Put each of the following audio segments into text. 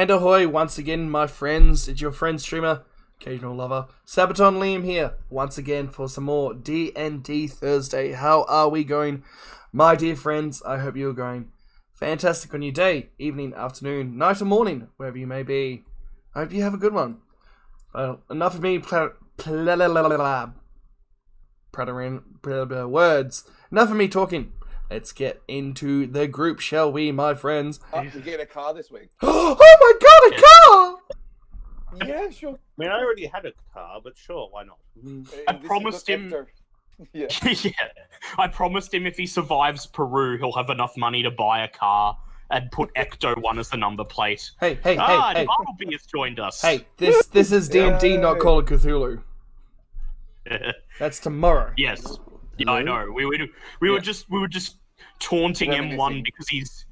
And ahoy once again, my friends. It's your friend streamer, occasional lover, Sabaton Liam here, once again for some more D&D Thursday. How are we going, my dear friends? I hope you're going fantastic on your day, evening, afternoon, night or morning, wherever you may be. I hope you have a good one. Well, enough of me words. Enough of me talking. Let's get into the group, shall we, my friends? We get a car this week. Oh my god, a car! Yeah, sure. I mean, I already had a car, but sure, why not? I promised him. Yeah. Yeah, I promised him if he survives Peru, he'll have enough money to buy a car and put Ecto 1 as the number plate. Hey, Bartleby has joined us. Hey, this is D&D, not Call of Cthulhu. That's tomorrow. Yes. Yeah, I know. We were just taunting M1 because he's.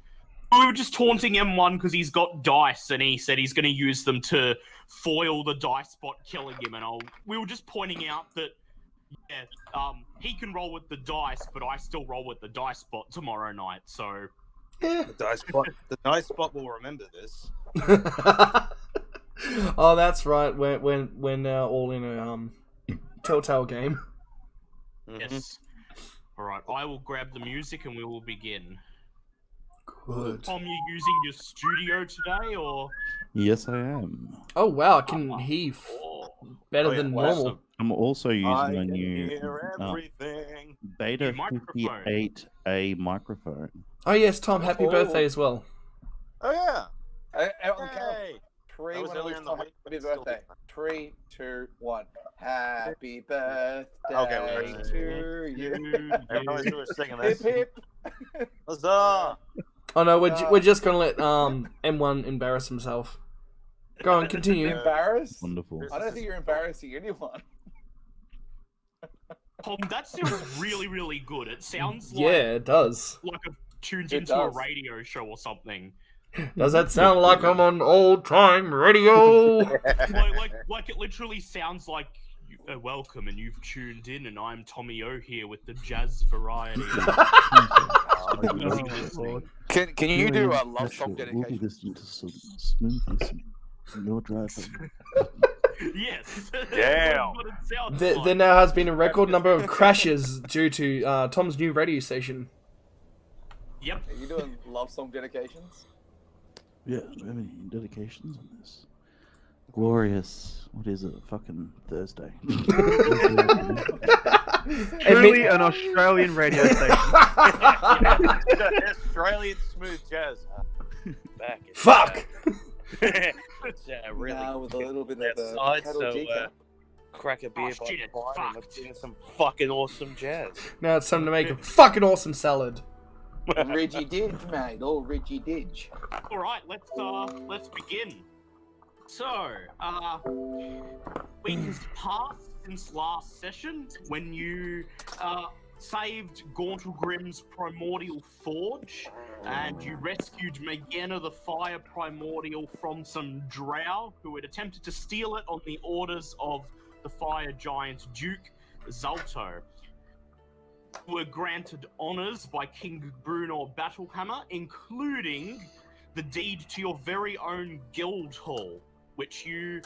We were just taunting M1 because he's got dice, and he said he's going to use them to foil the dice bot killing him. And we were just pointing out that, he can roll with the dice, but I still roll with the dice bot tomorrow night. So, The dice bot will remember this. Oh, that's right. We're now all in a Telltale game. Yes. All right. I will grab the music and we will begin. Good. Tom, you using your studio today, or? Yes, I am. Oh wow, I can hear better than normal. Awesome. I'm also using I a can new hear everything. Beta New microphone. 58A microphone. Oh yes, Tom, happy Oh. birthday as well. Oh yeah. On count Hey. of three, That was when I earlier was in the talking, week, happy but still birthday. good. 3, 2, 1. Happy birthday Okay, we're to you. Everyone's doing singing Hip this. hip. Huzzah! Oh no, we're just gonna let M1 embarrass himself. Go on, continue. Embarrassed? Wonderful. I don't think you're embarrassing anyone. Tom, that sounds really, really good. It sounds like Yeah, it does. I've tuned It into a does. radio show or something. Does that sound like I'm on old time radio? like it literally sounds like welcome, and you've tuned in, and I'm Tommy O here with the jazz variety. Can you do a love song We'll be dedication? listening to some smooth listening when you're driving. Yes. Yeah. That's what it sounds There like. now has been a record number of crashes due to Tom's new radio station. Yep. Are you doing love song dedications? Yeah, do we have any dedications on this? Glorious. What is it? Fucking Thursday. Truly an Australian radio station. Australian smooth jazz. Back in Fuck! really Nah, with a little bit of the outside, cattle so decaf. crack a beer Oh, by shit, the it's pint and we're fucked. doing some fucking awesome jazz. Now it's time to make a fucking awesome salad. Reggie Didge, mate. All Reggie Didge. All right, let's begin. So, week has passed since last session when you saved Gauntlgrim's Primordial Forge, and you rescued Megana the Fire Primordial from some drow who had attempted to steal it on the orders of the Fire Giant Duke Zalto. Were granted honors by King Bruno Battlehammer, including the deed to your very own guild hall, which you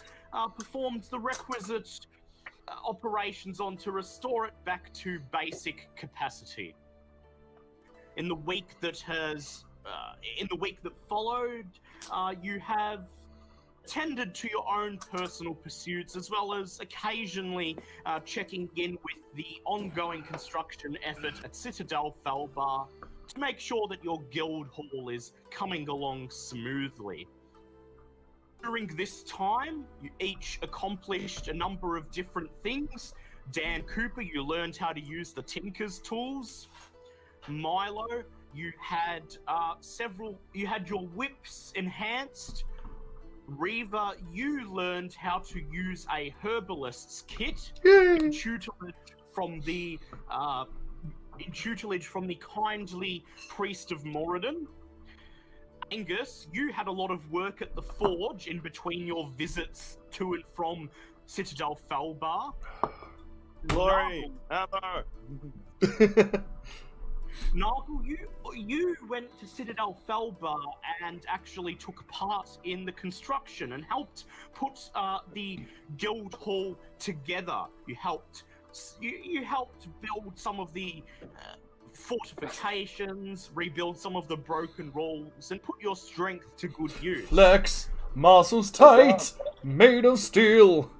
performed the requisite operations on to restore it back to basic capacity. In the week that followed, you have tended to your own personal pursuits, as well as occasionally checking in with the ongoing construction effort at Citadel Felbar to make sure that your guild hall is coming along smoothly. During this time, you each accomplished a number of different things. Dan Cooper, you learned how to use the Tinker's tools. Milo, you had you had your whips enhanced. Reva, you learned how to use a herbalist's kit in tutelage from the kindly priest of Moradin. Angus, you had a lot of work at the forge in between your visits to and from Citadel Felbar. Glory! Ammo! Nargle, you went to Citadel Felbar and actually took part in the construction and helped put the guild hall together. You helped build some of the fortifications, rebuild some of the broken walls, and put your strength to good use. Flex, muscles tight, made of steel.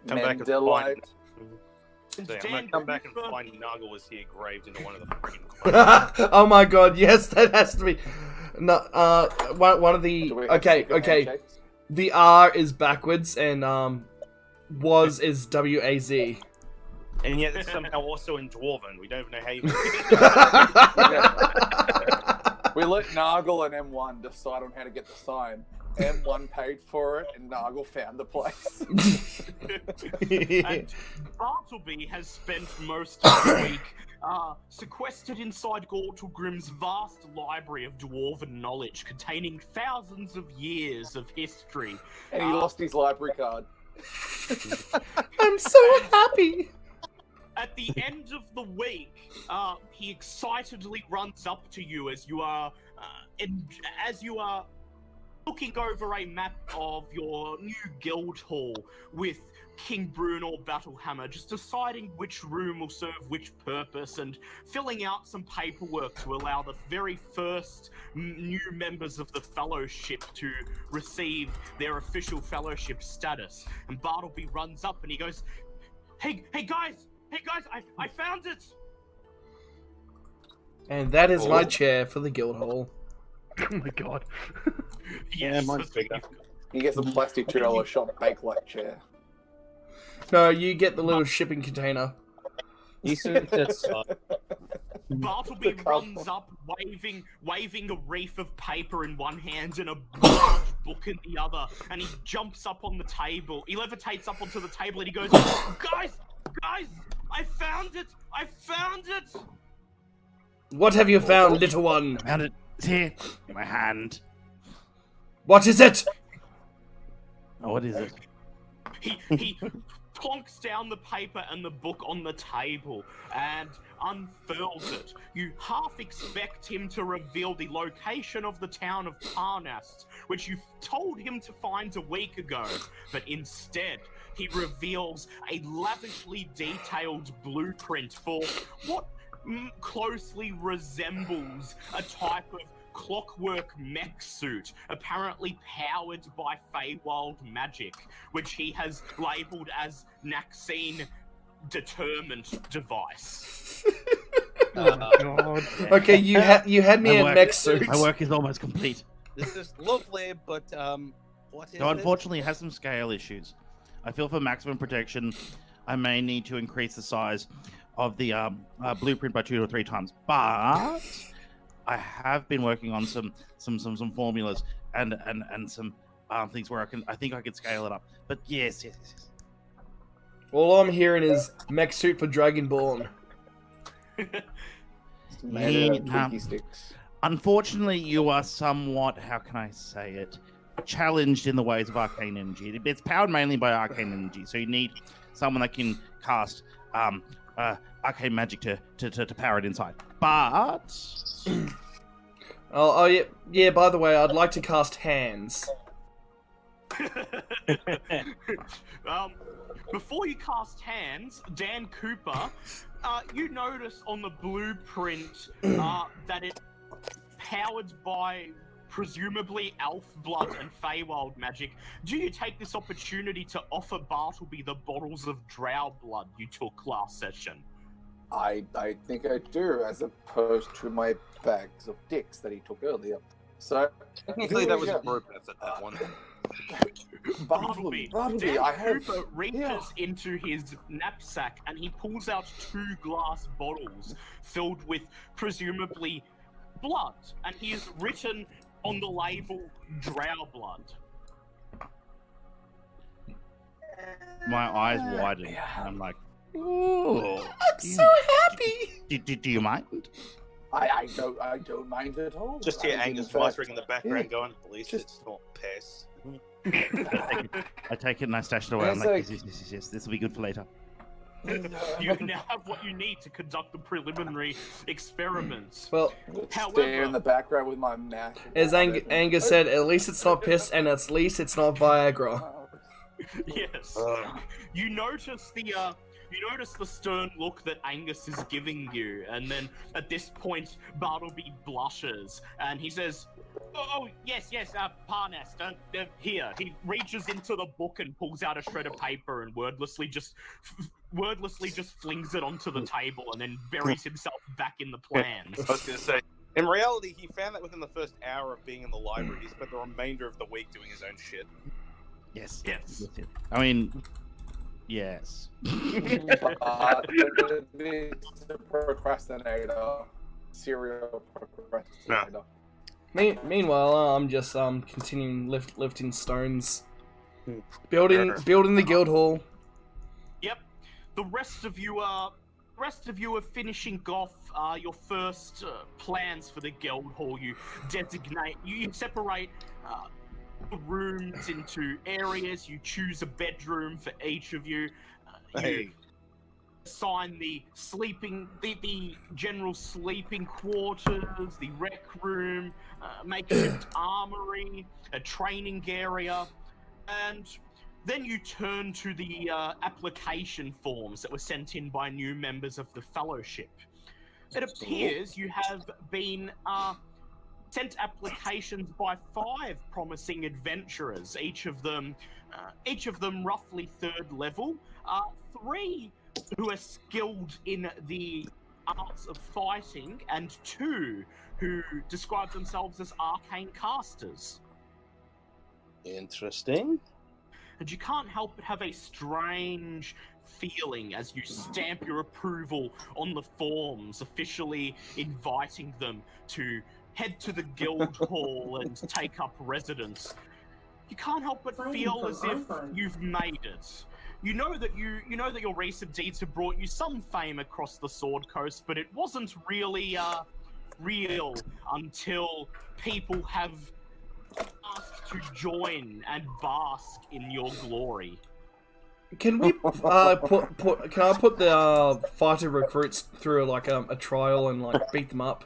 Come back and Delight. find. I'm gonna come back and find Nuggle was here graved into one of the freaking. Oh my god, yes, that has to be. No, one of the. Do we have Okay, secret okay. handshakes? The R is backwards and was is WAZ. And yet it's somehow also in Dwarven. We don't even know how you. We let Nargle and M1 decide on how to get the sign. M1 paid for it, and Nargle found the place. And Bartleby has spent most of the week sequestered inside Gortlegrim's vast library of dwarven knowledge containing thousands of years of history. And he lost his library card. I'm so happy. At the end of the week, he excitedly runs up to you as you are looking over a map of your new guild hall with King Brunor Battlehammer, just deciding which room will serve which purpose and filling out some paperwork to allow the very first new members of the fellowship to receive their official fellowship status. And Bartleby runs up and he goes, Hey guys, I found it! And that is my chair for the guild hall. Oh my god. Yeah, mine's bigger. He gets a plastic $2 shop Bakelite chair. No, you get the little shipping container. You see, that's Bartleby runs up, waving a reef of paper in one hand and a large book in the other, and he jumps up on the table. He levitates up onto the table and he goes, Guys, I found it! What have you found, little one? Found it. It's here. In my hand. What is it? Oh, what is it? He plonks down the paper and the book on the table and unfurls it. You half expect him to reveal the location of the town of Parnast, which you told him to find a week ago, but instead he reveals a lavishly detailed blueprint for what closely resembles a type of clockwork mech suit, apparently powered by Feywild magic, which he has labelled as Naxine Determined Device. God. Okay, you had me in work- mech suits. My work is almost complete. this is lovely, but what is So it? unfortunately, it has some scale issues. I feel for maximum protection, I may need to increase the size of the blueprint by 2 or 3 times. But I have been working on some formulas and some things where I think I could scale it up. But yes. All I'm hearing is mech suit for Dragonborn. Made out of Yeah, Twinkie sticks. Unfortunately, you are somewhat, how can I say it, challenged in the ways of arcane energy. It's powered mainly by arcane energy, so you need someone that can cast arcane magic to power it inside. But Oh yeah. By the way, I'd like to cast hands. Before you cast hands, Dan Cooper, you notice on the blueprint that it's powered by presumably elf blood and Feywild magic. Do you take this opportunity to offer Bartleby the bottles of drow blood you took last session? I think I do, as opposed to my bags of dicks that he took earlier. So, Technically, that was a group effort, that one. Bartleby, Dan I have... Cooper reaches yeah. into his knapsack and he pulls out 2 glass bottles filled with presumably blood, and he has written on the label drow blood. my eyes widen. Yeah. And I'm like, ooh. I'm so happy. Do you mind? I don't mind at all. Just hear I, Angus in fact, muttering in the background going, at least it's not piss. I take it and I stash it away. I'm Yes, like, yes, this will be good for later. You now have what you need to conduct the preliminary experiments. Well, Stare in the background with my Mac. as Angus said, at least it's not piss, and at least it's not Viagra. Yes. You notice the stern look that Angus is giving you, and then at this point, Bartleby blushes, and he says, "Oh yes, Parnast, here." He reaches into the book and pulls out a shred of paper and wordlessly just flings it onto the table, and then buries himself back in the plans. I was going to say, in reality, he found that within the first hour of being in the library. He spent the remainder of the week doing his own shit. Yes. Yes. I mean, yes. The procrastinator. Serial procrastinator. Meanwhile, I'm just continuing lifting stones, building the guild hall. Yep. The rest of you are finishing off your first plans for the guild hall. You separate the rooms into areas. You choose a bedroom for each of you. You assign the general sleeping quarters, the rec room, makeshift armory, a training area, and then you turn to the application forms that were sent in by new members of the Fellowship. It appears you have been sent applications by 5 promising adventurers, each of them roughly 3rd level, 3 who are skilled in the arts of fighting, and 2 who describe themselves as arcane casters. Interesting. And you can't help but have a strange feeling as you stamp your approval on the forms, officially inviting them to head to the guild hall and take up residence. You can't help but feel as if you've made it. You know that your recent deeds have brought you some fame across the Sword Coast, but it wasn't really real until people have asked to join and bask in your glory. Can we can I put the fighter recruits through like a trial and like beat them up?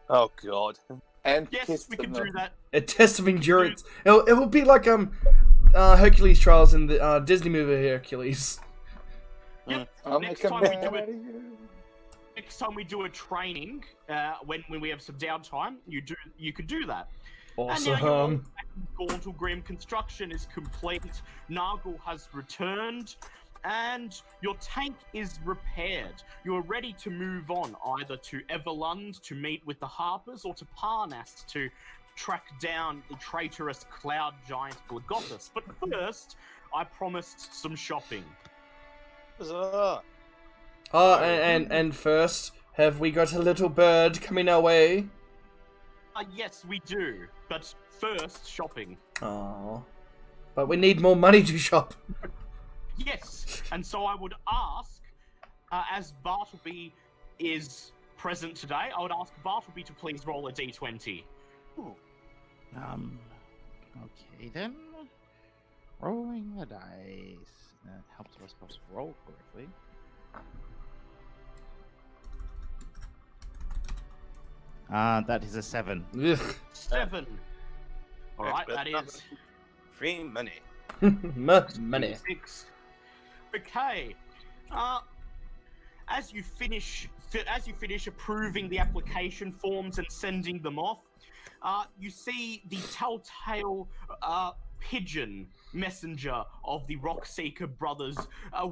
Oh god. And Yes, we can do that. A test of endurance. It will be like Hercules trials in the Disney movie Hercules. Yep. Next time we do a training, when we have some downtime, you could do that. Awesome. And now your Gauntlgrim construction is complete. Nargle has returned, and your tank is repaired. You are ready to move on, either to Everlund to meet with the Harpers, or to Parnast to track down the traitorous cloud giant Blagothus. But first, I promised some shopping. Huzzah. And first, have we got a little bird coming our way? Yes, we do. But first, shopping. Aww. But we need more money to shop. Yes, and so I would ask, as Bartleby is present today, I would ask Bartleby to please roll a d20. Ooh. Okay then. Rolling the dice. That helps us both roll correctly. That is a 7. Ugh. 7. Alright, that is free money. Money. 6. Okay. As you finish approving the application forms and sending them off, you see the telltale pigeon messenger of the Rockseeker brothers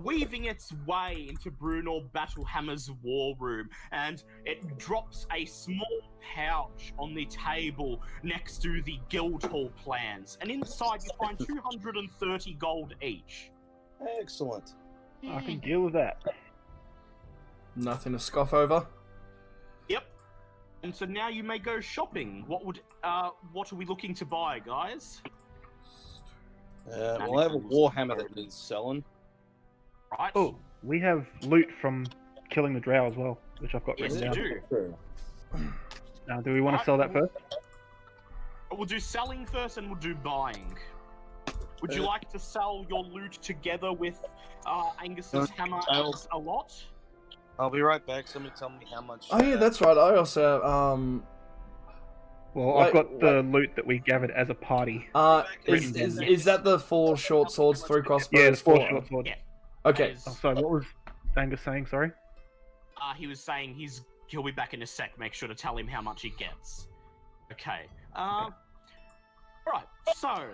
weaving its way into Brunor Battlehammer's war room, and it drops a small pouch on the table next to the Guildhall plans, and inside you find 230 gold each. Excellent. I can deal with that. Nothing to scoff over. Yep. And so now you may go shopping. What are we looking to buy, guys? Well, I have a warhammer that needs selling. Right. Oh, we have loot from killing the drow as well, which I've got Yes, written you down. do. Now, do we want to sell that first? We'll do selling first, and we'll do buying. Would you like to sell your loot together with Angus's hammer as a lot? I'll be right back. Somebody tell me how much. Oh yeah, that's right. I also Well, Wait, I've got the loot that we gathered as a party. is that the 4 short swords, 3 crossbows? Yeah, the 4 short swords. Yeah. Okay. Oh, sorry, what was Angus saying? Sorry. He was saying he'll be back in a sec. Make sure to tell him how much he gets. Okay. Right. So.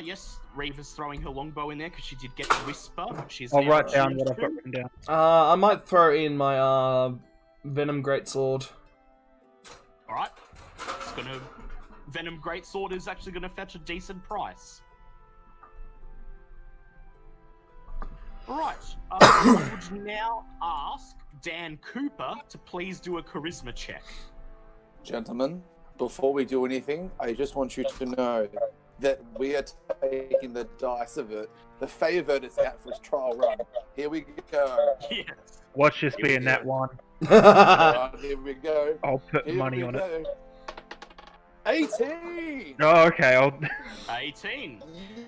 Yes, Reva's throwing her longbow in there because she did get the whisper. She's I'll now write down attuned what I've got to. written down. I might throw in my venom greatsword. Alright. Venom Greatsword is actually gonna fetch a decent price. Alright. I would now ask Dan Cooper to please do a charisma check. Gentlemen, before we do anything, I just want you to know that we are taking the dice of it. The favourite is out for his trial run. Here we go. Yes. Watch this be a nat 1. Alright, here we go. I'll put Here money we on it. go. 18! Oh, okay. I'll. 18.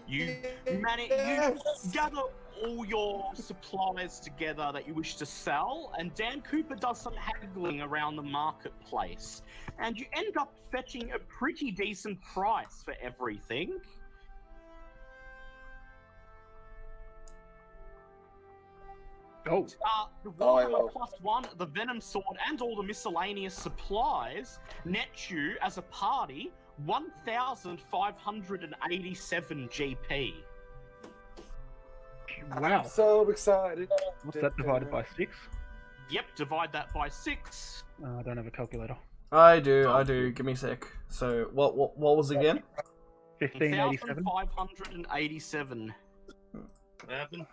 You Yes! gather all your supplies together that you wish to sell, and Dan Cooper does some haggling around the marketplace. And you end up fetching a pretty decent price for everything. Oh, The Oh, I Warhammer will. +1, the Venom Sword, and all the miscellaneous supplies net you, as a party, 1,587 GP. wow. I'm so excited. What's that divided by 6? Yep, divide that by 6. I don't have a calculator. I do. Give me a sec. So, what was it again? 1587. 1,587. What happened?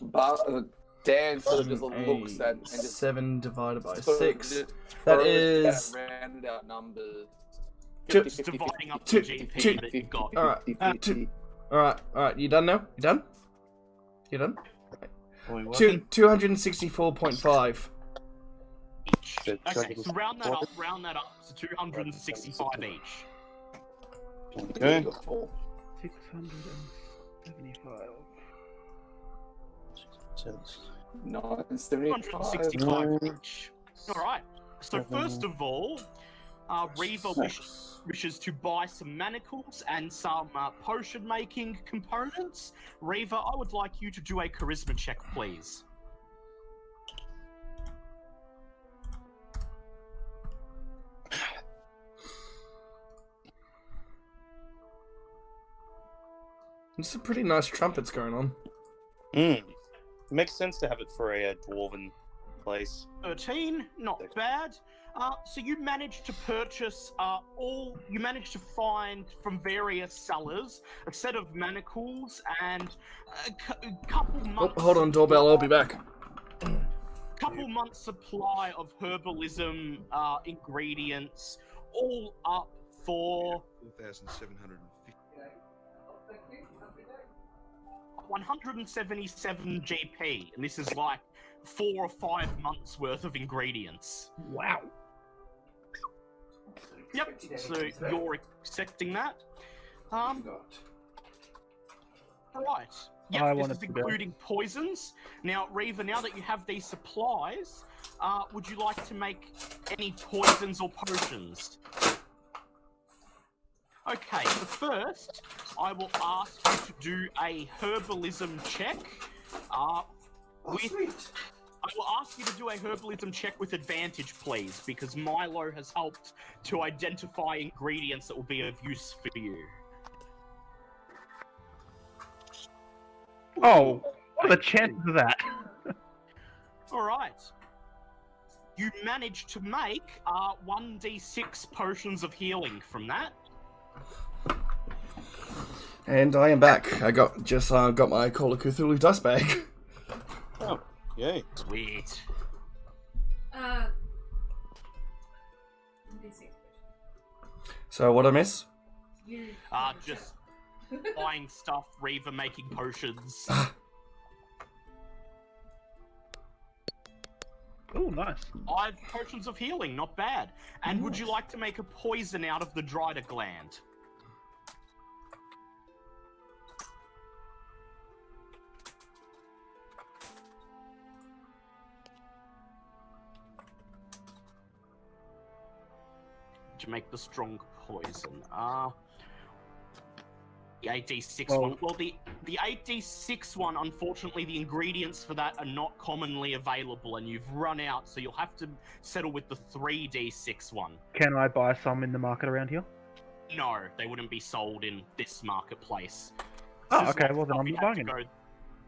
But Dan sort of just looks at and just 7 divided by sort of 6. just That throws is- out rounded out numbers. Two- 50, 50, Dividing up two- the GP two- that you've got. Alright, 50. Alright, you done now? You done? You done? Are we Two, working? 264.5. Each. Okay, so round that up to 265 each. Okay. 675. 975. 265 each. Alright, so first of all, Reva wishes to buy some manacles and some potion making components. Reva, I would like you to do a charisma check, please. There's some pretty nice trumpets going on. Makes sense to have it for a dwarven place. 13, not bad. So you managed to purchase you managed to find from various sellers a set of manacles and a couple Oh, months. hold on, doorbell, I'll be back. Couple months supply of herbalism ingredients, all up for 4,750. 177 GP, and this is like 4 or 5 months worth of ingredients. Wow. Yep, so you're accepting that. Right. Yep, I this wanted is to go. including poisons. Now, Reva, now that you have these supplies, would you like to make any poisons or potions? Okay, so first, I will ask you to do a herbalism check. I will ask you to do a herbalism check with advantage, please, because Milo has helped to identify ingredients that will be of use for you. Oh, what are the chances of that? Alright. You managed to make 1d6 potions of healing from that. And I am back. I got my Call of Cthulhu dice bag. Oh, yay. Sweet. So what I miss? Just buying stuff, Reva making potions. Oh, nice. 5 potions of healing, not bad. And would you like to make a poison out of the Drider gland? to make the strong poison? The 8d6 Well- one. Well, the 8d6 one, unfortunately, the ingredients for that are not commonly available, and you've run out, so you'll have to settle with the 3d6 one. Can I buy some in the market around here? No, they wouldn't be sold in this marketplace. Oh, This is okay, like well then stuff I'm you'd not have to buying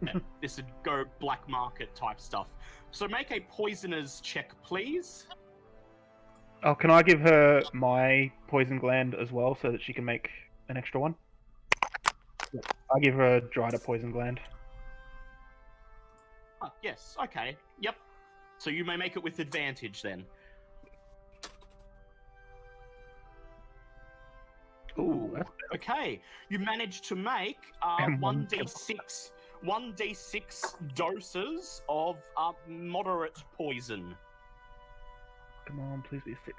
it. go- this would go black market type stuff. So make a poisoner's check, please. Oh, can I give her my poison gland as well so that she can make an extra one? Yeah, I give her a dried up poison gland. Ah, yes, okay, yep. So you may make it with advantage then. Ooh, that's Okay, you managed to make And one 1d6 doses of moderate poison. come on, please be a 6.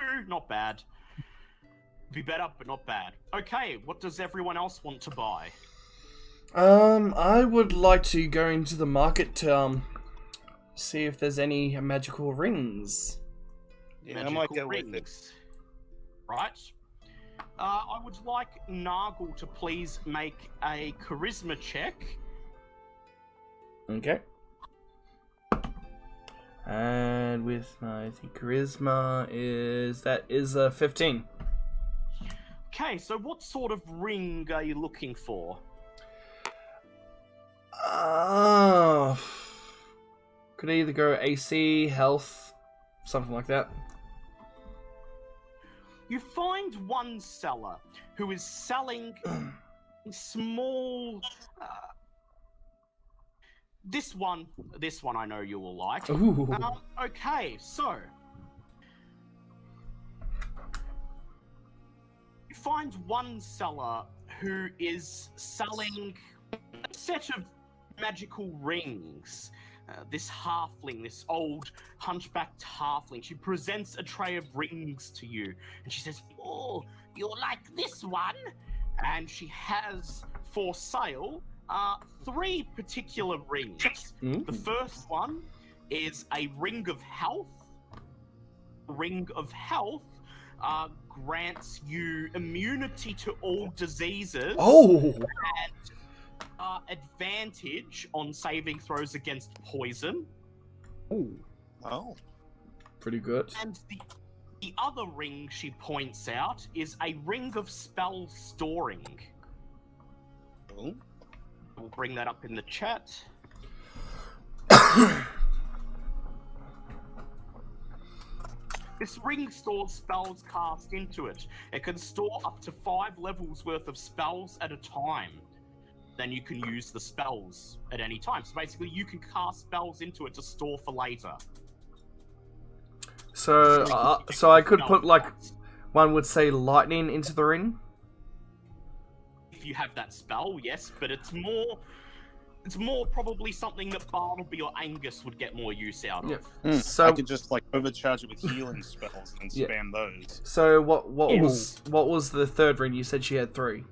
Ooh, not bad. Be better, but not bad. Okay, what does everyone else want to buy? I would like to go into the market to see if there's any magical rings. Yeah, I might go with it. rings. Right. I would like Nargle to please make a charisma check. Okay. And with my charisma is a 15. Okay, so what sort of ring are you looking for? Could either go AC, health, something like that. You find one seller who is selling small. This one I know you will like. Ooh. Okay, so you find one seller who is selling a set of magical rings. This halfling, this old hunchbacked halfling, she presents a tray of rings to you, and she says, "Oh, you'll like this one." And she has for sale 3 particular rings. Mm. The first one is a ring of health. Ring of health grants you immunity to all diseases. Oh! Advantage on saving throws against poison. Ooh. Oh. Pretty good. And the other ring she points out is a ring of spell storing. Oh. We'll bring that up in the chat. This ring stores spells cast into it. It can store up to 5 levels worth of spells at a time. Then you can use the spells at any time. So basically, you can cast spells into it to store for later. So I could put, like, one would say lightning into the ring? If you have that spell, yes, but it's more probably something that Bartleby or Angus would get more use out of. Yeah. So I could just like overcharge it with healing spells and Yeah. spam those. So what Yes. was the third ring? You said she had 3.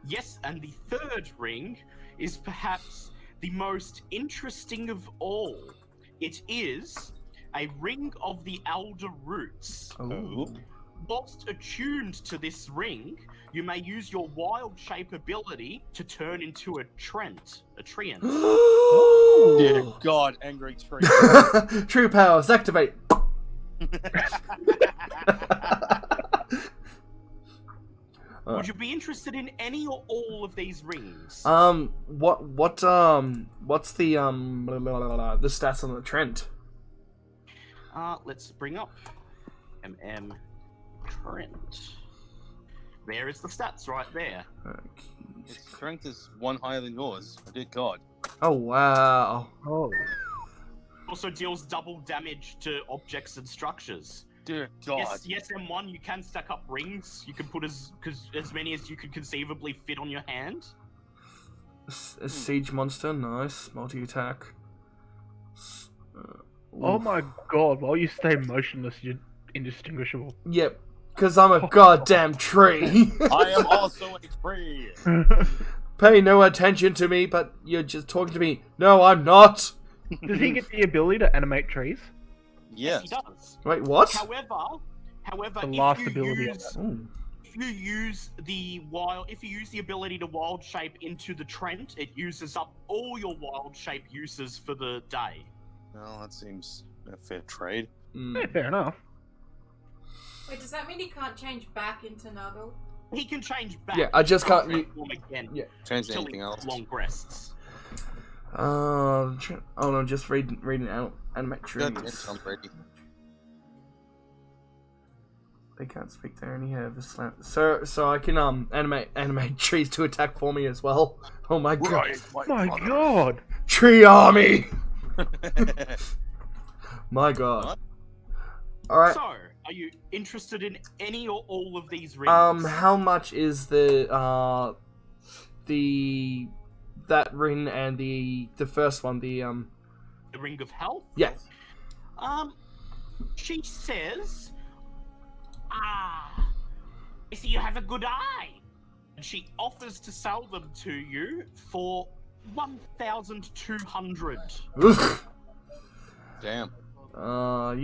Yes, and the third ring is perhaps the most interesting of all. It is a ring of the Elder Roots. Oh. Whilst attuned to this ring, you may use your wild shape ability to turn into a treant. Dear God, angry tree. True powers activate. Would you be interested in any or all of these rings? What's the stats on the Trent? Let's bring up MM Trent. There is the stats right there. His strength is 1 higher than yours. Oh, dear God. Oh wow. Oh. Also deals double damage to objects and structures. Dear God. Yes, M1, you can stack up rings. You can put as many as you could conceivably fit on your hand. A siege monster, nice. Multi-attack. Oh my god, while you stay motionless, you're indistinguishable. Yep, because I'm a goddamn tree. I am also a tree. Pay no attention to me, but you're just talking to me. No, I'm not. Does he get the ability to animate trees? Yes. He does. Wait, what? However, However, The if last you ability on use that. Ooh. if you use the ability to wild shape into the Trent, it uses up all your wild shape uses for the day. Well, that seems a fair trade. Yeah, fair enough. Wait, does that mean he can't change back into Nuggle? He can change back. Yeah, I just can't- transform again. yeah. Change till anything he else. long rests. Oh no, just reading out Good, animatronics. I'm ready. They can't speak. They only have a slam. So I can animate trees to attack for me as well. Oh my god! My god! Tree army! My god! What? All right. So, are you interested in any or all of these rings? How much is that ring and the first one? The Ring of Health? yeah. She says, I see you have a good eye. And she offers to sell them to you for 1,200. Oof. Damn. That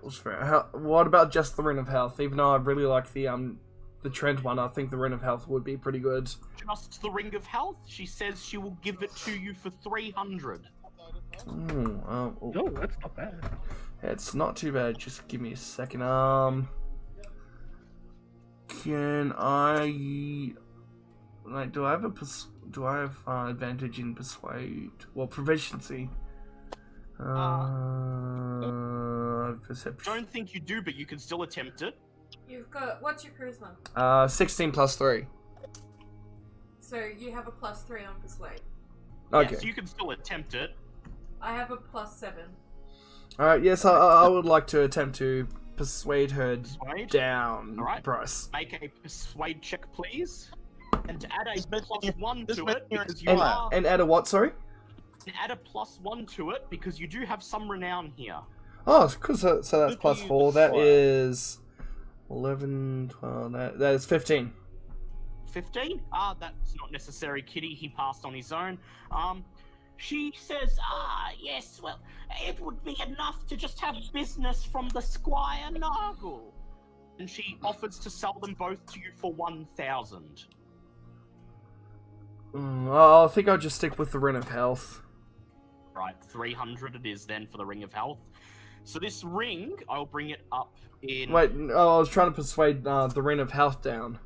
was fair. What about just the Ring of Health? Even though I really like the Trent one, I think the Ring of Health would be pretty good. Just the Ring of Health? She says she will give it to you for 300. Oh, that's not bad. It's not too bad. Just give me a second. Can I? Like, do I have advantage in persuade? Well, proficiency. Perception. Don't think you do, but you can still attempt it. You've got, what's your charisma? 16 plus 3. So you have a +3 on persuade. Okay. Yes, you can still attempt it. I have a +7. All right. Yes, I would like to attempt to persuade her Persuade? down All right. price. Make a persuade check, please. And add a Just mention +1 just to mention it your because you And, are. and add a what? Sorry. And add a +1 to it because you do have some renown here. Oh, cool. So that's Who plus do you 4. That require? is 11, 12. That is 15. 15? That's not necessary, Kitty. He passed on his own. She says, yes, well, it would be enough to just have business from the Squire Nargle. And she offers to sell them both to you for 1,000. I think I'll just stick with the Ring of Health. Right, 300 it is then for the Ring of Health. So this ring, I'll bring it up in... Wait, I was trying to persuade the Ring of Health down.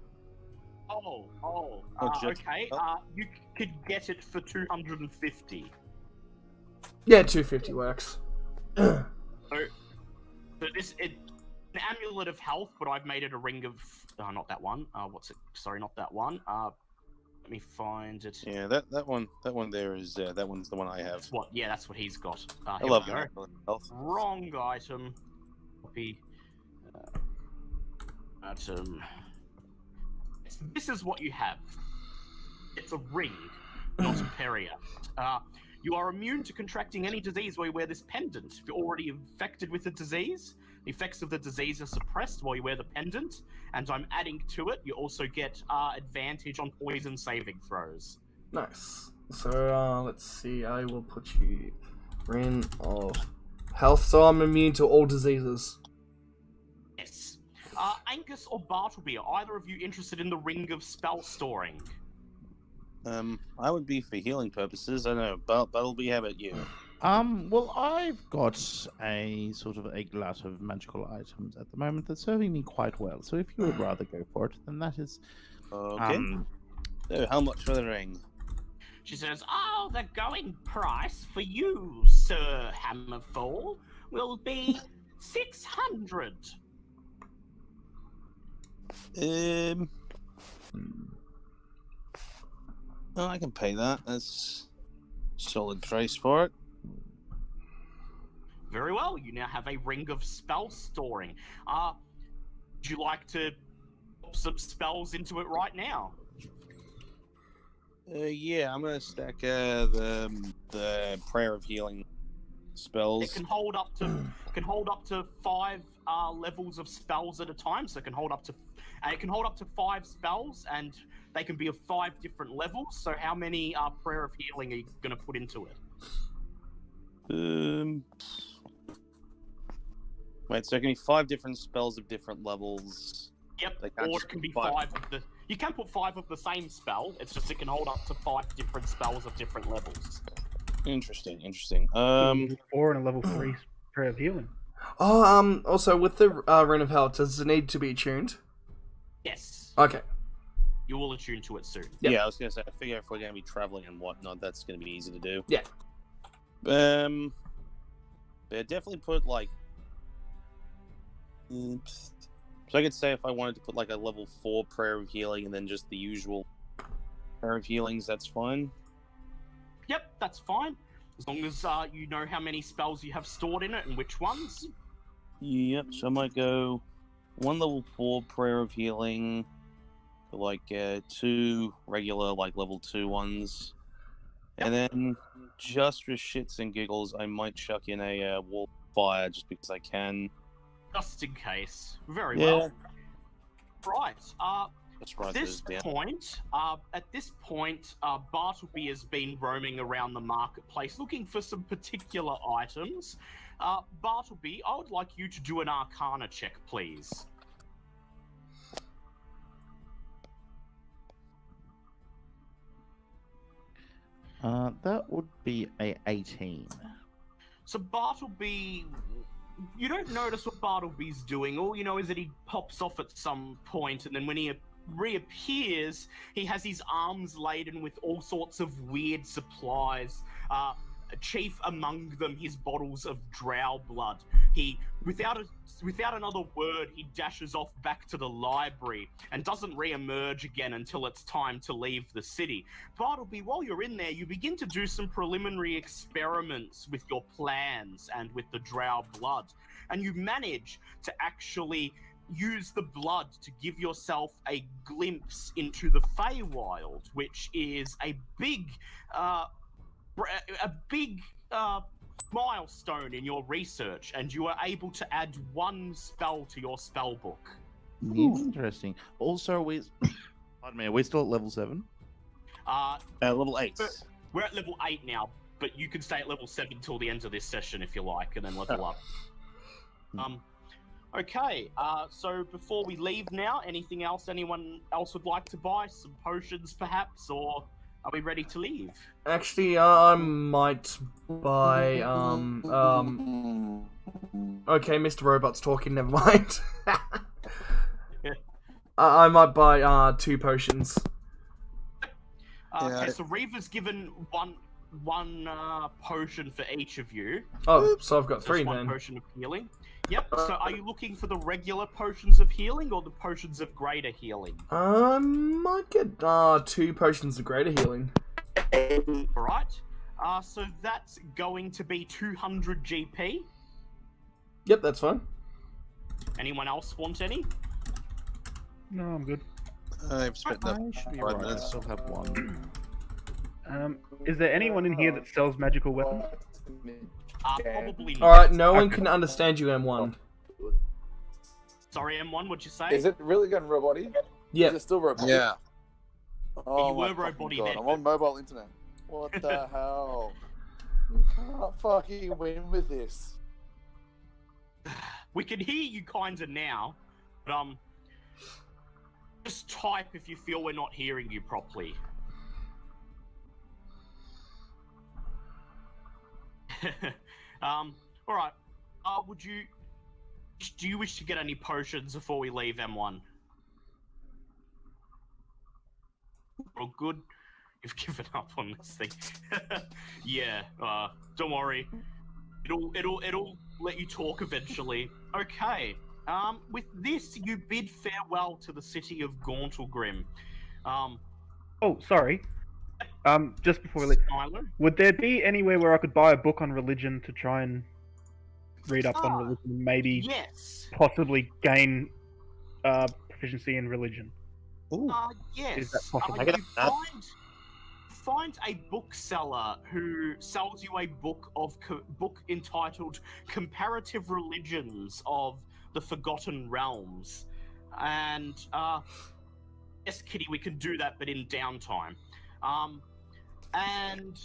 just- Okay. You could get it for 250. Yeah, 250 works. So this an amulet of health, but I've made it a ring of not that one. What's it? Sorry, not that one. Let me find it. Yeah, that one there is that one's the one I have. That's what? Yeah, that's what he's got. I Here love we go. that health. Wrong item. Copy. Item. This is what you have. It's a ring, not a period. You are immune to contracting any disease while you wear this pendant. If you're already infected with the disease, the effects of the disease are suppressed while you wear the pendant. And I'm adding to it, you also get advantage on poison saving throws. Nice. So, let's see. I will put you Ring of Health, so I'm immune to all diseases. Yes. Angus or Bartleby, are either of you interested in the Ring of Spell Storing? I would be for healing purposes. I know, Buttleby, how about you? Well, I've got a sort of a glut of magical items at the moment that's serving me quite well. So if you would rather go for it, then that is... Okay. So how much for the ring? She says, the going price for you, Sir Hammerfall, will be 600. Oh, I can pay that. That's solid price for it. Very well, you now have a Ring of Spell Storing. Would you like to pop some spells into it right now? Yeah, I'm gonna stack the Prayer of Healing spells. It can hold up to 5 levels of spells at a time. So it can hold up to 5 spells, and they can be of 5 different levels. So how many Prayer of Healing are you going to put into it? Wait, so it can be 5 different spells of different levels. Yep, They can't or just it can be be five. 5 of the... You can put 5 of the same spell, it's just it can hold up to 5 different spells of different levels. Interesting. Level 4 and a level 3 prayer of healing. Oh, also, with the Rune of Hell, does it need to be attuned? Yes, Okay. you will attune to it soon. Yep. Yeah, I was gonna say. I figure if we're gonna be traveling and whatnot, that's gonna be easy to do. Yeah. But definitely put like. So I could say if I wanted to put like a level 4 prayer of healing and then just the usual prayer of healings, that's fine. Yep, that's fine. As long as you know how many spells you have stored in it and which ones. Yep. So I might go 1 level 4 prayer of healing, like 2 regular like level 2 ones, and then just for shits and giggles, I might chuck in a wall of fire just because I can. Just in case. Very Yeah. well. Right. Just write At those down. this point, Bartleby has been roaming around the marketplace looking for some particular items. Bartleby, I would like you to do an Arcana check, please. That would be a 18. So Bartleby, you don't notice what Bartleby's doing. All you know is that he pops off at some point, and then when he reappears, he has his arms laden with all sorts of weird supplies. Chief among them, his bottles of drow blood. He, without another word, he dashes off back to the library and doesn't re-emerge again until it's time to leave the city. Bartleby, while you're in there, you begin to do some preliminary experiments with your plans and with the drow blood, and you manage to actually use the blood to give yourself a glimpse into the Feywild, which is a big milestone in your research, and you are able to add 1 spell to your spell book. Interesting. Also, are we still at level 7? Level 8. We're at level 8 now, but you can stay at level 7 till the end of this session if you like, and then level up. Okay, so before we leave now, anything else anyone else would like to buy? Some potions, perhaps, or are we ready to leave? Actually, I might buy, okay, Mr. Robot's talking, never mind. I might buy, 2 potions. Okay, so Reva's given one potion for each of you. Oh, so I've got 3 Just 1 then. potion of healing. Yep, so are you looking for the regular potions of healing or the potions of greater healing? I might get 2 potions of greater healing. Alright, so that's going to be 200 GP. Yep, that's fine. Anyone else want any? No, I'm good. I've spent the I should be 5 right. I minutes. still have 1. Is there anyone in here that sells magical weapons? Probably not. Alright, no one can understand you, M1. Sorry, M1, what'd you say? Is it really going roboty? Yep. Is it still roboty? Yeah. Oh, You were my fucking roboty God, then, I'm on mobile internet. What the hell? You can't fucking win with this. We can hear you kinda now, but just type if you feel we're not hearing you properly. Alright. Do you wish to get any potions before we leave, M1? Oh, good. You've given up on this thing. Yeah, don't worry. It'll let you talk eventually. Okay. With this, you bid farewell to the city of Gauntlgrim. Oh, sorry. Just before we leave, Skylar? would there be anywhere where I could buy a book on religion to try and read up on religion and maybe Yes. possibly gain proficiency in religion? Yes. Is that possible? You find a bookseller who sells you a book entitled "Comparative Religions of the Forgotten Realms," and yes, Kitty, we can do that, but in downtime. And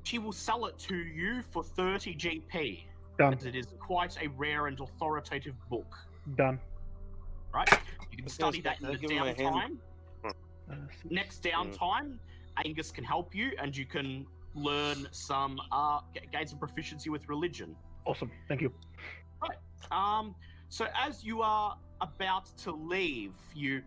she will sell it to you for 30 GP. Done. as it is quite a rare and authoritative book. Done. Right? You can study that in the Give him a hand. downtime. Six, Next downtime, Angus can help you, and you can learn some gain some proficiency with religion. Awesome. Thank you. So as you are about to leave, you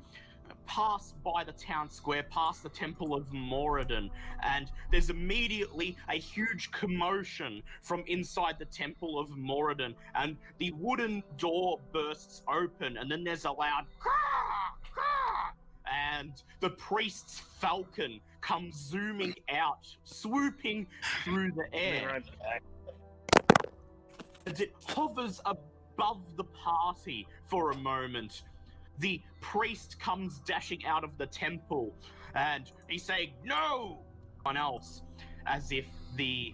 pass by the town square, past the Temple of Moradin, and there's immediately a huge commotion from inside the Temple of Moradin, and the wooden door bursts open, and then there's a loud caw, caw, and the priest's falcon comes zooming out, swooping through the air. As it hovers above the party for a moment, the priest comes dashing out of the temple, and he's saying, "No!" One else, as if the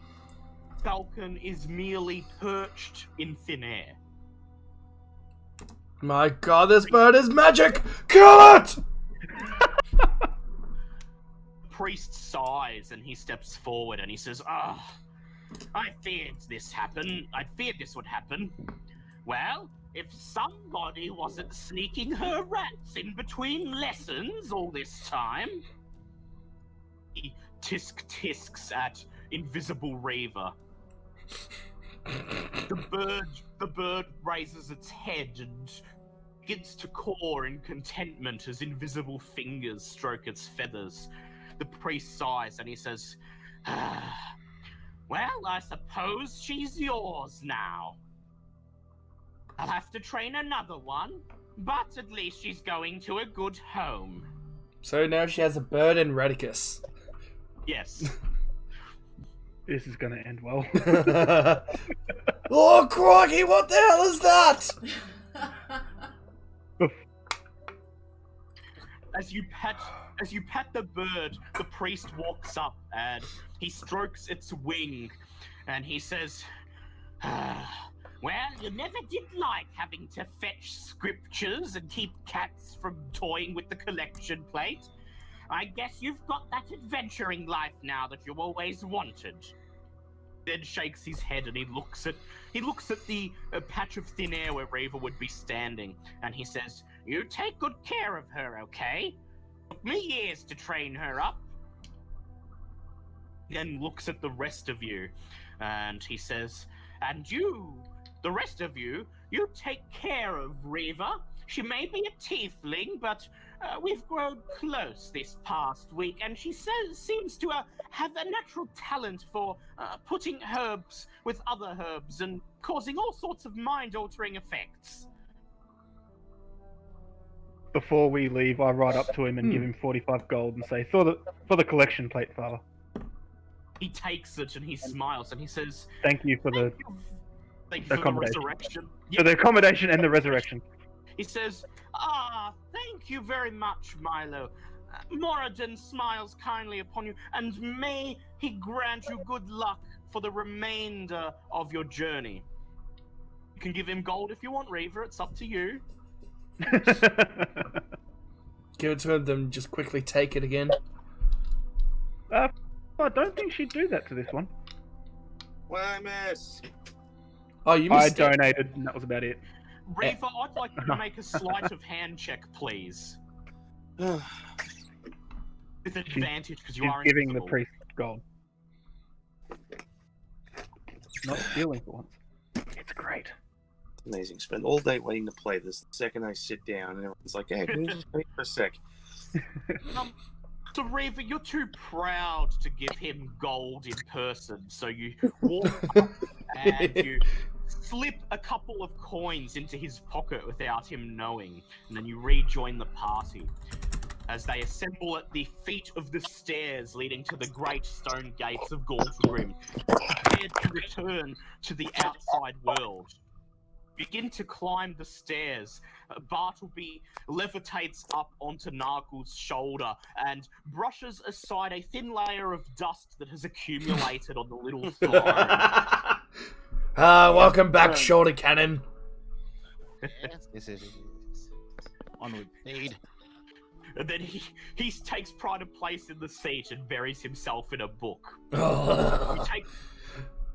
falcon is merely perched in thin air. My god, this bird is magic! Kill it! The priest sighs and he steps forward and he says, I feared this happened. I feared this would happen. Well, if somebody wasn't sneaking her rats in between lessons all this time." He tisks at Invisible Reaver. The bird raises its head and begins to caw in contentment as invisible fingers stroke its feathers. The priest sighs and he says, "Well, I suppose she's yours now. I'll have to train another one, but at least she's going to a good home." So now she has a bird in Redicus. Yes. This is gonna end well. Oh, crikey, what the hell is that? As you pat the bird, the priest walks up and he strokes its wing and he says, "Well, you never did like having to fetch scriptures and keep cats from toying with the collection plate. I guess you've got that adventuring life now that you always wanted." Then shakes his head and he looks at the patch of thin air where Reaver would be standing, and he says, "You take good care of her, okay? Took me years to train her up." Then looks at the rest of you, and he says, "And you, the rest of you, you take care of Reaver. She may be a tiefling, but we've grown close this past week, and she seems to have a natural talent for putting herbs with other herbs and causing all sorts of mind-altering effects." Before we leave, I ride up to him and give him 45 gold and say, "For the collection plate, Father." He takes it and he smiles and he says, Thank you for the "Thank you for the accommodation. resurrection." for the accommodation and the resurrection. He says, "Thank you very much, Milo. Moradin smiles kindly upon you, and may he grant you good luck for the remainder of your journey." You can give him gold if you want, Reaver. It's up to you. Give it to him, then just quickly take it again. I don't think she'd do that to this one. Well, miss. Oh, you I missed it. donated, and that was about it. Reaver, I'd like you to make a sleight of hand check, please. With advantage, because you She's are giving invisible. the priest gold. Not stealing for once. It's great. Amazing. Spend all day waiting to play this. The second I sit down, and everyone's like, "Hey, can you just wait for a sec?" So, Reaver, you're too proud to give him gold in person, so you walk up and you slip a couple of coins into his pocket without him knowing, and then you rejoin the party as they assemble at the feet of the stairs leading to the great stone gates of Gauntgrim, prepared to return to the outside world. Begin to climb the stairs. Bartleby levitates up onto Nargle's shoulder and brushes aside a thin layer of dust that has accumulated on the little throne. Welcome back, shoulder cannon. Yes. Onward, speed. And then he takes pride of place in the seat and buries himself in a book.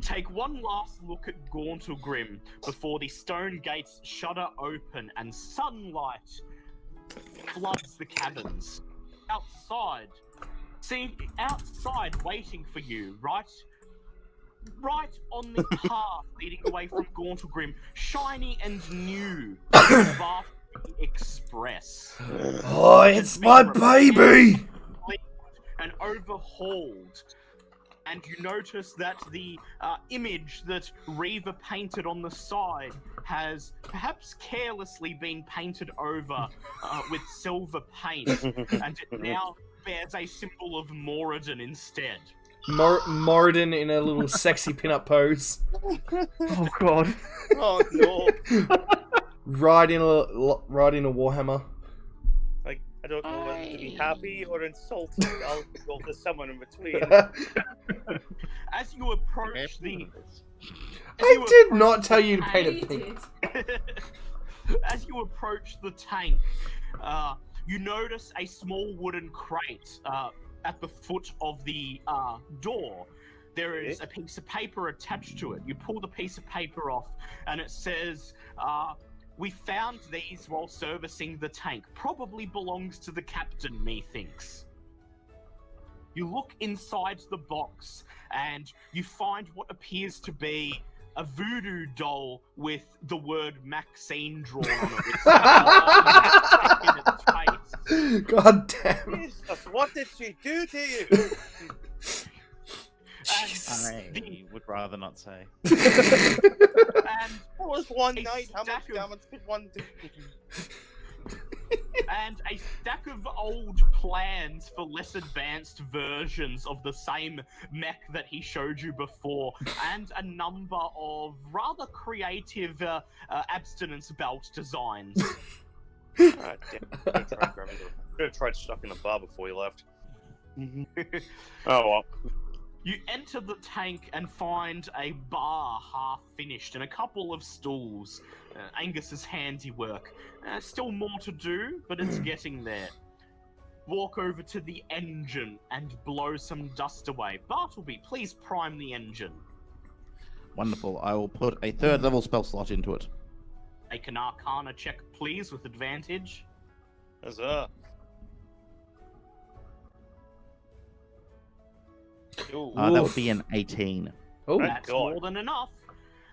Take one last look at Gauntlgrim before the stone gates shudder open and sunlight floods the caverns. Outside waiting for you, right on the path leading away from Gauntlgrim, shiny and new, the Bartleby Express. Oh, it's my baby! And overhauled. And you notice that the image that Reaver painted on the side has perhaps carelessly been painted over with silver paint, and it now bears a symbol of Moradin instead. Moradin in a little sexy pin-up pose. Oh god. Oh no! Riding a warhammer. Like, I don't know whether to be happy or insulted. I'll go for someone in between. As you approach the... I did not tell you to paint I it pink. did. As you approach the tank, you notice a small wooden crate at the foot of the door. There is a piece of paper attached to it. You pull the piece of paper off, and it says, "We found these while servicing the tank. Probably belongs to the captain, methinks." You look inside the box, and you find what appears to be a voodoo doll with the word Maxine drawn on it. With in its face. God damn. Jesus, what did she do to you? I would rather not say. And That was one A night. How much stack of- damage could one do? and a stack of old plans for less advanced versions of the same mech that he showed you before, and a number of rather creative abstinence belt designs. Ah, damn. Should have tried stuffing the bar before you left. Oh well. You enter the tank and find a bar half finished and a couple of stools. Angus's handiwork. Still more to do, but it's getting there. Walk over to the engine and blow some dust away. Bartleby, please prime the engine. Wonderful. I will put a 3rd level spell slot into it. Make an Arcana check, please, with advantage. Huzzah. Ooh. That would be an 18. Oh, That's God. more than enough.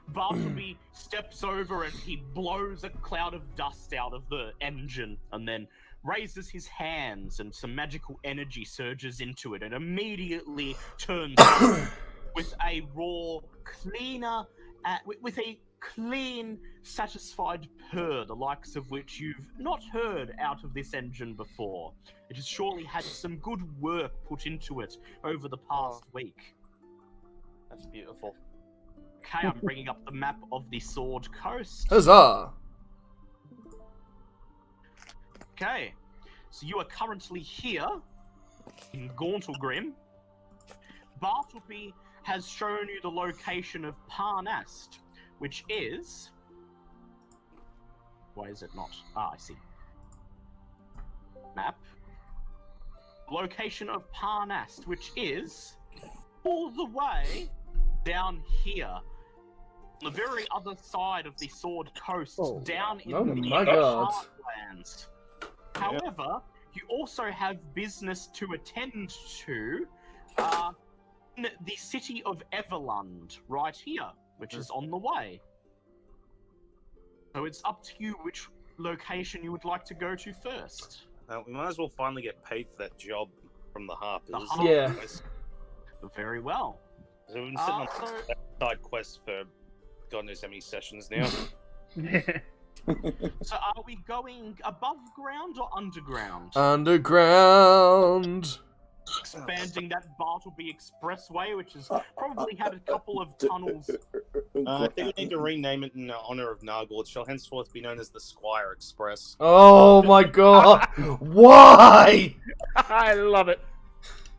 Bartleby steps over and he blows a cloud of dust out of the engine and then raises his hands and some magical energy surges into it and immediately turns on with a raw, cleaner, with a clean, satisfied purr, the likes of which you've not heard out of this engine before. It has surely had some good work put into it over the past week. That's beautiful. Okay, I'm bringing up the map of the Sword Coast. huzzah! Okay, so you are currently here in Gauntlgrim. Bartleby has shown you the location of Parnast, which is... Why is it not? Ah, I see. Map. Location of Parnast, which is all the way down here. On the very other side of the Sword Coast, Oh. down in Oh the my God. Heartlands. However, you also have business to attend to in the city of Everlund, right here, which is on the way. So it's up to you which location you would like to go to first. We might as well finally get paid for that job from the Harpers. The Harpers. Yeah. Very well. So we've been sitting on So, side quest for God knows how many sessions now. so are we going above ground or underground? Underground. Expanding that Bartleby Expressway, which has probably had a couple of tunnels. I think we need to rename it in honor of Nargol. It shall henceforth be known as the Squire Express. Oh my god. Why? I love it.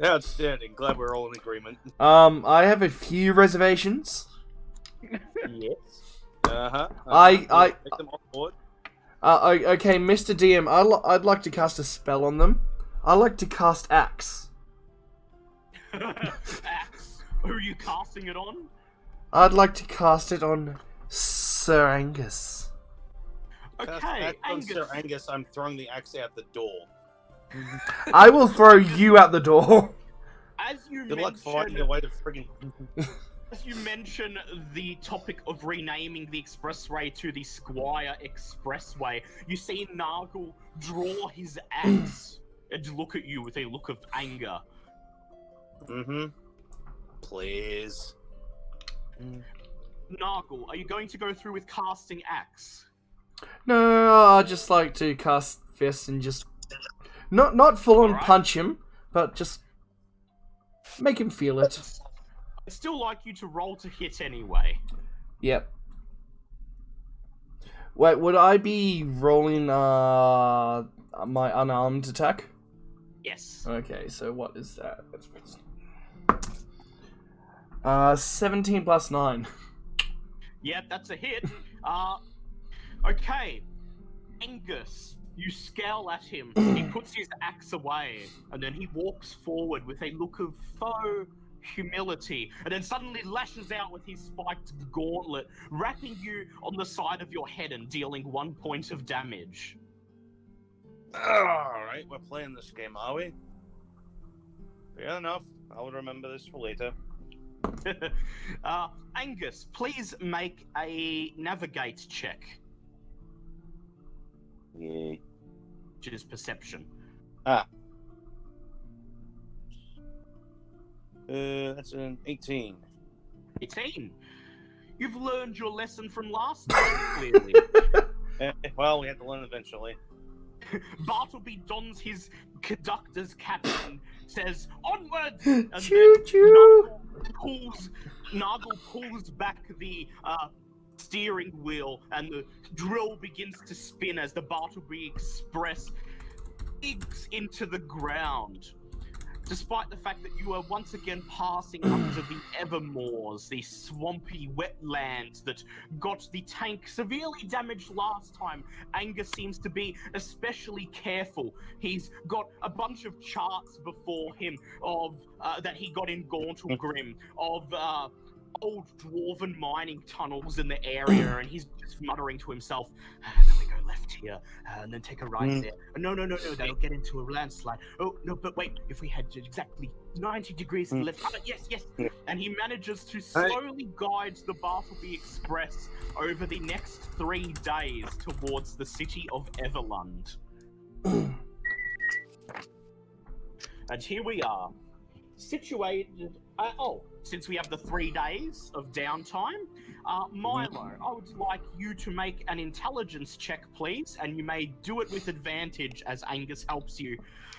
Outstanding. Glad we're all in agreement. I have a few reservations. Yes. I- Take them on board. Okay, Mr. DM, I'd like to cast a spell on them. I like to cast Axe. Axe. Who are you casting it on? I'd like to cast it on Sir Angus. Okay, Angus. Sir Angus, I'm throwing the axe out the door. I will throw you out the door. As you Good luck fighting mention, your way to friggin'. as you mention the topic of renaming the expressway to the Squire Expressway, you see Nargle draw his axe and look at you with a look of anger. Please. Nargle, are you going to go through with casting axe? No, I'd just like to cast Fist and just... Not full on Alright. punch him, but just make him feel it. I'd still like you to roll to hit anyway. Yep. Wait, would I be rolling my unarmed attack? Yes. Okay, so what is that? 17 plus 9. Yep, that's a hit. Okay. Angus, you scowl at him. He puts his axe away, and then he walks forward with a look of faux humility, and then suddenly lashes out with his spiked gauntlet, wrapping you on the side of your head and dealing 1 point of damage. Alright, we're playing this game, are we? Fair enough. I'll remember this for later. Angus, please make a navigate check, Yeah. which is perception. That's an 18. 18. You've learned your lesson from last time, clearly. Well, we have to learn eventually. Bartleby dons his conductor's cap and says, "Onwards!" And Choo choo! Nargle pulls back the steering wheel, and the drill begins to spin as the Bartleby Express digs into the ground. Despite the fact that you are once again passing under the Evermoors, the swampy wetlands that got the tank severely damaged last time, Angus seems to be especially careful. He's got a bunch of charts before him of that he got in Gauntlgrim of old dwarven mining tunnels in the area, and he's just muttering to himself, "Then we go left here, and then take a right there. No, that'll get into a landslide. Oh, no, but wait, if we head to exactly 90 degrees to the left, yes. And he manages to slowly guide the Bartleby Express over the next 3 days towards the city of Everlund. And here we are, situated... since we have the 3 days of downtime, Milo, I would like you to make an intelligence check, please, and you may do it with advantage as Angus helps you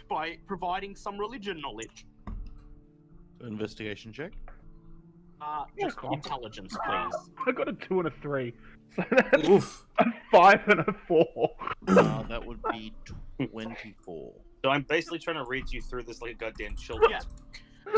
by providing some religion knowledge. Investigation check. Just intelligence, please. I got a 2 and a 3. So that's Oof. a 5 and a 4. That would be 24. So I'm basically trying to read you through this like a goddamn children's. Yeah.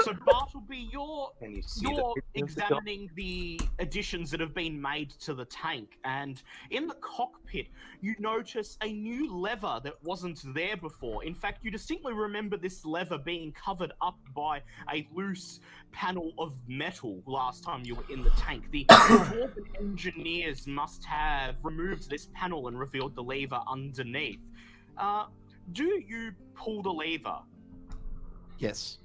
So Bartleby, you're Can you see You're the examining the additions that have been made to the tank, and in the cockpit, you notice a new lever that wasn't there before. In fact, you distinctly remember this lever being covered up by a loose panel of metal last time you were in the tank. The dwarven engineers must have removed this panel and revealed the lever underneath. Do you pull the lever? Yes.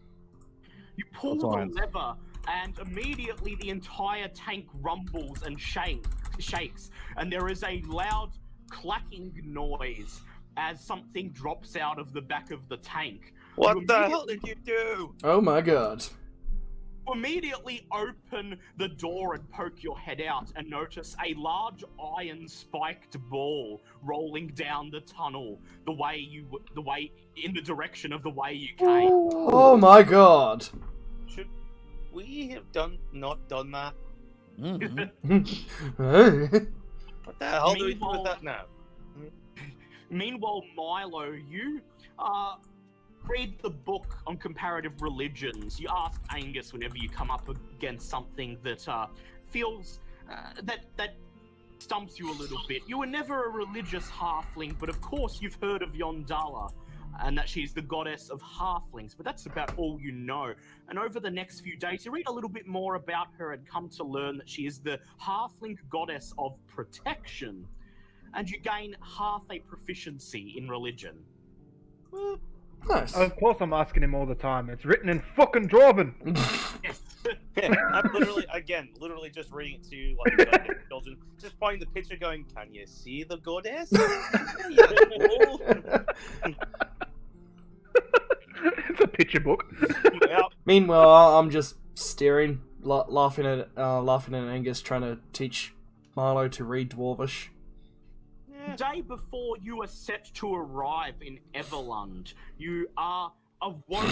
You pull the lever, and immediately the entire tank rumbles and shakes, and there is a loud clacking noise as something drops out of the back of the tank. What the hell did you do? Oh my god. You immediately open the door and poke your head out and notice a large iron spiked ball rolling down the tunnel in the direction of the way you came. Oh my god. Should we have not done that? What the hell do we do with that now? Meanwhile, Milo, you read the book on comparative religions. You ask Angus whenever you come up against something that feels that stumps you a little bit. You were never a religious halfling, but of course you've heard of Yondala. and that she's the goddess of halflings, but that's about all you know. And over the next few days, you read a little bit more about her and come to learn that she is the halfling goddess of protection, and you gain half a proficiency in religion. Nice. Of course, I'm asking him all the time. It's written in fucking Dwarven. Yes. I'm literally just reading it to you like children, just pointing the picture, going, "Can you see the goddess?" It's a picture book. Yep. Meanwhile, I'm just staring, laughing at Angus trying to teach Milo to read Dwarvish. The day before you are set to arrive in Everlund, you are awoken I'm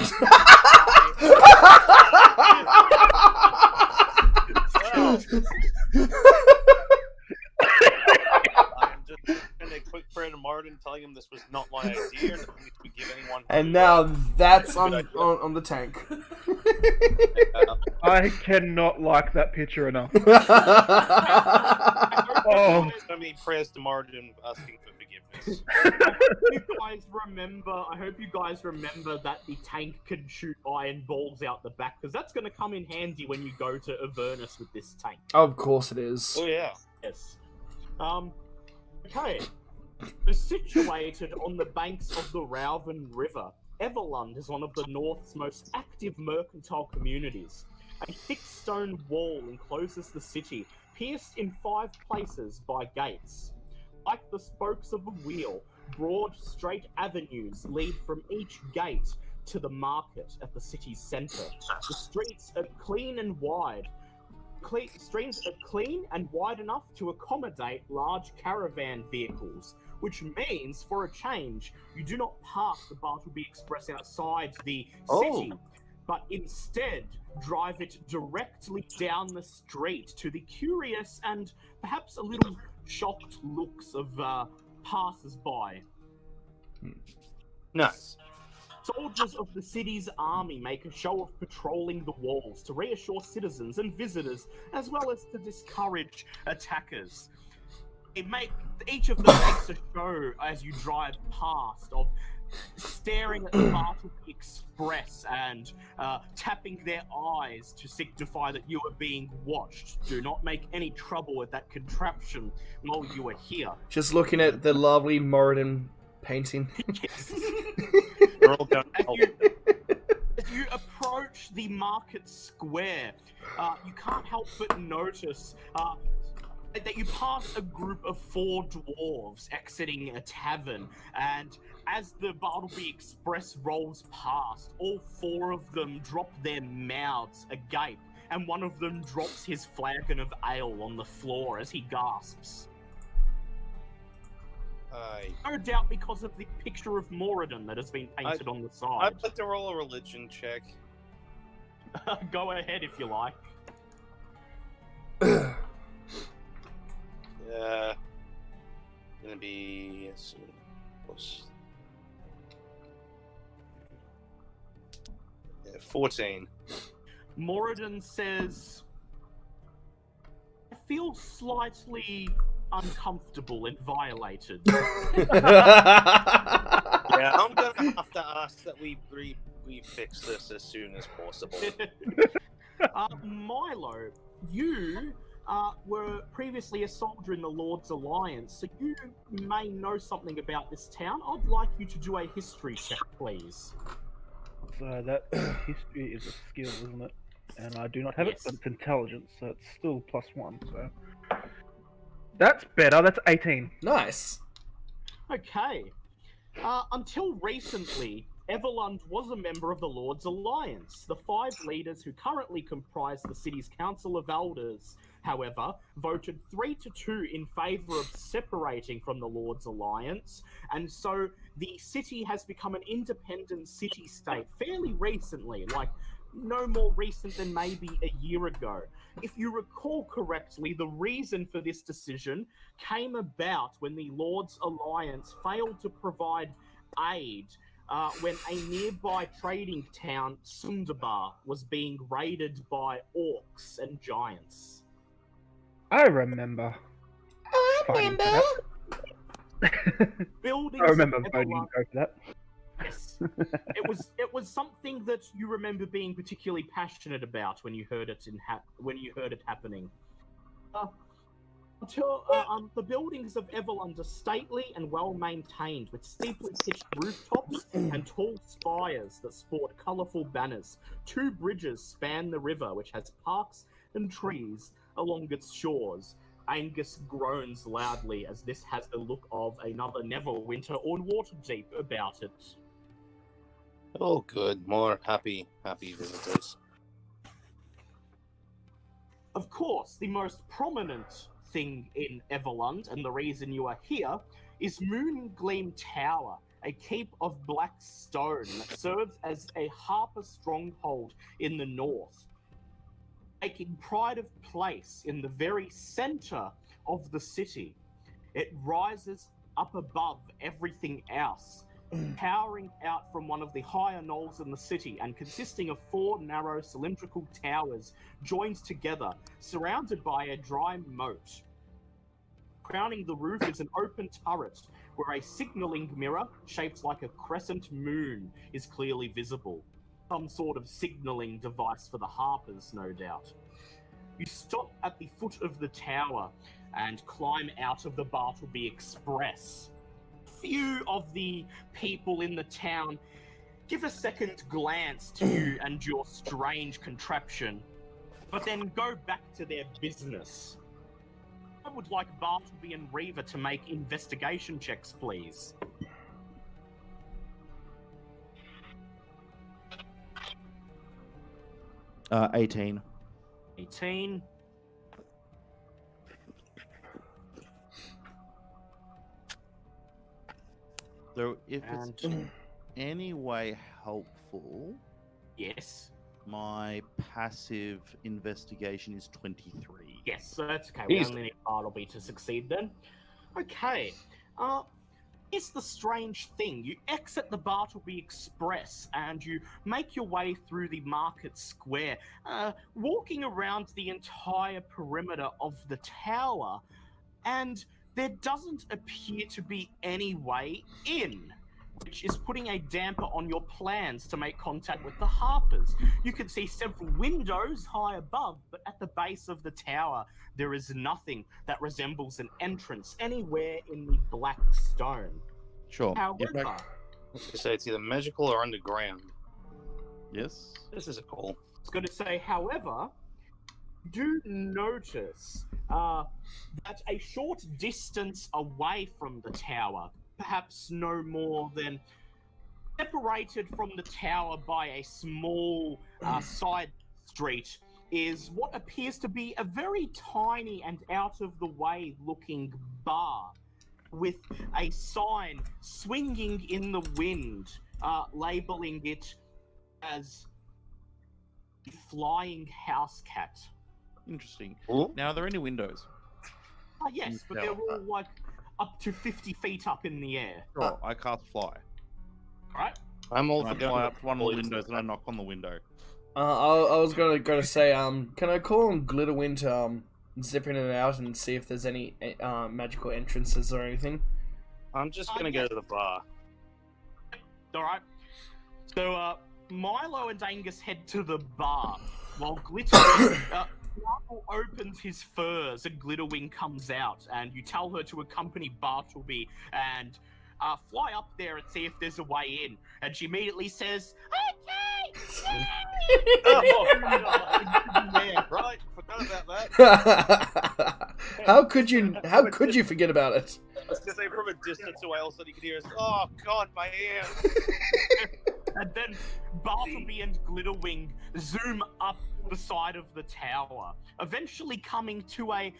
just sending a quick prayer to Martin, telling him this was not my idea, and I don't need to give anyone. And now that's on the tank. I cannot like that picture enough. Oh, so many prayers to Martin asking for forgiveness. I hope you guys remember that the tank can shoot iron balls out the back, because that's going to come in handy when you go to Avernus with this tank. Of course it is. Oh yeah. Yes. Okay. It's situated on the banks of the Rauven River. Everlund is one of the North's most active mercantile communities. A thick stone wall encloses the city, pierced in 5 places by gates. Like the spokes of a wheel, broad, straight avenues lead from each gate to the market at the city's centre. The streets are clean and wide. Streets are clean and wide enough to accommodate large caravan vehicles, which means, for a change, you do not park the Bartleby Express outside the city, but instead drive it directly down the street to the curious and perhaps a little shocked looks of passers-by. Nice. Soldiers of the city's army make a show of patrolling the walls to reassure citizens and visitors, as well as to discourage attackers. Each of them makes a show as you drive past of staring at the Bartleby Express and tapping their eyes to signify that you are being watched. Do not make any trouble with that contraption while you are here. Just looking at the lovely Moradin painting. Yes. They're all going. As you approach the market square, you can't help but notice that you pass a group of 4 dwarves exiting a tavern, and as the Bartleby Express rolls past, all 4 of them drop their mouths agape, and one of them drops his flagon of ale on the floor as he gasps. No doubt because of the picture of Moradin that has been painted on the side. I'd like to roll a religion check. Go ahead if you like. Gonna be 14. Moradin says, I feel slightly uncomfortable and violated. Yeah, I'm gonna have to ask that we fix this as soon as possible. Milo, you were previously a soldier in the Lord's Alliance, so you may know something about this town. I'd like you to do a history check, please. So that history is a skill, isn't it? And I do not have it, but it's intelligence, so it's still +1. So that's better. That's 18. Nice. Okay. Until recently, Everlund was a member of the Lord's Alliance. The 5 leaders who currently comprise the city's Council of Elders, however, voted 3-2 in favour of separating from the Lord's Alliance, and so the city has become an independent city-state fairly recently, like no more recent than maybe a year ago. If you recall correctly, the reason for this decision came about when the Lord's Alliance failed to provide aid when a nearby trading town, Sundabar, was being raided by orcs and giants. I remember. Buildings I remember of voting Everlund, to go for that. yes, It was something that you remember being particularly passionate about when you heard it happening. The buildings of Everland are stately and well maintained, with steeply pitched rooftops and tall spires that sport colourful banners. 2 bridges span the river, which has parks and trees along its shores. Angus groans loudly as this has the look of another Neverwinter or Waterdeep about it. Oh, good. More happy visitors. Of course, the most prominent thing in Everland, and the reason you are here, is Moongleam Tower, a keep of black stone that serves as a Harper stronghold in the north, taking pride of place in the very centre of the city. It rises up above everything else, towering out from one of the higher knolls in the city and consisting of 4 narrow cylindrical towers joined together, surrounded by a dry moat. Crowning the roof is an open turret where a signalling mirror shaped like a crescent moon is clearly visible. Some sort of signalling device for the Harpers, no doubt. You stop at the foot of the tower and climb out of the Bartleby Express. Few of the people in the town give a second glance to you and your strange contraption, but then go back to their business. I would like Bartleby and Reaver to make investigation checks, please. Uh, 18. 18. So if it's And any way helpful, yes. my passive investigation is 23. Yes, so that's okay. We Easy. only need Bartleby to succeed then. Okay. Here's the strange thing. You exit the Bartleby Express and you make your way through the market square, walking around the entire perimeter of the tower, and there doesn't appear to be any way in, which is putting a damper on your plans to make contact with the Harpers. You can see several windows high above, but at the base of the tower, there is nothing that resembles an entrance anywhere in the black stone. Sure. However, You say it's either magical or underground. Yes. This is a call. I was going to say, however, do notice that a short distance away from the tower, perhaps no more than separated from the tower by a small side street, is what appears to be a very tiny and out-of-the-way looking bar with a sign swinging in the wind, labeling it as the Flying House Cat. Interesting. Ooh. Now, are there any windows? Yes, but they're all like up to 50 feet up in the air. Sure. I cast fly. Right? I'm all I for fly going up to one of the windows and I knock on the window. I was gonna say, can I call on Glitterwind to zip in and out and see if there's any magical entrances or anything? I'm just gonna go to the bar. Alright. So, Milo and Angus head to the bar, while Glitterwing Marvel opens his furs and Glitterwing comes out, and you tell her to accompany Bartleby and fly up there and see if there's a way in. And she immediately says, "Okay!" Yeah, right. Forgot about that. How could you forget about it? I was gonna say from a distance away, all of a sudden you can hear us. Oh God, my ears! And then Bartleby and Glitterwing zoom up the side of the tower, eventually coming to a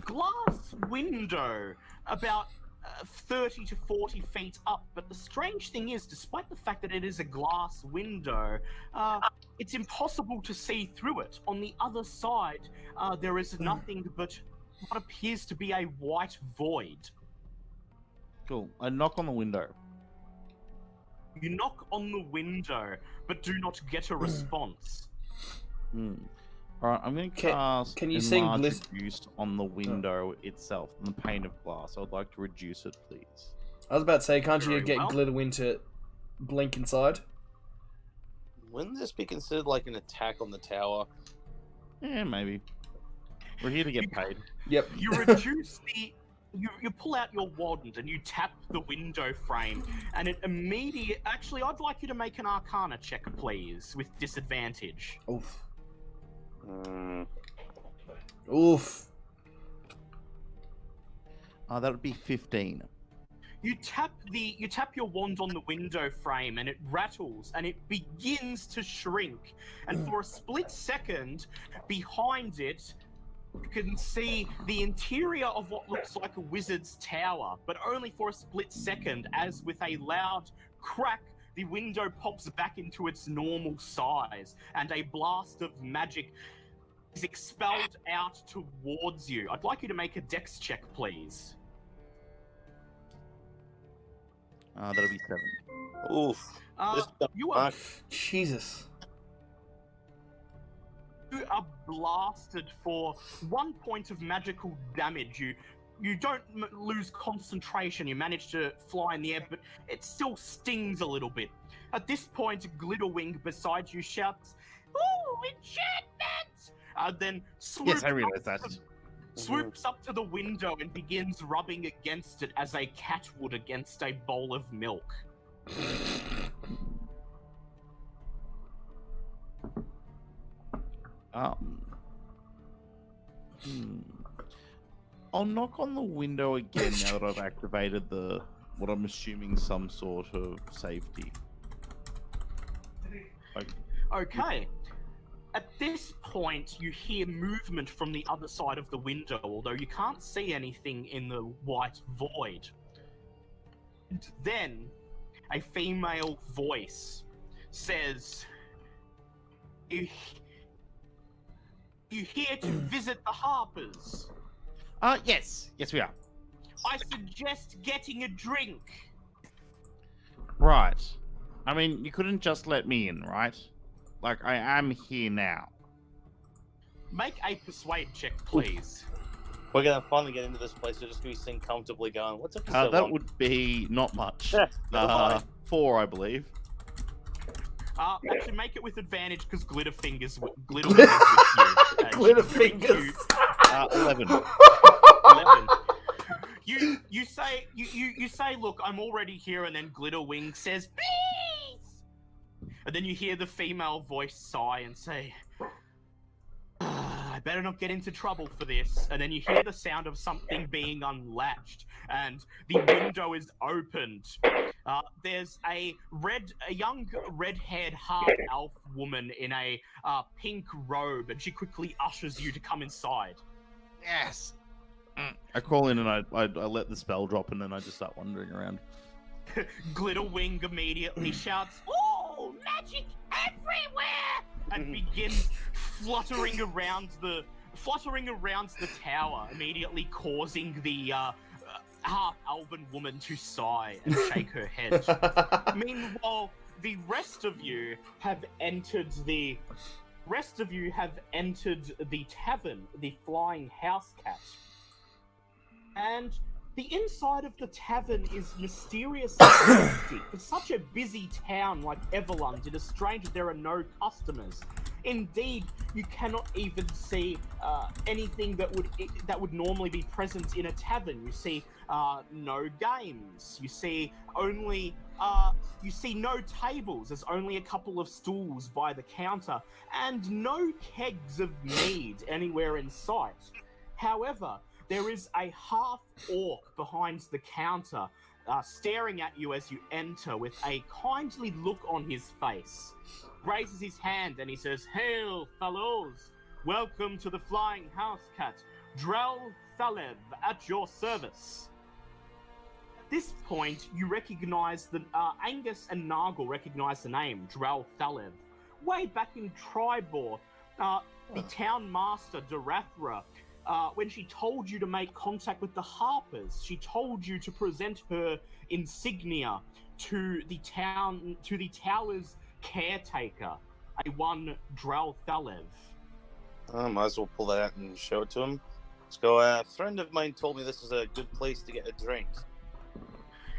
glass window about 30 to 40 feet up. But the strange thing is, despite the fact that it is a glass window, it's impossible to see through it. On the other side, there is nothing but what appears to be a white void. Cool. I knock on the window. You knock on the window, but do not get a response. All right, I'm going to cast can you sing enlarge reduced on the window itself, on the pane of glass. I would like to reduce it, please. I was about to say, can't you Very get well. Glitterwind to blink inside? Wouldn't this be considered like an attack on the tower? Yeah, maybe. We're here to get paid. Yep. You reduce the. You pull out your wand and you tap the window frame, and it immediately. Actually, I'd like you to make an Arcana check, please, with disadvantage. Oof. Mm. Oof. That would be 15. You tap your wand on the window frame, and it rattles, and it begins to shrink. And for a split second, behind it, you can see the interior of what looks like a wizard's tower, but only for a split second, as with a loud crack, the window pops back into its normal size, and a blast of magic is expelled out towards you. I'd like you to make a dex check, please. That'll be 7. Oof. This You are Jesus. You are blasted for 1 point of magical damage. You don't lose concentration. You manage to fly in the air, but it still stings a little bit. At this point, Glitterwing beside you shouts, "Ooh, enchantment!" Then Yes, I realize that. swoops up to the window and begins rubbing against it as a cat would against a bowl of milk. I'll knock on the window again now that I've activated what I'm assuming some sort of safety. Okay. At this point, you hear movement from the other side of the window, although you can't see anything in the white void. And then, a female voice says, You here to visit the Harpers? Yes, we are. I suggest getting a drink. Right. I mean, you couldn't just let me in, right? Like, I am here now. Make a persuade check, please. We're gonna finally get into this place. We're just gonna be sitting comfortably going, what's up? That would be not much. Yeah, never mind. 4, I believe. Actually, make it with advantage because Glitterwing is with you. Glitterfingers. 11. 11. You say, look, I'm already here, and then Glitterwing says, please! And then you hear the female voice sigh and say, I better not get into trouble for this. And then you hear the sound of something being unlatched, and the window is opened. There's a young red-haired half-elf woman in a pink robe, and she quickly ushers you to come inside. Yes! I crawl in and I let the spell drop, and then I just start wandering around. Glitterwing immediately shouts, "Oh, magic everywhere!" and begins fluttering around the tower, immediately causing the half-elven woman to sigh and shake her head. Meanwhile, the rest of you have entered the tavern, the Flying House Cat. And the inside of the tavern is mysteriously empty. For such a busy town like Everlund, it is strange that there are no customers. Indeed, you cannot even see anything that would normally be present in a tavern. You see no games. You see no tables. There's only a couple of stools by the counter, and no kegs of mead anywhere in sight. However, there is a half-orc behind the counter, staring at you as you enter with a kindly look on his face. Raises his hand and he says, "Hail, fellows! Welcome to the Flying House Cat. Drell Thalev at your service." At this point, you recognize that Angus and Nargle recognize the name, Drell Thalev. Way back in Tribor, the town master, Darathra, when she told you to make contact with the Harpers, she told you to present her insignia to the tower's caretaker, a one Drell Thalev. I might as well pull that out and show it to him. Let's go. A friend of mine told me this is a good place to get a drink.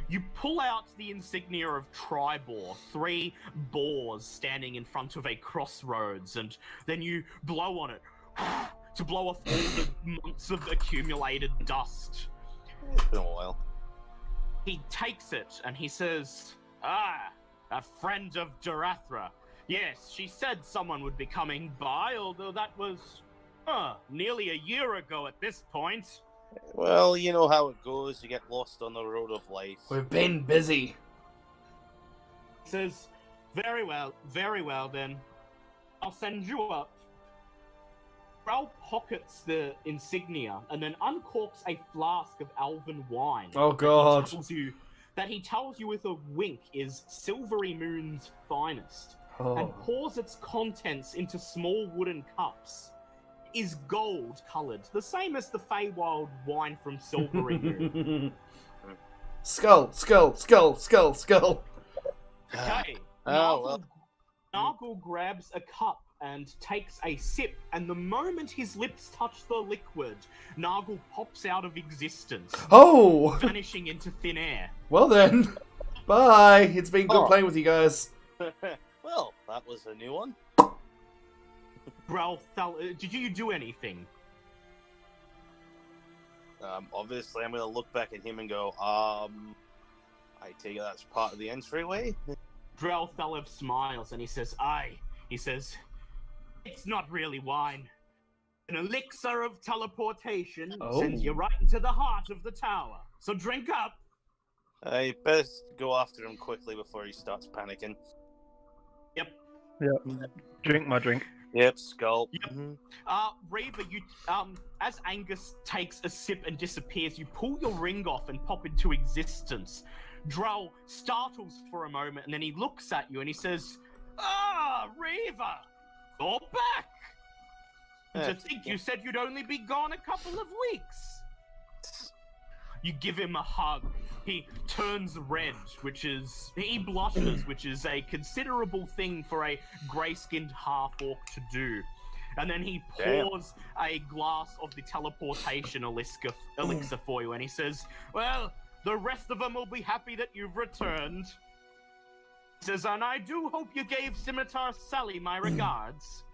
You pull out the insignia of Tribor, 3 boars standing in front of a crossroads, and then you blow on it to blow off all the months of accumulated dust. It's been a while. He takes it and he says, "Ah, a friend of Durathra. Yes, she said someone would be coming by, although that was nearly a year ago at this point." Well, you know how it goes. You get lost on the road of life. We've been busy. He says, very well then. I'll send you up. Grail pockets the insignia and then uncorks a flask of elven wine. Oh god. He tells you with a wink is Silvery Moon's finest. Oh. And pours its contents into small wooden cups. Is gold coloured, the same as the Feywild wine from Silvery Moon. Skull, skull, skull, skull, skull. Okay. Oh, well. Nargle grabs a cup and takes a sip, and the moment his lips touch the liquid, Nargle pops out of existence, Oh! vanishing into thin air. Well then. Bye. It's been good playing with you guys. Well, that was a new one. Grail, did you do anything? Obviously, I'm going to look back at him and go, I take it that's part of the entryway? Grail Thalev smiles and he says, "Aye." He says, "It's not really wine. An elixir of teleportation sends you right into the heart of the tower. So drink up." I best go after him quickly before he starts panicking. Yep. Drink my drink. Yep, skull. Yep. Reaver, you as Angus takes a sip and disappears, you pull your ring off and pop into existence. Drell startles for a moment and then he looks at you and he says, "Ah, Reaver, you're back! To think you said you'd only be gone a couple of weeks." You give him a hug. He turns red, he blushes, which is a considerable thing for a grey-skinned half-orc to do. And then he pours a glass of the teleportation elixir for you, and he says, "Well, the rest of them will be happy that you've returned." He says, "And I do hope you gave Scimitar Sally my regards."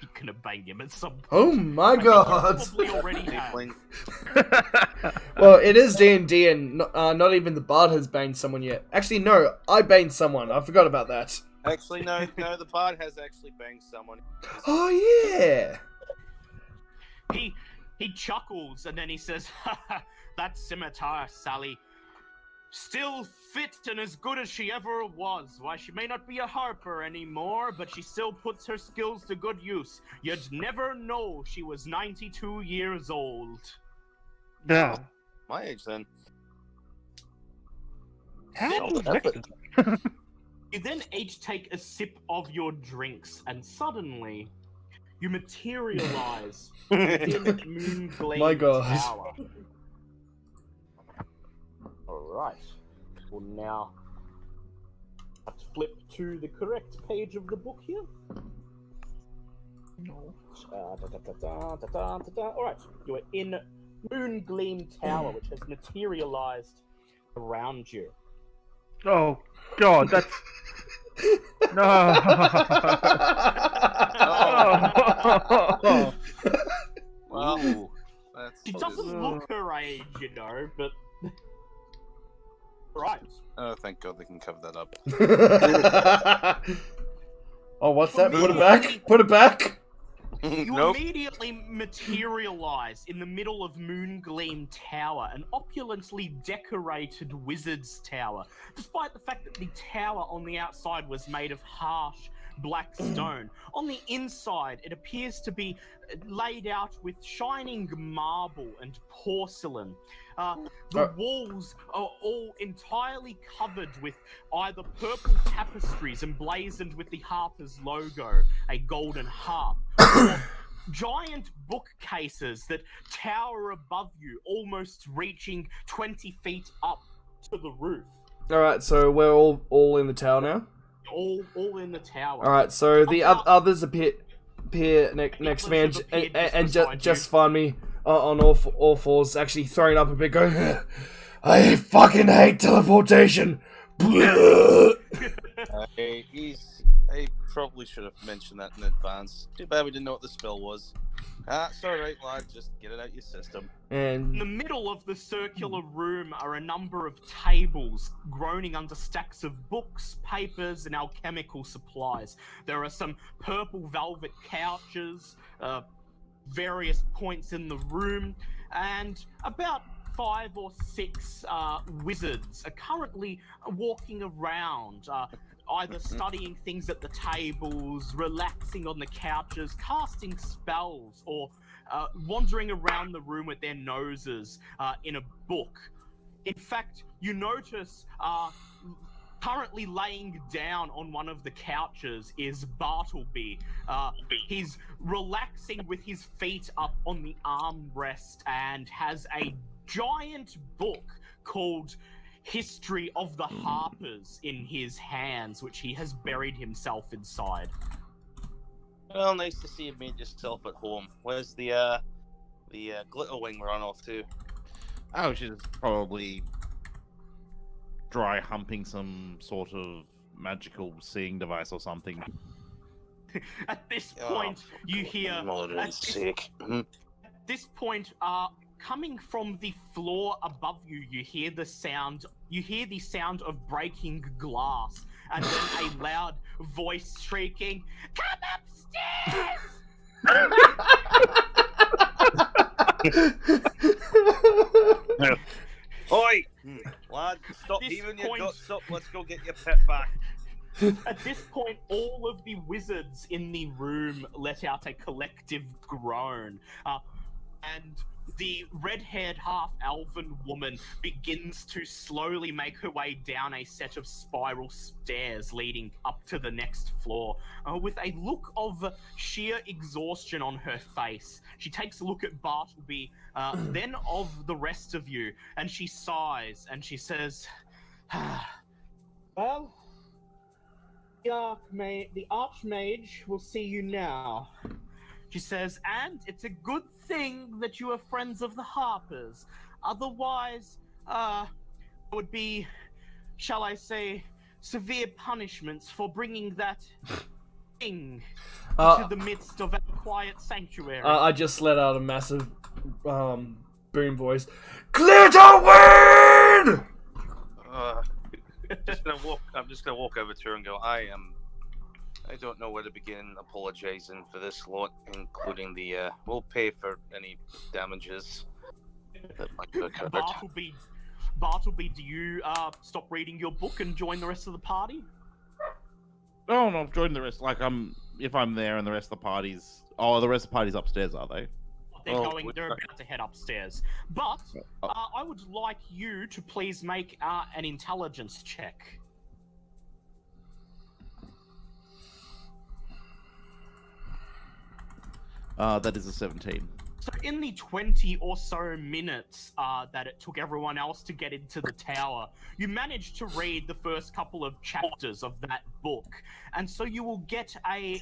You could have banged him at some point. Oh my god! Probably already have. Well, it is D&D, and not even the bard has banged someone yet. Actually, no, I banged someone. I forgot about that. Actually, no, the bard has actually banged someone. Oh yeah! He chuckles and then he says, "Ha, that Scimitar Sally. Still fit and as good as she ever was. Why, she may not be a harper anymore, but she still puts her skills to good use. You'd never know she was 92 years old." Yeah. My age, then. How You then each take a sip of your drinks, and suddenly you materialize within Moongleam My God. Tower. Alright. We'll now have to flip to the correct page of the book here. Alright, you are in Moongleam Tower, which has materialized around you. Oh god, that's no. Well, She doesn't look her age, you know, but right. Oh, thank God they can cover that up. Oh, what's that? Put it back! Put it back! You Nope. immediately materialize in the middle of Moongleam Tower, an opulently decorated wizard's tower, despite the fact that the tower on the outside was made of harsh black stone. On the inside, it appears to be laid out with shining marble and porcelain. The walls are all entirely covered with either purple tapestries emblazoned with the Harper's logo, a golden harp, or giant bookcases that tower above you, almost reaching 20 feet up to the roof. Alright, so we're all in the tower now? All in the tower. Alright, so the others appear... appear next to me others have appeared and beside just you. find me on all fours, actually throwing up a bit, going, I fucking hate teleportation. I probably should have mentioned that in advance. Too bad we didn't know what the spell was. It's alright, lad. Just get it out your system. In the middle of the circular room are a number of tables groaning under stacks of books, papers, and alchemical supplies. There are some purple velvet couches, various points in the room, and about 5 or 6 wizards are currently walking around, either studying things at the tables, relaxing on the couches, casting spells, or wandering around the room with their noses in a book. In fact, you notice currently laying down on one of the couches is Bartleby. He's relaxing with his feet up on the armrest and has a giant book called History of the Harpers in his hands, which he has buried himself inside. Well, nice to see you made yourself at home. Where's the glitter wing run off to? Oh, she's probably dry humping some sort of magical seeing device or something. At this point, you hear... At this point, coming from the floor above you, you hear the sound of breaking glass, and then a loud voice shrieking, "Come upstairs!" Oi, lad! Stop This heaving your point- guts up. Let's go get your pet back. At this point, all of the wizards in the room let out a collective groan, and the red-haired half-elven woman begins to slowly make her way down a set of spiral stairs leading up to the next floor, with a look of sheer exhaustion on her face. She takes a look at Bartleby, then of the rest of you, and she sighs, and she says, "Well, the Archmage will see you now." She says, "And it's a good thing that you are friends of the Harpers. Otherwise, there would be, shall I say, severe punishments for bringing that thing into the midst of a quiet sanctuary." I just let out a massive boom voice. Clear to win! I'm just gonna walk over to her and go, I don't know where to begin apologizing for this lot, including the, we'll pay for any damages that might have occurred. Bartleby, do you stop reading your book and join the rest of the party? Oh no, I've joined the rest. Like if I'm there and the rest of the party's... Oh, the rest of the party's upstairs, are they? They're about to head upstairs. But I would like you to please make an intelligence check. That is a 17. So in the 20 or so minutes that it took everyone else to get into the tower, you managed to read the first couple of chapters of that book. And so you will get a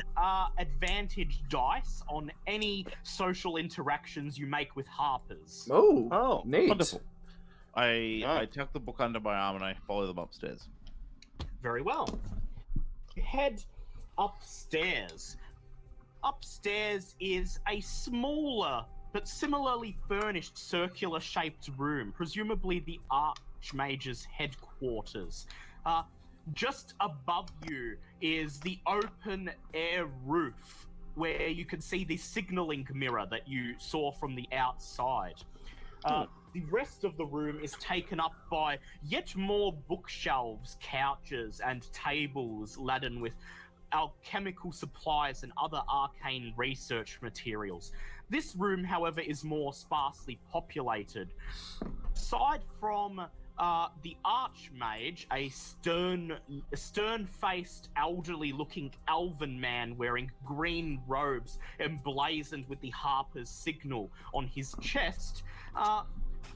advantage dice on any social interactions you make with Harpers. Oh, neat. Wonderful. I tuck the book under my arm and I follow them upstairs. Very well. You head upstairs. Upstairs is a smaller but similarly furnished circular-shaped room, presumably the Archmage's headquarters. Just above you is the open-air roof, where you can see the signaling mirror that you saw from the outside. The rest of the room is taken up by yet more bookshelves, couches, and tables laden with alchemical supplies and other arcane research materials. This room, however, is more sparsely populated. Aside from the Archmage, a stern-faced, elderly-looking elven man wearing green robes emblazoned with the Harper's signal on his chest,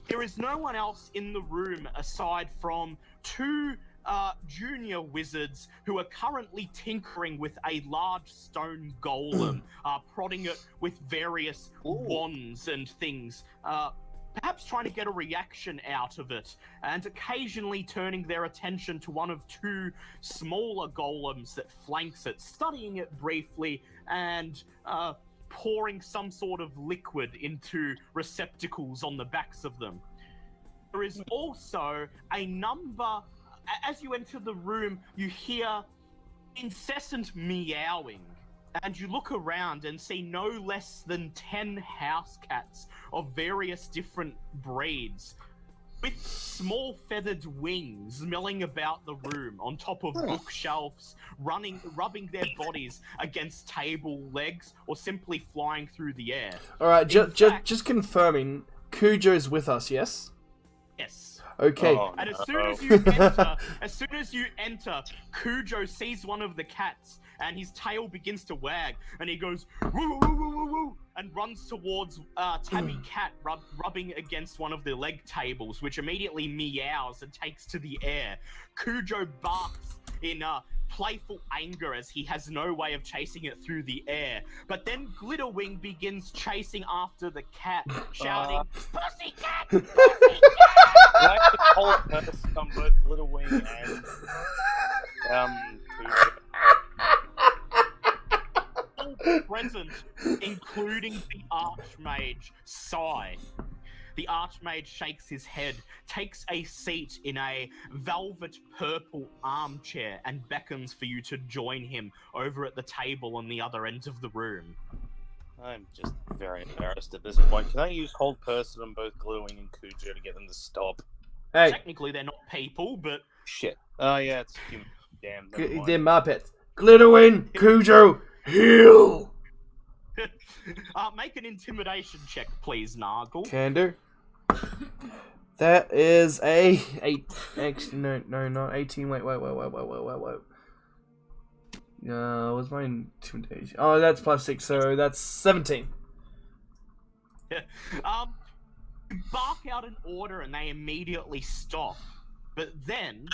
there is no one else in the room aside from two junior wizards who are currently tinkering with a large stone golem, prodding it with various wands and things, perhaps trying to get a reaction out of it, and occasionally turning their attention to one of two smaller golems that flanks it, studying it briefly, and pouring some sort of liquid into receptacles on the backs of them. There is also a number... As you enter the room, you hear incessant meowing, and you look around and see no less than 10 house cats of various different breeds, with small feathered wings milling about the room on top of bookshelves, rubbing their bodies against table legs, or simply flying through the air. All right, just confirming, Cujo's with us, yes? Yes. Okay. And as soon as you enter, Cujo sees one of the cats, and his tail begins to wag, and he goes woo woo woo woo woo, and runs towards Tabby Cat, rubbing against one of the leg tables, which immediately meows and takes to the air. Cujo barks in playful anger as he has no way of chasing it through the air. But then Glitterwing begins chasing after the cat, shouting, "Pussycat! Pussycat!" I like the whole purpose on both Glitterwing and All present, including the Archmage, sigh. The Archmage shakes his head, takes a seat in a velvet purple armchair, and beckons for you to join him over at the table on the other end of the room. I'm just very embarrassed at this point. Can I use hold person on both Glitterwing and Cujo to get them to stop? Hey, Technically, they're not people, but... Shit. Oh, yeah, it's human. Damn, never mind. they're Muppets. Glitterwing, Cujo, heal! Make an intimidation check, please, Nargle. Can do. That is a 8. Actually, no, not 18. Wait. Was my intimidation? Oh, that's +6, so that's 17. You bark out an order and they immediately stop. But then,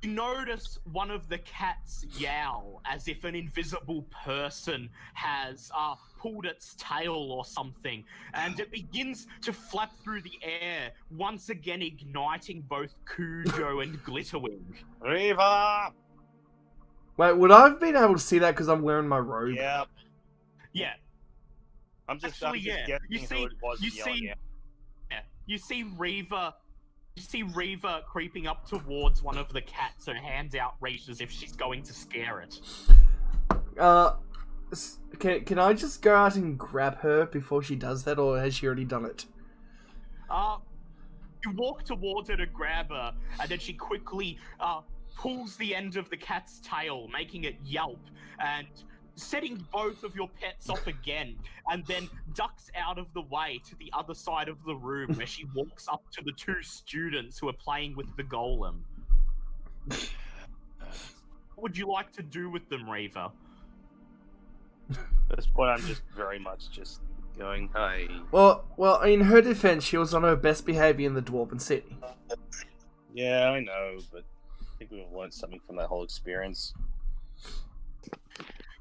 you notice one of the cats yowl as if an invisible person has pulled its tail or something, and it begins to flap through the air, once again igniting both Cujo and Glitterwing. Riva! Wait, would I have been able to see that because I'm wearing my robe? Yep. Yeah. I'm just Actually, yeah. guessing who it was yelling at. You see Reva creeping up towards one of the cats, her hands outreached as if she's going to scare it. Can I just go out and grab her before she does that, or has she already done it? You walk towards her to grab her, and then she quickly pulls the end of the cat's tail, making it yelp, and setting both of your pets off again, and then ducks out of the way to the other side of the room where she walks up to the two students who are playing with the golem. What would you like to do with them, Reva? At this point, I'm just very much just going, hey. Well, in her defense, she was on her best behavior in the Dwarven City. Yeah, I know, but I think we've learned something from that whole experience.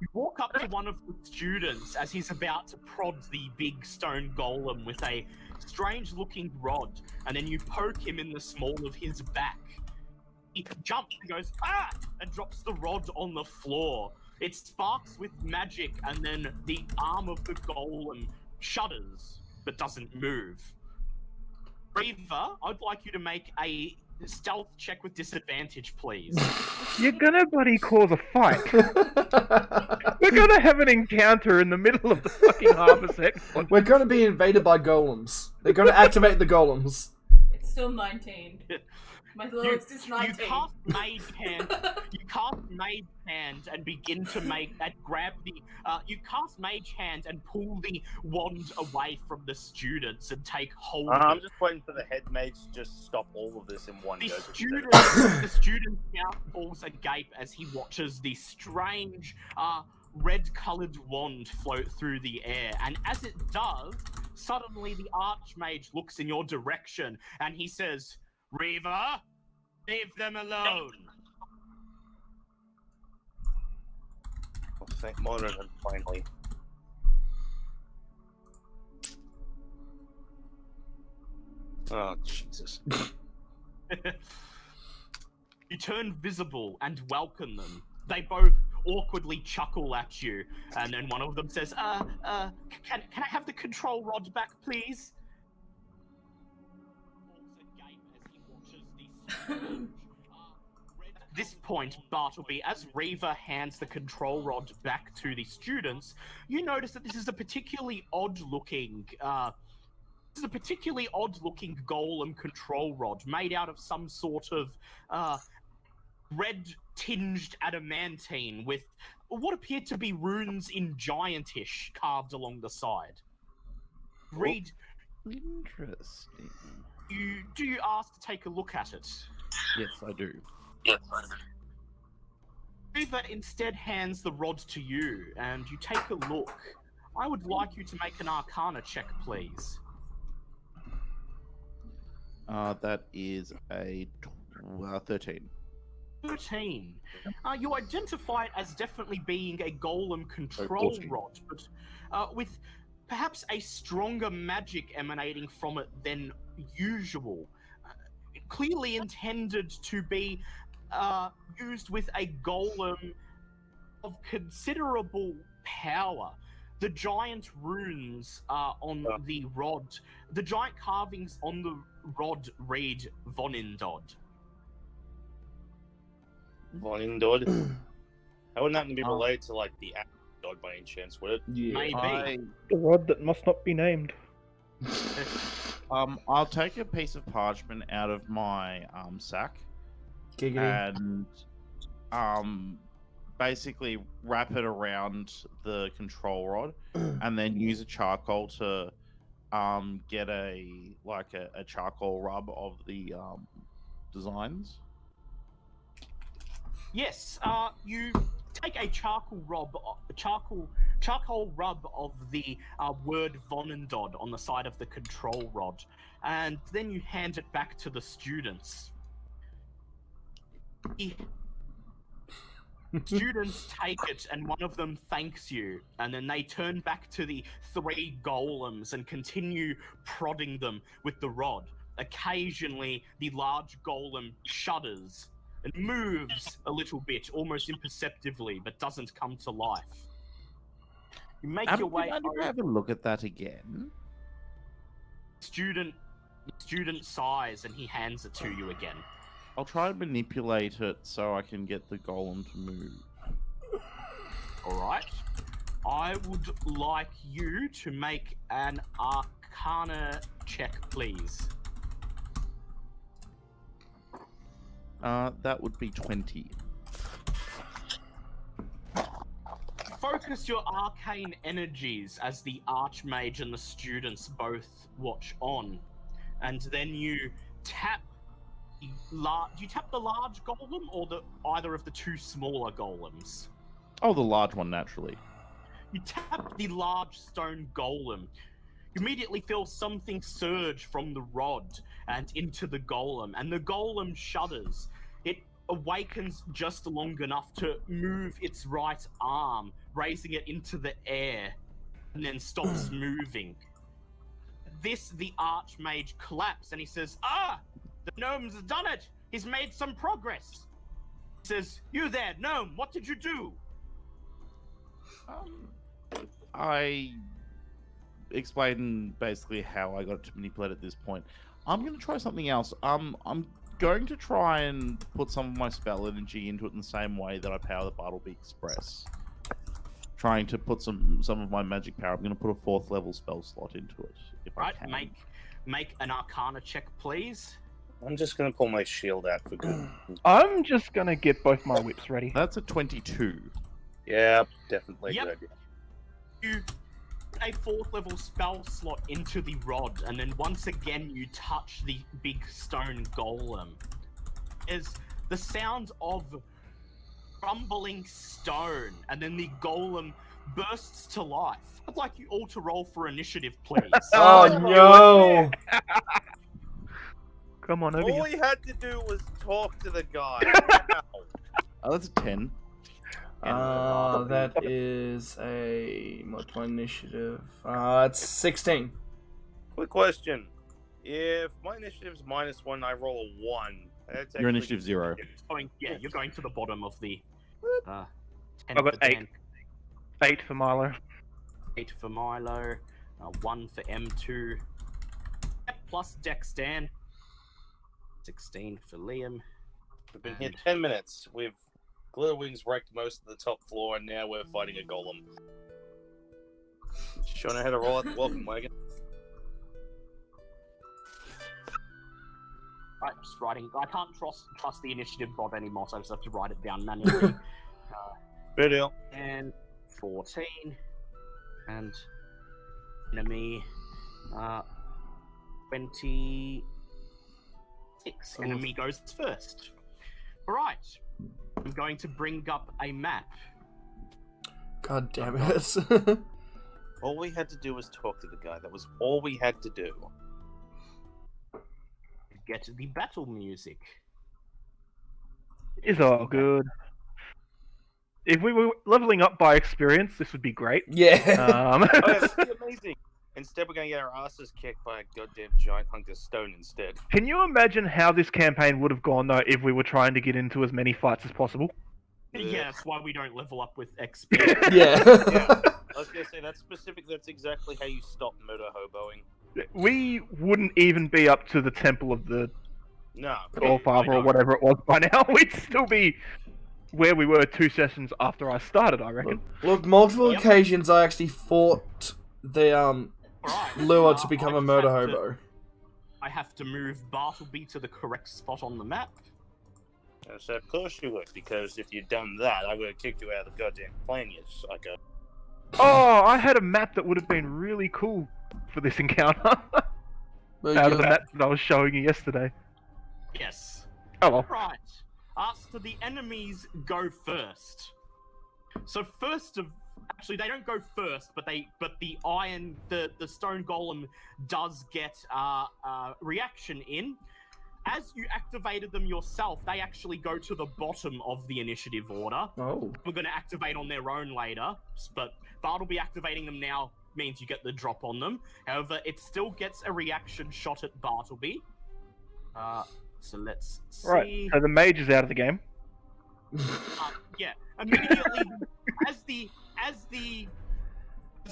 You walk up to one of the students as he's about to prod the big stone golem with a strange-looking rod, and then you poke him in the small of his back. He jumps and goes, "Ah!" and drops the rod on the floor. It sparks with magic, and then the arm of the golem shudders, but doesn't move. Reva, I'd like you to make a stealth check with disadvantage, please. You're gonna bloody cause a fight. We're gonna have an encounter in the middle of the fucking harbour sector. We're gonna be invaded by golems. They're gonna activate the golems. It's still 19. My lowest is 19. You cast Mage Hand and begin to make and grab the. You cast Mage Hand and pull the wand away from the students and take hold of I'm it. just waiting for the head mage to just stop all of this in one The go. student's mouth falls agape as he watches the strange red-coloured wand float through the air, and as it does, suddenly the Archmage looks in your direction and he says, "Reva, Leave them alone. Oh, thank Modern finally. Oh, Jesus. You turn visible and welcome them. They both awkwardly chuckle at you, and then one of them says, can I have the control rod back, please? At this point, Bartleby, as Reaver hands the control rod back to the students, you notice that this is a particularly odd-looking golem control rod made out of some sort of red-tinged adamantine with what appeared to be runes in Giantish carved along the side. Reed, Interesting. do you ask to take a look at it? Yes, I do. Reaver instead hands the rod to you, and you take a look. I would like you to make an Arcana check, please. That is a 13. 13. You identify it as definitely being a golem control 14. rod, but with perhaps a stronger magic emanating from it than usual. Clearly intended to be used with a golem of considerable power. The giant runes on the rod, the giant carvings on the rod read Vonindod. Vonindod? That wouldn't happen to be related to, like, the dog by any chance, would it? Yeah, Maybe. The rod that must not be named. I'll take a piece of parchment out of my sack Giggity. and basically wrap it around the control rod and then use a charcoal to get a charcoal rub of the designs. Yes, you take a charcoal rub of the word Vonindod on the side of the control rod, and then you hand it back to the students. The students take it, and one of them thanks you, and then they turn back to the 3 golems and continue prodding them with the rod. Occasionally, the large golem shudders and moves a little bit, almost imperceptibly, but doesn't come to life. You make your way Can I have a look at that again? Student sighs, and he hands it to you again. I'll try and manipulate it so I can get the golem to move. Alright. I would like you to make an Arcana check, please. That would be 20. Focus your arcane energies as the Archmage and the students both watch on. And then you tap do you tap the large golem or either of the 2 smaller golems? Oh, the large one, naturally. You tap the large stone golem. You immediately feel something surge from the rod and into the golem, and the golem shudders. It awakens just long enough to move its right arm, raising it into the air, and then stops moving. The Archmage claps, and he says, the gnome's done it! He's made some progress! He says, you there, gnome, what did you do? I explained basically how I got it to manipulate at this point. I'm going to try something else. I'm going to try and put some of my spell energy into it in the same way that I power the Bartleby Express. Trying to put some of my magic power. I'm going to put a 4th level spell slot into it. If I can. Make an Arcana check, please. I'm just going to pull my shield out for good. I'm just gonna get both my whips ready. That's a 22. Yeah, definitely Yep. good idea. You put a 4th level spell slot into the rod, and then once again you touch the big stone golem. Is the sound of rumbling stone, and then the golem bursts to life. I'd like you all to roll for initiative, please. Oh no! Come on, over All here. we had to do was talk to the guy. Wow. Oh, that's a 10. That is a multiple initiative. It's 16. Quick question. If my initiative's -1, I roll a 1. That's Your actually- initiative 0. You're going to the bottom of the. 10 I've got for Dan, 8 for Milo. 8 for Milo, 1 for M2. Yep, plus Dex Dan. 16 for Liam. We've been here 10 minutes. We've Glitterwings wrecked most of the top floor, and now we're fighting a golem. Showing how to roll out the welcome wagon. Right, just writing. I can't trust the initiative bot anymore, so I just have to write it down manually. Fair deal. And 14. And enemy 26. Enemy goes first. Alright. I'm going to bring up a map. God damn it. All we had to do was talk to the guy. That was all we had to do. Get the battle music. It's all good. If we were leveling up by experience, this would be great. Yeah. Oh, yeah, that'd be amazing. Instead, we're going to get our asses kicked by a goddamn giant hunk of stone instead. Can you imagine how this campaign would have gone, though, if we were trying to get into as many fights as possible? Yeah, that's why we don't level up with XP. Yeah. Yeah. I was going to say, that's exactly how you stop murder hoboing. We wouldn't even be up to the Temple of the No. Allfather or whatever it was by now. We'd still be where we were 2 sessions after I started, I reckon. Look, multiple Yep. occasions I actually fought the Alright, lure to become I a just murder have to- hobo. I have to move Bartleby to the correct spot on the map. So of course you would, because if you'd done that, I would have kicked you out of the goddamn plane, you psycho. Oh, I had a map that would have been really cool for this encounter. Well, Out of you- the map that I was showing you yesterday. Yes. Oh well. Right. So the enemies go first. So actually they don't go first, but the stone golem does get reaction in. As you activated them yourself, they actually go to the bottom of the initiative order. Oh. We're going to activate on their own later, but Bartleby activating them now means you get the drop on them. However, it still gets a reaction shot at Bartleby. So let's see. Right. So the mage is out of the game. Yeah, immediately as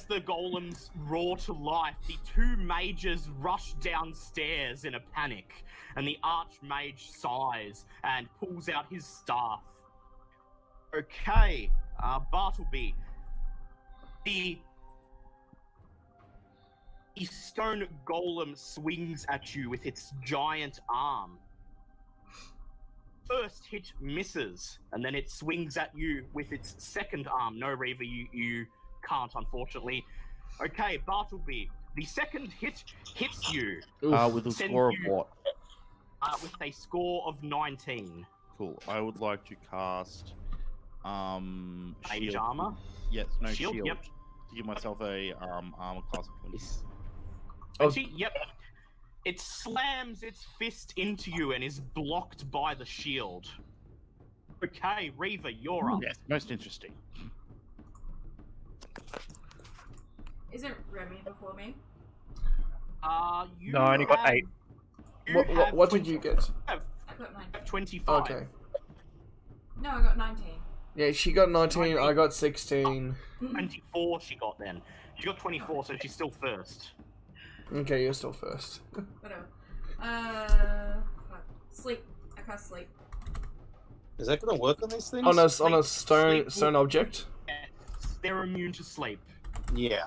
the golems roar to life, the 2 mages rush downstairs in a panic, and the archmage sighs and pulls out his staff. Okay, Bartleby, the stone golem swings at you with its giant arm. First hit misses, and then it swings at you with its second arm. No, Reaver, you can't, unfortunately. Okay, Bartleby, the second hit hits you With a Send score of you- what? with a score of 19. Cool. I would like to cast Mage shield. armor? Yes, no Shield, shield. yep. To give myself a armor class of 20. Is- Oh. 20? Yep. It slams its fist into you and is blocked by the shield. Okay, Reaver, you're up. Yes, most interesting. Isn't Remy before me? You No, I only got have- 8. you have What did you get? I got 19. 25. Okay. No, I got 19. Yeah, she got 19, I got 16. 24 she got then. She got 24, so she's still first. Okay, you're still first. Whatever. Fuck. Sleep. I can't sleep. Is that going to work on these things? On a Sleep. stone object? They're immune to sleep. Yeah.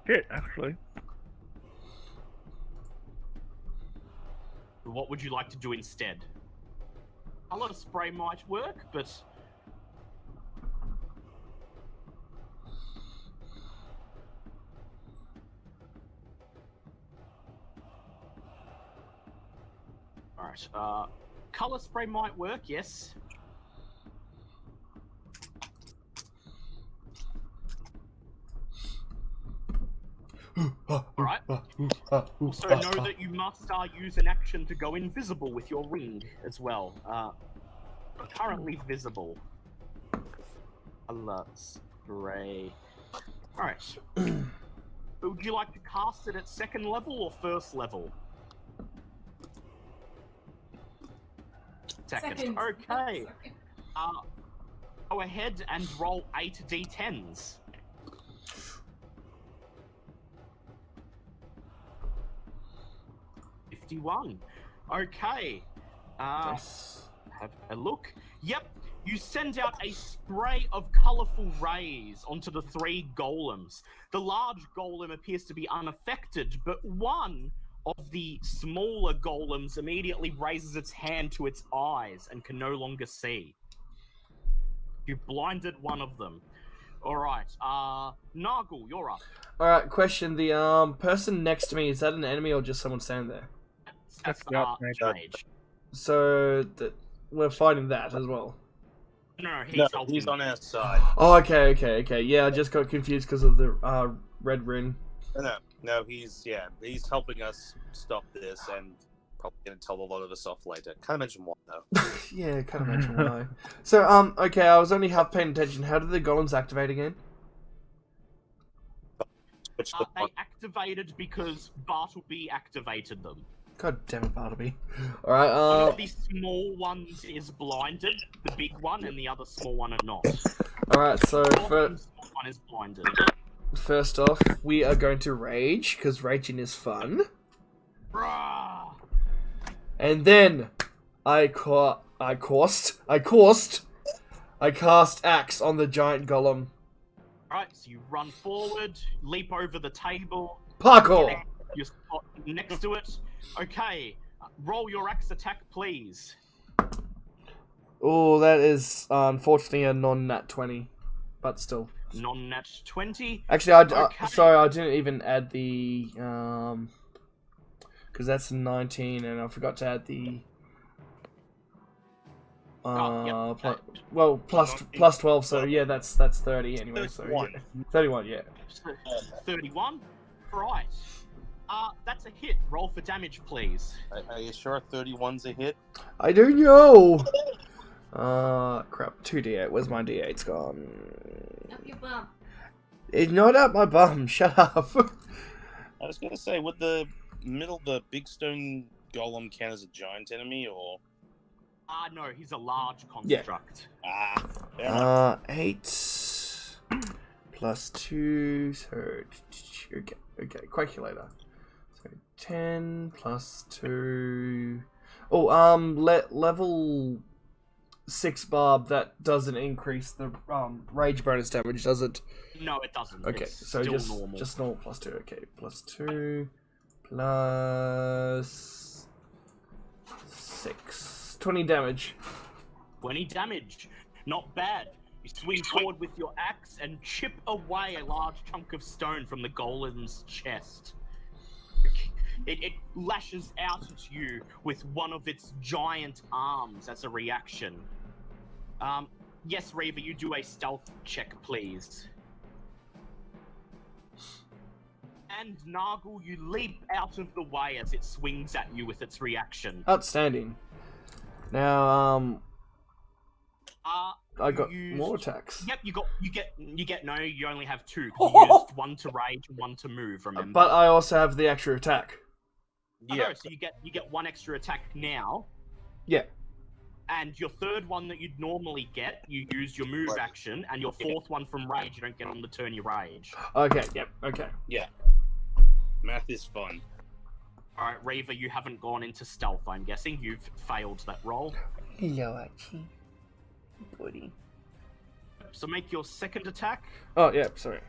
Shit, actually. What would you like to do instead? A lot of spray might work, but... Alright, color spray might work, yes. Alright. Also know that you must use an action to go invisible with your ring as well. Currently visible. Alerts. Great. Alright. Would you like to cast it at second level or first level? Second. Okay. Go ahead and roll 8 d10s. $51. Okay. Nice. Have a look. Yep. You send out a spray of colourful rays onto the 3 golems. The large golem appears to be unaffected, but one of the smaller golems immediately raises its hand to its eyes and can no longer see. You blinded one of them. Alright, Nargle, you're up. Alright, question. The person next to me, is that an enemy or just someone standing there? That's the Archmage. Mage. So, we're fighting that as well. No, he's No, helping. he's on our side. Oh, okay. Yeah, I just got confused because of the red ring. No, he's helping us stop this and probably going to tell a lot of us off later. Can't imagine why though. Yeah, can't imagine why. So, okay, I was only half paying attention. How did the golems activate again? Which They activated because Bartleby activated them. God damn it, Bartleby. One Alright, of the small ones is blinded, the big one, and the other small one are not. alright, so The small one is blinded. first off, we are going to rage, because raging is fun. Rah! And then, I cast axe on the giant golem. Alright, so you run forward, leap over the table, Parkour! you're spot next to it. Okay, roll your axe attack, please. Oh, that is unfortunately a non-nat 20, but still. Non-nat 20. Actually, Okay. sorry, I didn't even add the because that's 19, and I forgot to add the plus 12. So yeah, that's 30 anyway. So yeah. 31, yeah. 31. Right. That's a hit. Roll for damage, please. Are you sure 31's a hit? I don't know. Crap. 2d8. Where's my d8's gone? Up your bum. It's not up my bum. Shut up. I was gonna say, would the big stone golem count as a giant enemy, or? No, he's a large construct. Fair enough. 8 plus 2. So okay. Calculator. So 10 plus 2. Oh, level 6 barb. That doesn't increase the rage bonus damage, does it? No, it doesn't. Okay, It's so still just normal. just normal plus 2. Okay, plus 2 plus 6. 20 damage. 20 damage. Not bad. You swing forward with your axe and chip away a large chunk of stone from the golem's chest. It lashes out at you with one of its giant arms as a reaction. Yes, Reaver, you do a stealth check, please. And Nargle, you leap out of the way as it swings at you with its reaction. Outstanding. Now, I got used- more attacks. Yep, you only have 2, because you used 1 to rage and 1 to move, remember? But I also have the extra attack. No, so you get 1 extra attack now, Yeah. and your third one that you'd normally get, you use your move action, and your fourth one from rage, you don't get on the turn you rage. Okay, yep, okay. Yeah. Math is fun. Alright, Reaver, you haven't gone into stealth, I'm guessing. You've failed that roll. Hello, Archie. Buddy. So make your second attack. Oh, yeah, sorry.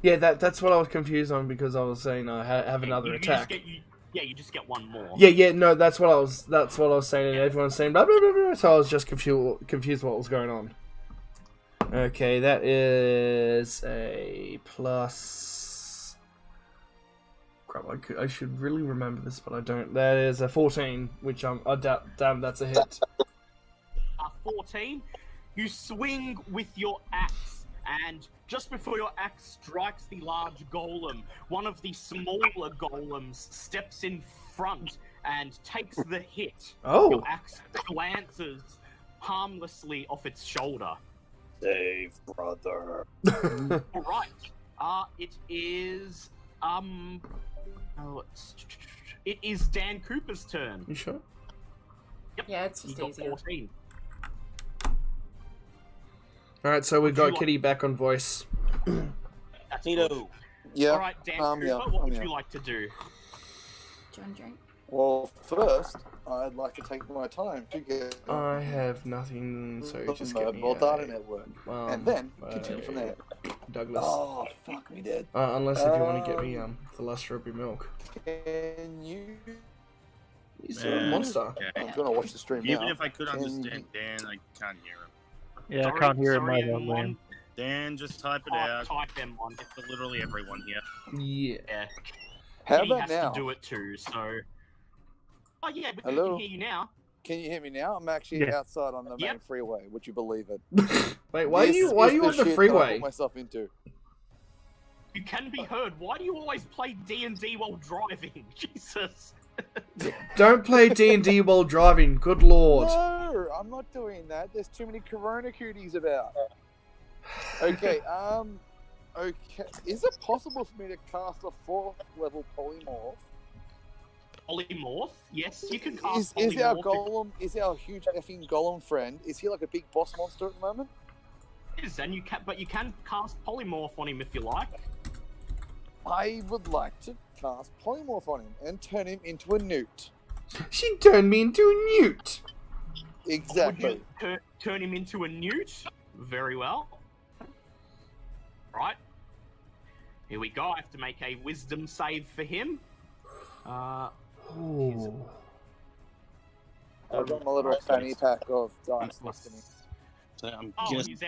Yeah, that's what I was confused on, because I was saying I have another You attack. you just get 1 more. Yeah, no, that's what I was saying, and everyone was saying blah blah blah blah, so I was just confused what was going on. Okay, that is a plus. Crap, I should really remember this, but I don't. That is a 14, which I doubt. Damn, that's a hit. 14. You swing with your axe, and just before your axe strikes the large golem, one of the smaller golems steps in front and takes the hit. Oh. Your axe glances harmlessly off its shoulder. Save, brother. All right. It is it is Dan Cooper's turn. You sure? Yep. Yeah, it's He just got easier. 14. Alright, so we've Would you got Kitty back on voice. That's Tito. good. Yeah. All right, Dan Cooper, yeah, what would yeah. you like to do? John drink. Well, first, I'd like to take my time to get I have nothing, so the just get me mobile data network, and then uh, continue from there. Douglas. Oh, fuck me dead. Unless if you want to get me the last strawberry milk. Can you... He's a monster. Okay. I'm gonna watch the stream Even now. if I could Can understand Dan, I can't hear him. Yeah, I can't hear him sorry, either, M1. Liam. Dan, just type it out. Type M1. It's for literally everyone here. Yeah. Yeah. How Kitty about has now? to do it too, so... Oh yeah, but we Hello? can hear you now. Can you hear me now? I'm actually Yeah. outside on the main Yep. freeway. Would you believe it? Wait, why are This you is on shit the that I freeway? put myself into. You can be heard. Why do you always play D&D while driving? Jesus. Don't play D&D while driving. Good lord. No, I'm not doing that. There's too many Corona cooties about. Okay, okay. Is it possible for me to cast a 4th level polymorph? Polymorph? Yes, you can cast Is our polymorph. golem, is our huge effing golem friend, is he like a big boss monster at the moment? It is, and you can cast polymorph on him if you like. I would like to cast polymorph on him and turn him into a newt. She turned me into a newt. Exactly. Would you turn him into a newt? Very well. Right. Here we go. I have to make a wisdom save for him. Ooh. I've got my little fanny pack of dice next to me. So I'm Oh, just... he's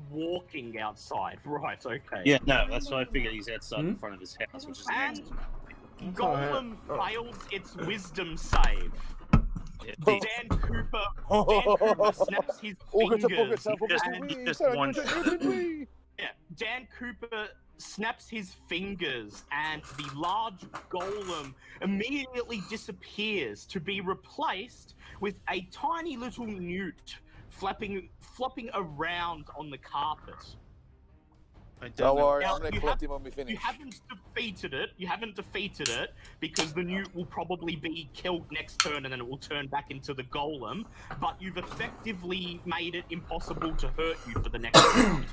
walking outside. Right, okay. Yeah, no, that's what I figured. He's outside in front of his house, which is And next. Golem failed its wisdom save. Yeah, Dan Cooper snaps his fingers. Yeah, Dan Cooper snaps his fingers, and the large golem immediately disappears to be replaced with a tiny little newt flopping around on the carpet. I don't Don't know. worry, Now, I'm going to you collect have- him when we finish. You haven't defeated it because the newt will probably be killed next turn and then it will turn back into the golem, but you've effectively made it impossible to hurt you for the next round.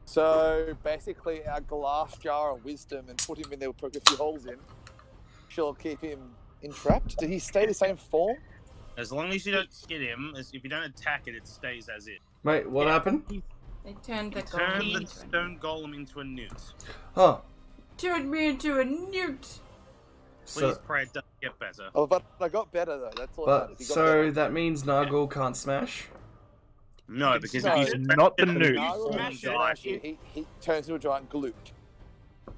So basically, our glass jar of wisdom and put him in there, poke a few holes in. She'll keep him entrapped. Did he stay the same form? As long as you don't hit him, if you don't attack it, it stays as is. Wait, what happened? They turned the Turn golem the into a stone golem into a newt. Huh. Turned me into a newt. Please So, pray it doesn't get better. Oh, but I got better though. That's all that but matters. He got so better. that means Nargle can't smash. No, because No, if you not the smash it, newt. the No, smash it, die. he turns into a giant glute.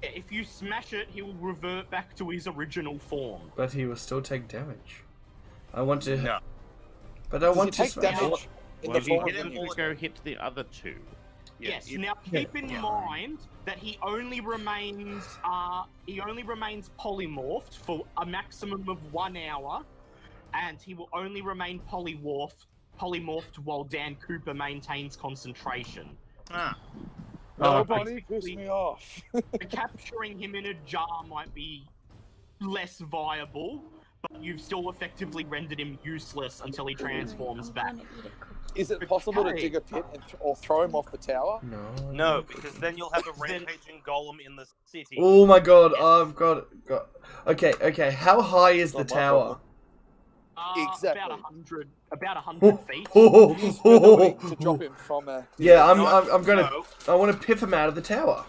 If you smash it, he will revert back to his original form. But he will still take damage. I want to... No. But I Does he want to take smash. damage in Well, the if you form hit of him a all newt? Go hit the other two. Yes. Yeah, Now keep in mind that he only remains polymorphed for a maximum of 1 hour, and he will only remain polymorphed while Dan Cooper maintains concentration. Ah, Nobody piss me off. Capturing him in a jar might be less viable, but you've still effectively rendered him useless until he transforms back. Is it possible to Okay. dig a pit or throw him off the tower? No. no, because then you'll have a rampaging golem in the city. Oh my god, I've got... Okay, how high is the Not my tower? Exactly. About 100 feet. He's willing to drop him from a... Yeah, I'm No, gonna... no, I want to piff him out of the tower.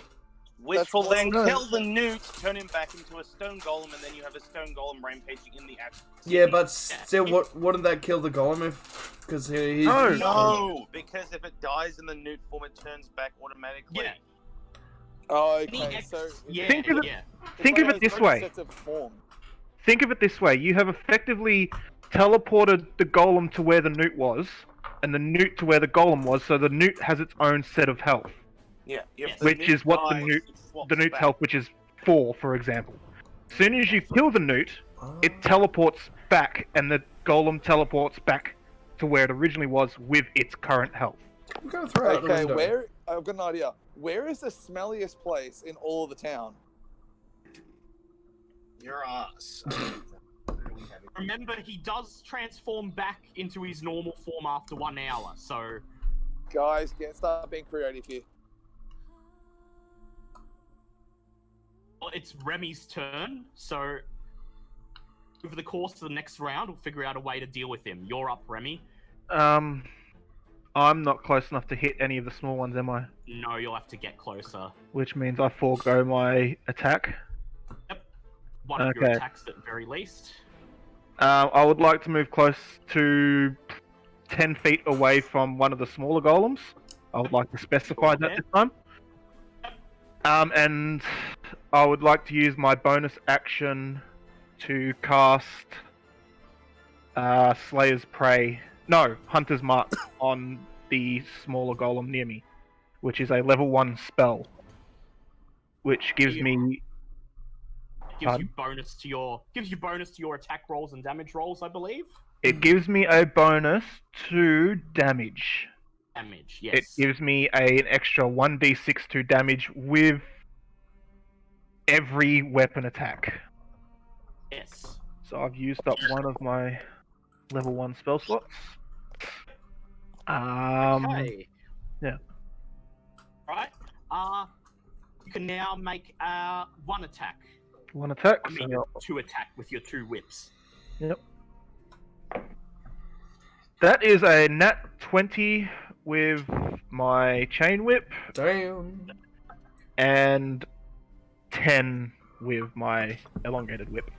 which That's will what then I know. kill the newt, turn him back into a stone golem, and then you have a stone golem rampaging in the actual city. Yeah, but still, wouldn't that kill the golem if... Because he's... No. No, because if it dies in the newt form, it turns back automatically. Yeah. Oh, Any okay, ex- so... yeah, Think of it- yeah. Think of it this way. Sets of form. Think of it this way: you have effectively teleported the golem to where the newt was, and the newt to where the golem was, so the newt has its own set of health. Yeah. Yes. Which is what the newt's health, which is 4, for example. As soon as you kill the newt, it teleports back, and the golem teleports back to where it originally was with its current health. I'm going to throw it out the Okay, window. I've got an idea. Where is the smelliest place in all of the town? Your ass. Remember, he does transform back into his normal form after 1 hour, so... Guys, start being creative here. Well, it's Remy's turn, so... Over the course of the next round, we'll figure out a way to deal with him. You're up, Remy. I'm not close enough to hit any of the small ones, am I? No, you'll have to get closer. Which means I forego my attack. Yep. One of your attacks at very least. I would like to move close to 10 feet away from one of the smaller golems. I would like to specify that this time. And I would like to use my bonus action to cast Slayer's Prey. No, Hunter's Mark on the smaller golem near me, which is a level 1 spell, which gives me gives you bonus to your attack rolls and damage rolls, I believe. It gives me a bonus to damage. Damage, yes. It gives me an extra 1d6 to damage with every weapon attack. Yes. So I've used up one of my level 1 spell slots. Okay. Yeah. Right. You can now make one attack. One attack. I mean, So 2 attack with your 2 whips. yep. That is a nat 20 with my chain whip. Damn. And 10 with my elongated whip.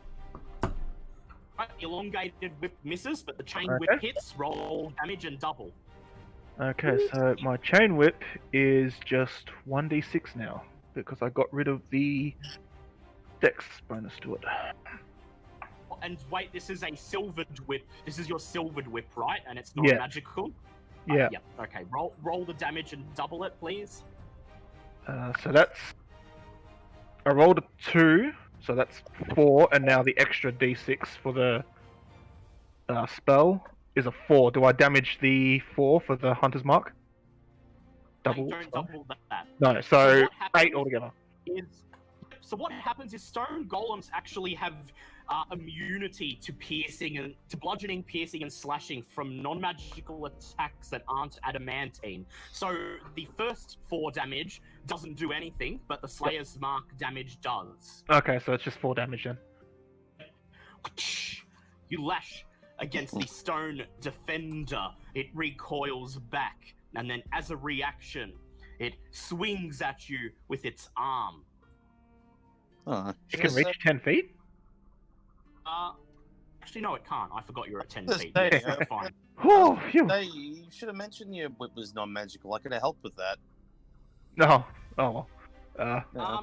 Right, the elongated whip misses, but the chain Okay. whip hits. Roll damage and double. Okay, so my chain whip is just 1d6 now, because I got rid of the dex bonus to it. And wait, this is a silvered whip. This is your silvered whip, right? And it's not Yeah. magical? Yeah. Yep. Okay, roll the damage and double it, please. So that's... I rolled a 2, so that's 4, and now the extra d6 for the spell is a 4. Do I damage the 4 for the Hunter's Mark? Double? Don't double that. No, so what 8 happens altogether. So what happens is stone golems actually have immunity to bludgeoning, piercing, and slashing from non-magical attacks that aren't adamantine. So the first 4 damage doesn't do anything, but the Slayer's Mark damage does. Okay, so it's just 4 damage then. You lash against the stone defender. It recoils back, and then as a reaction, it swings at you with its arm. Oh, It can reach 10 feet? Actually, no, it can't. I forgot you're at 10 Yes, feet. there Yes, you go. that's fine. Oh, phew. Hey, you should have mentioned your whip was non-magical. I could have helped with that. No. Oh, well. Yeah.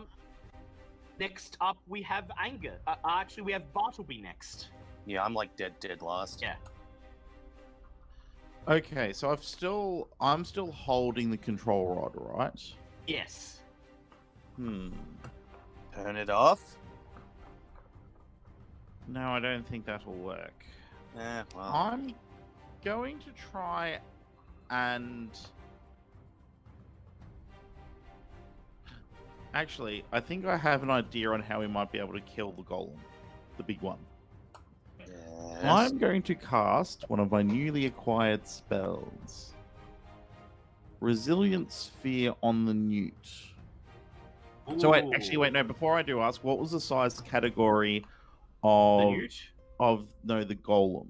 Next up, we have Anger. Actually, we have Bartleby next. Yeah, I'm like dead last. Yeah. Okay, so I'm still holding the control rod, right? Yes. Turn it off. No, I don't think that'll work. Well. I'm going to try and... Actually, I think I have an idea on how we might be able to kill the golem. The big one. Yes. I'm going to cast one of my newly acquired spells. Resilient Sphere on the Newt. So wait, actually, wait, no, before I do ask, what was the size category The of... newt? the golem?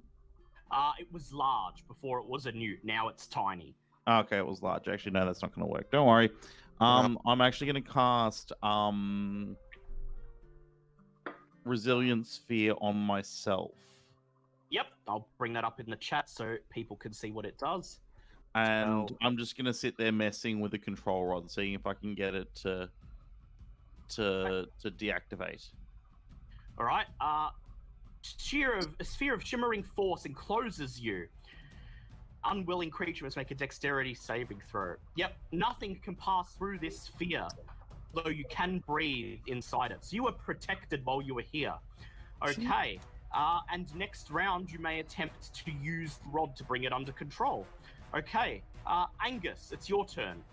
It was large before it was a newt. Now it's tiny. Okay, it was large. Actually, no, that's not going to work. Don't worry. I'm actually going to cast Resilient Sphere on myself. Yep, I'll bring that up in the chat so people can see what it does. And I'm just going to sit there messing with the control rod, seeing if I can get it to deactivate. All right. A sphere of shimmering force encloses you. Unwilling creature must make a dexterity saving throw. Yep, nothing can pass through this sphere, though you can breathe inside it. So you were protected while you were here. Okay, and next round you may attempt to use the rod to bring it under control. Okay, Angus, it's your turn.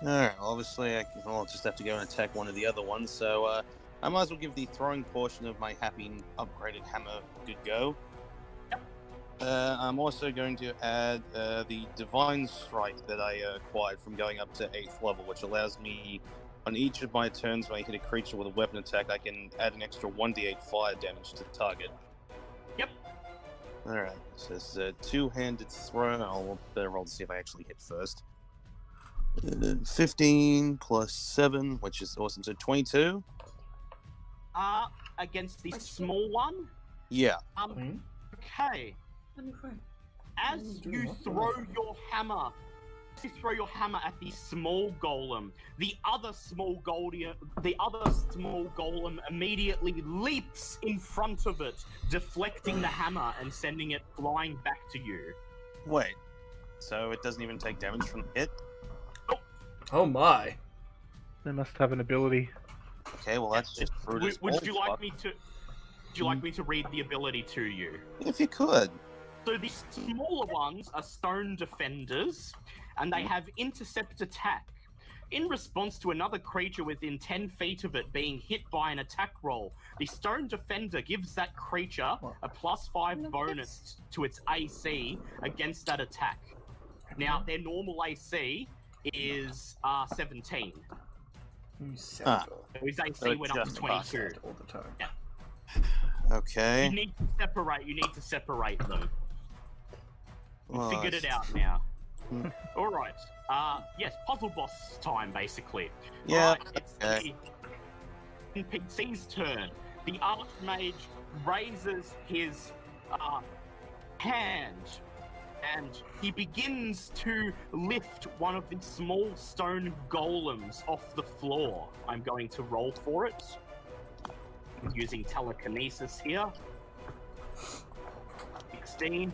Alright, obviously I'll just have to go and attack one of the other ones, so I might as well give the throwing portion of my happy upgraded hammer a good go. I'm also going to add the Divine Strike that I acquired from going up to 8th level, which allows me, on each of my turns when I hit a creature with a weapon attack, I can add an extra 1d8 fire damage to the target. Yep. Alright, so it's a two-handed throw. I'll better roll to see if I actually hit first. 15 plus 7, which is awesome, so 22. Against the small one? Yeah. Okay. As you throw your hammer at the small golem, the other small golem immediately leaps in front of it, deflecting the hammer and sending it flying back to you. Wait, so it doesn't even take damage from the hit? Oh my. They must have an ability. Okay, well that's just rude as Would you all like fuck. me to? Would you like me to read the ability to you? If you could. So the smaller ones are stone defenders, and they have intercept attack. In response to another creature within 10 feet of it being hit by an attack roll, the stone defender gives that creature a +5 bonus to its AC against that attack. Now, their normal AC is 17. Ah. So his AC So went up to just 22. All the time. Yeah. Okay. You need to separate them. Well, Figured it that's- out now. Alright. Yes, puzzle boss time, basically. Yeah, Right, it's okay. the NPC's turn. The Archmage raises his hand, and he begins to lift one of the small stone golems off the floor. I'm going to roll for it. I'm using telekinesis here. 16.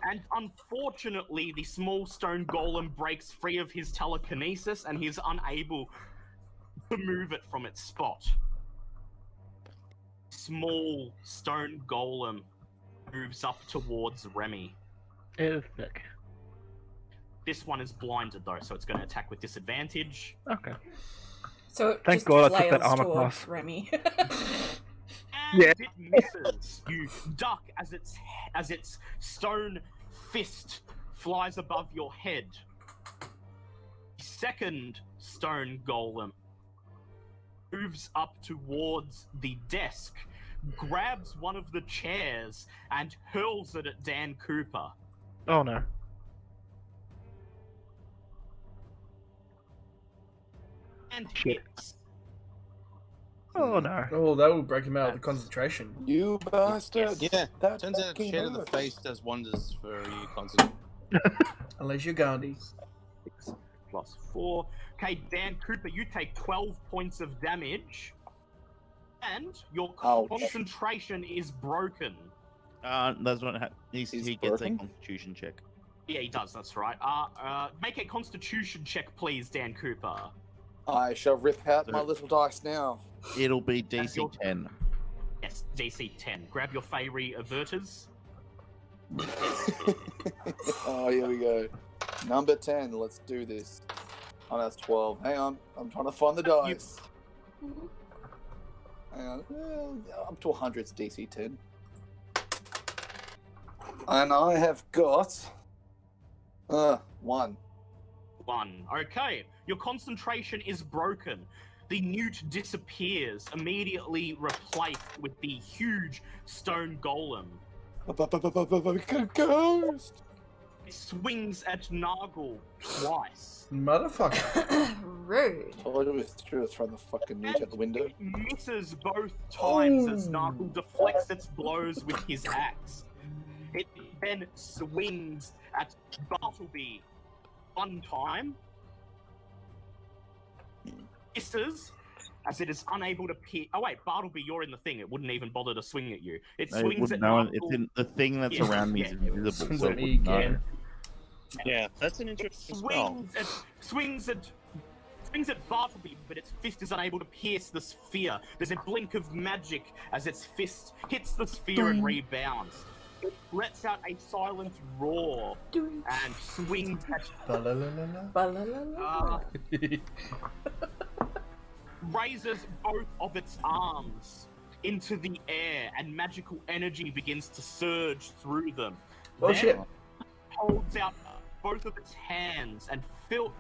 And unfortunately, the small stone golem breaks free of his telekinesis and he's unable to move it from its spot. Small stone golem moves up towards Remy. Epic. This one is blinded though, so it's going to attack with disadvantage. Okay. So it Thank just God I took that flails armor towards class. Remy. And Yeah. it misses. You duck as its stone fist flies above your head. Second stone golem moves up towards the desk, grabs one of the chairs, and hurls it at Dan Cooper. Oh no. And Shit. hits. Oh no. Oh, that will break him out of the concentration. You bastard! Yeah, That turns out fucking chair to the hurts. face does wonders for you constantly. Unless you're Gandhi. 6 plus 4. Okay, Dan Cooper, you take 12 points of damage. And your Ouch. concentration is broken. That's not he He's gets broken? a constitution check. Yeah, he does, that's right. Make a constitution check, please, Dan Cooper. I shall rip out my little dice now. It'll be That's your- DC 10. Yes, DC 10. Grab your fairy averters. Oh, here we go. Number 10. Let's do this. Oh, that's 12. Hang on. I'm trying to find the dice. Hang on. Up to 100's DC 10. And I have got... 1. 1. Okay, your concentration is broken. The newt disappears, immediately replaced with the huge stone golem. Ghost! It swings at Nargle twice. Motherfucker. Rude. Told you it's true. Throw the fucking newt out the window. It misses both times as Oh. Nargle deflects its blows with his axe. It then swings at Bartleby one time. Misses as it is unable to pierce. Oh wait, Bartleby, you're in the thing. It wouldn't even bother to swing at you. It I swings wouldn't at know. Nargle. It's in the thing that's Yeah, around me yeah. is invisible, Swings so at it me wouldn't know. again. Yeah, that's an interesting spell. Swings at Bartleby, but its fist is unable to pierce the sphere. There's a blink of magic as its fist hits the sphere and rebounds. It lets out a silent roar and swings at raises both of its arms into the air, and magical energy begins to surge through them. Oh Then shit. holds out both of its hands and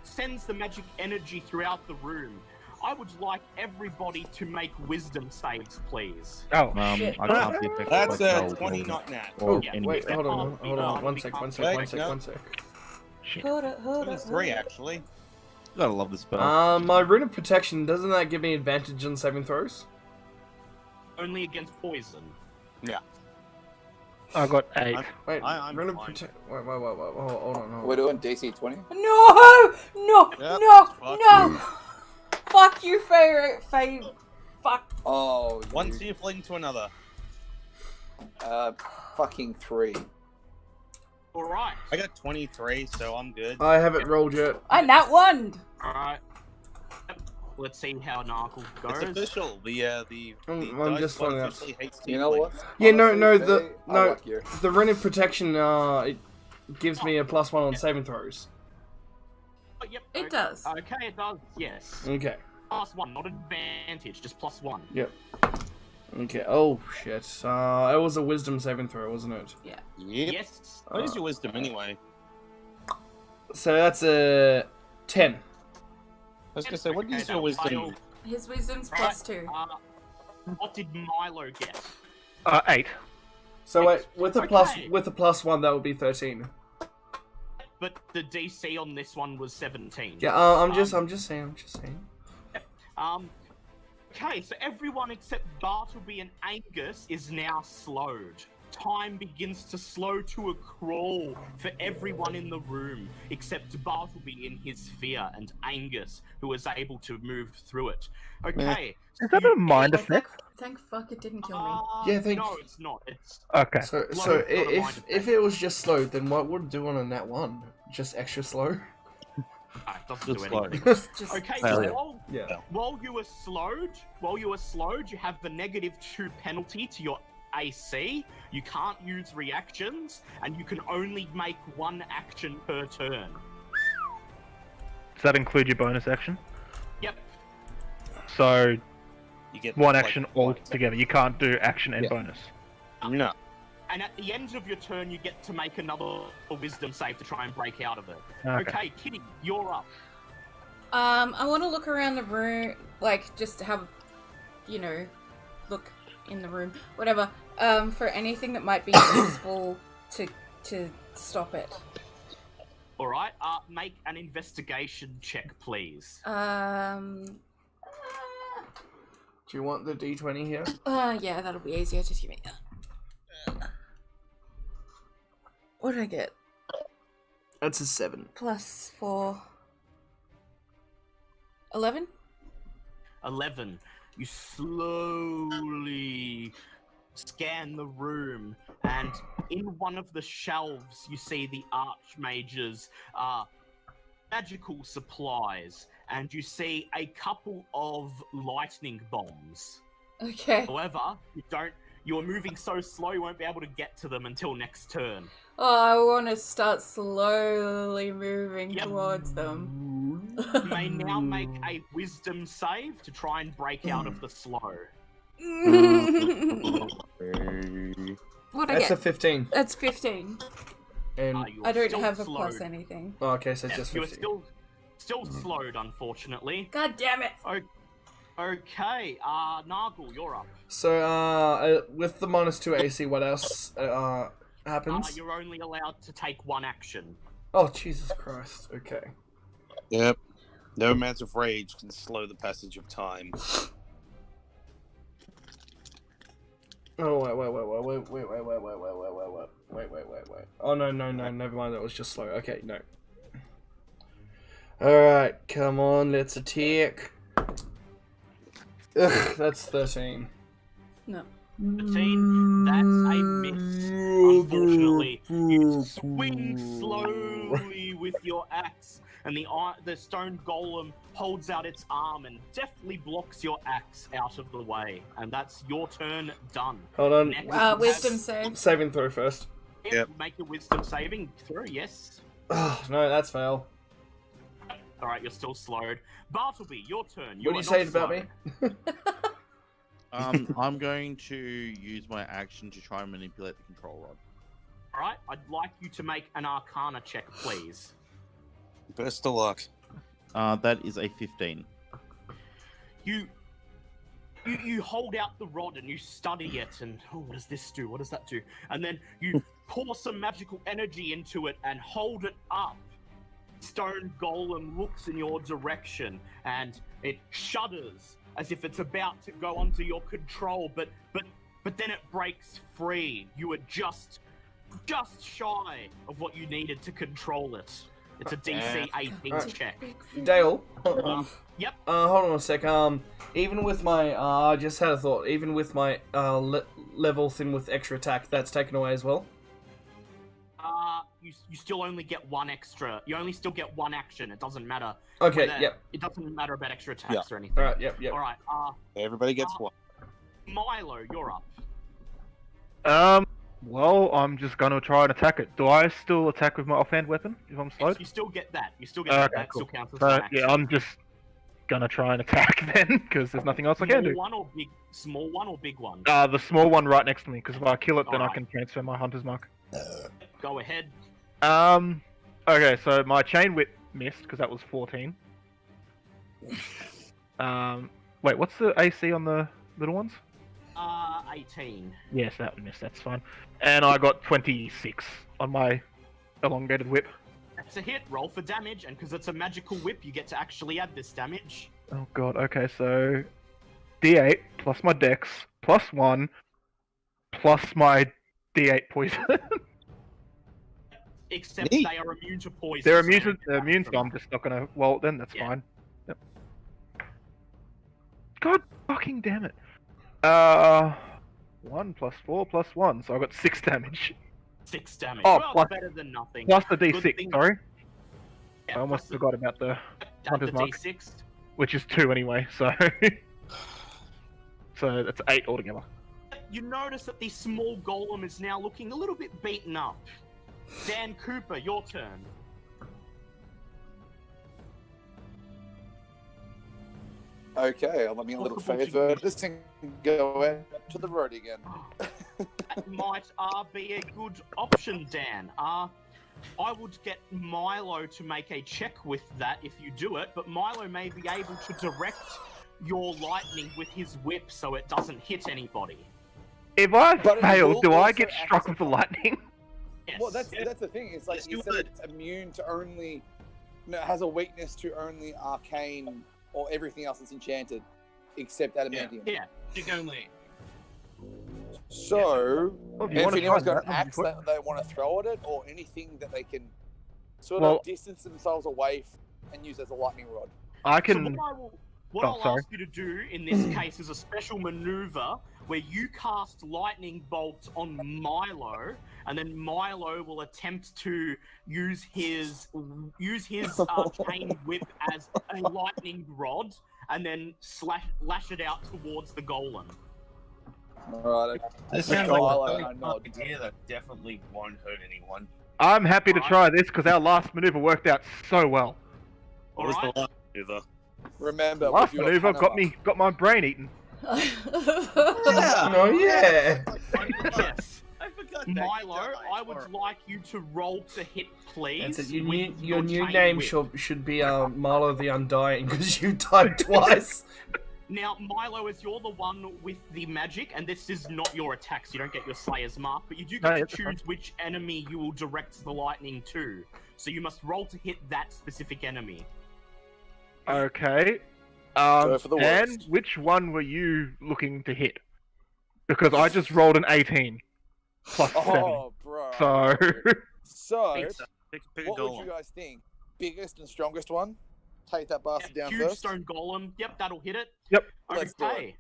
sends the magic energy throughout the room. I would like everybody to make wisdom saves, please. Oh, I Shit. can't be affected That's by a cold 20, or- not nat. or Yeah, any- Wait, hold on. One sec. Wait, no. One sec. Hold it, hold it. 23, actually. Gotta love this spell. My rune of protection, doesn't that give me advantage on saving throws? Only against poison. Yeah. I got 8. Wait, I'm rune of fine. protection. Wait, hold on. We're doing DC 20. No! No! Yep, No! fuck No! Fuck you, fuck. Oh, One you, tiefling to another. fucking 3. Alright. I got 23, so I'm good. I haven't rolled yet. I nat one. Alright. Let's see how Narkle It's goes. official. The I'm dice just god finding out. officially hates You know what? Yeah, no, Honestly, the Faye, I no, like you. the rune of protection. It gives me a +1 on saving throws. Oh, yep. It does. Okay, it does, yes. Okay. +1, not advantage, just +1. Yep. Okay. Oh shit. It was a wisdom saving throw, wasn't it? Yep. Yes. What is your wisdom anyway? So that's a 10. I was gonna say, what is your wisdom? His wisdom's Right, +2. what did Milo get? 8. So wait, with a Okay. +1, that would be 13. But the DC on this one was 17. Yeah. I'm just saying. Okay, so everyone except Bartleby and Angus is now slowed. Time begins to slow to a crawl for everyone in the room, except Bartleby in his sphere and Angus, who was able to move through it. Okay. Is that a mind effect? Thank fuck it didn't kill me. Yeah, thank- No, it's not. It's Okay. So Slow, not a mind if effect. it was just slow, then what would it do on a nat 1? Just extra slow? it doesn't Just do slow. anything. Just Okay, Hell so yeah. Yeah. while you were slowed, you have the -2 penalty to your AC. You can't use reactions, and you can only make one action per turn. Does that include your bonus action? Yep. So You get one like, action one. altogether. You can't do action and Yeah. bonus. No. And at the end of your turn, you get to make another wisdom save to try and break out of it. Okay. Okay, Kitty, you're up. I want to look around the room, like, just to have, look in the room, whatever, for anything that might be useful to stop it. All right. Make an investigation check, please. Do you want the D20 here? Yeah, that'll be easier. Just give me that. What did I get? That's a 7. +4. 11? 11. You slowly scan the room, and in one of the shelves, you see the Archmage's magical supplies, and you see a couple of lightning bombs. Okay. However, you're moving so slow, you won't be able to get to them until next turn. Oh, I want to start slowly moving Yep. towards them. You may now make a wisdom save to try and break out of the slow. What'd I That's a get? 15. That's 15. And You I are don't still have a slowed. plus anything. oh, okay, so it's Yes, just you are 15. still slowed, unfortunately. God damn it! Okay, Nargle, you're up. So with the -2 AC, what else happens? You're only allowed to take one action. Oh Jesus Christ! Okay. Yep. No amount of rage can slow the passage of time. Oh wait. Oh no, never mind. That was just slow. Okay, no. All right, come on, let's attack. Ugh, that's 13. No. 17. That's a miss. Unfortunately, you swing slowly with your axe, and the stone golem holds out its arm and deftly blocks your axe out of the way. And that's your turn done. Hold on. Next, Wisdom save. Saving throw first. Yep. Make a wisdom saving throw, yes. Oh, no, that's fail. Alright, you're still slowed. Bartleby, your turn. What are you saying about me? I'm going to use my action to try and manipulate the control rod. Alright, I'd like you to make an Arcana check, please. Best of luck. That is a 15. You hold out the rod and you study it, and what does this do? What does that do? And then you pour some magical energy into it and hold it up. Stone Golem looks in your direction and it shudders as if it's about to go under your control, but then it breaks free. You were just shy of what you needed to control it. It's a DC 18 check. Dale. Yep. Hold on a sec. Even with my, I just had a thought. Even with my level thing with extra attack, that's taken away as well. You still only get one extra. You only still get one action. It doesn't matter. Okay. Yep. It doesn't matter about extra attacks or anything. All right. Yep. All right. Everybody gets one. Milo, you're up. Well, I'm just gonna try and attack it. Do I still attack with my offhand weapon if I'm slowed? Yes, you still get that. You still get that. Okay, That cool. still counts as So an action. yeah, I'm just gonna try and attack then, because there's nothing else I can do. Small one or big one? The small one right next to me, because if I kill it, then I Alright. can transfer my hunter's mark. Go ahead. Okay, so my chain whip missed because that was 14. Wait, what's the AC on the little ones? 18. Yes, that one missed. That's fine. And I got 26 on my elongated whip. That's a hit. Roll for damage, and because it's a magical whip, you get to actually add this damage. Oh god. Okay, so D8 plus my Dex plus 1 plus my D8 poison. Except Neat. they are immune to poison. They're so immune they to, don't they're get immune, back so from I'm just not gonna. Well, then that's Yeah. fine. Yep. God fucking damn it. 1 plus 4 plus 1, so I got 6 damage. 6 damage. Oh, well, plus- better than nothing. Plus the Good D6, thing- sorry. Yeah, I almost plus the- forgot about the add the hunter's mark. D6. Which is 2 anyway, so. So that's 8 altogether. You notice that the small golem is now looking a little bit beaten up. Dan Cooper, your turn. Okay, I'll let me a little Possible favour. This thing go out to the road again. That might be a good option, Dan. I would get Milo to make a check with that if you do it, but Milo may be able to direct your lightning with his whip so it doesn't hit anybody. If I But it fail, will do I also get act struck as with the lightning? Yes. Well, that's the thing. It's like Yes, you you said would. it's immune to only. No, it has a weakness to only arcane or everything else that's enchanted, except adamantium. Yeah. only. So, Well, if wanna anyone's try got an that, axe that'd be that they want to throw at it, or anything that they can sort Well- of distance themselves away and use as a lightning rod. I So can. what Oh, I'll sorry. ask you to do in this case is a special maneuver where you cast lightning bolt on Milo, and then Milo will attempt to use his chain whip as a lightning rod, and then lash it out towards the golem. Alright, This Okay. sounds like Milo, a I very nod. good idea that definitely won't hurt anyone. I'm happy to try this because our last maneuver worked out so well. What was the Alright? last maneuver? remember, Last with your maneuver Panama. got my brain eaten. Oh yeah. Yes. I forgot that. Milo, I would like you to roll to hit, please. That's it. Your with new chain name whip. should be Milo the Undying because you've died twice. Now, Milo, as you're the one with the magic, and this is not your attack, so you don't get your Slayer's Mark, but you do No, get that's to choose which enemy you will direct the lightning to. So you must roll to hit that specific enemy. Okay. Go for the and worst. which one were you looking to hit? Because I just rolled an 18 plus 7. Oh, bro. So So, Pick a what would golem. you guys think? Biggest and strongest one? Take that bastard down Huge first. stone golem. Yep, that'll hit it. Yep. Let's do it. Okay.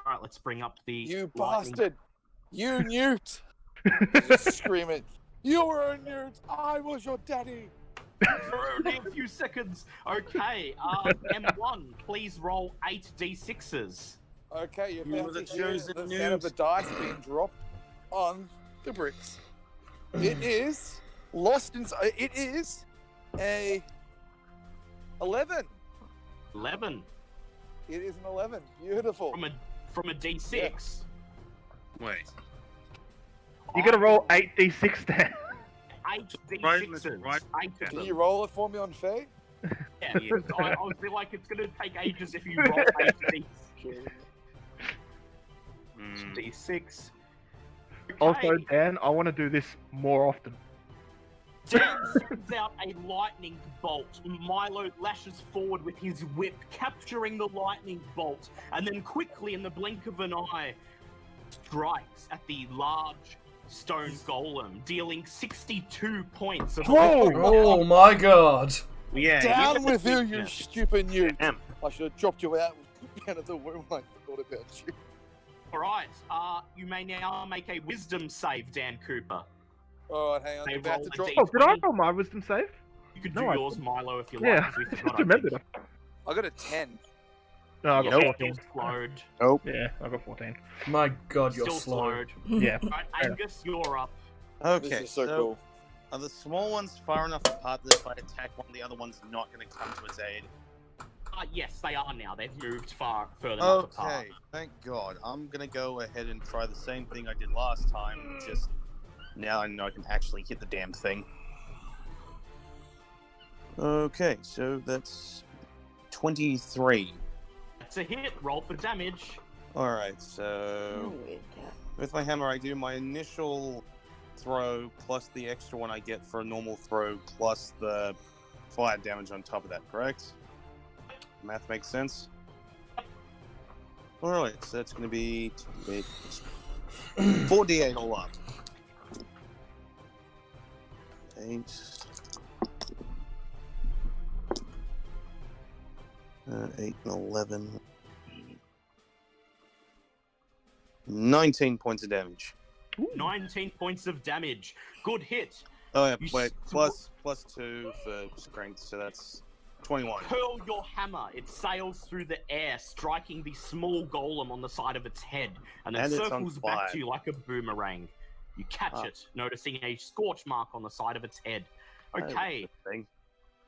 All right, let's bring up the. You lightning. bastard! You newt! Just screaming. You were a newt! I was your daddy! For only a few seconds. Okay, M1, please roll 8d6s. Okay, you're You about were to the hear chosen the sound of the newt. dice being dropped on the bricks. It is lost in. It is a 11. 11 It is an 11. Beautiful. from a d6. Wait. You gotta roll 8d6 then. 8d6s. Right. 8 of Can them. you roll it for me on Faye? Yeah, I was like, it's gonna take ages if you roll 8d6. Also, Okay. Dan, I want to do this more often. Dan sends out a lightning bolt. Milo lashes forward with his whip, capturing the lightning bolt, and then quickly, in the blink of an eye, strikes at the large stone golem, dealing 62 points of Oh my god. Yeah. Down you- with you, you stupid newt! Damn. I should have dropped you out of the womb. I forgot about you. Alright, you may now make a wisdom save, Dan Cooper. Alright, hang on. They I'm about roll to a drop. D- Oh, did I roll my wisdom save? You could No, do I yours, didn't. Milo, if you like. Yeah, 'cause we I forgot, just I remembered think. it. I got a 10. No, I got Yeah, 14. still slowed. Yeah, I got 14. My god, you're Still slow. slowed. Yeah. Right, Angus, you're up. Okay, This is so cool. are the small ones far enough apart that if I attack one, the other one's not going to come to its aid? Yes, they are now. They've moved further enough apart. Okay, thank God. I'm going to go ahead and try the same thing I did last time, just now I know I can actually hit the damn thing. Okay, so that's 23. That's a hit. Roll for damage. Alright, so with my hammer I do my initial throw plus the extra one I get for a normal throw plus the fire damage on top of that, correct? Math makes sense? Alright, so that's going to be 4d8 all up. 8. 8 and 11. 19 points of damage. 19 points of damage. Good hit. Oh yeah, You wait, s- plus 2 for strength, so that's 21. Hurl your hammer. It sails through the air, striking the small golem on the side of its head, and then And it's on circles back fire. to you like a boomerang. You catch Ah. it, noticing a scorch mark on the side of its head. Okay, Thing.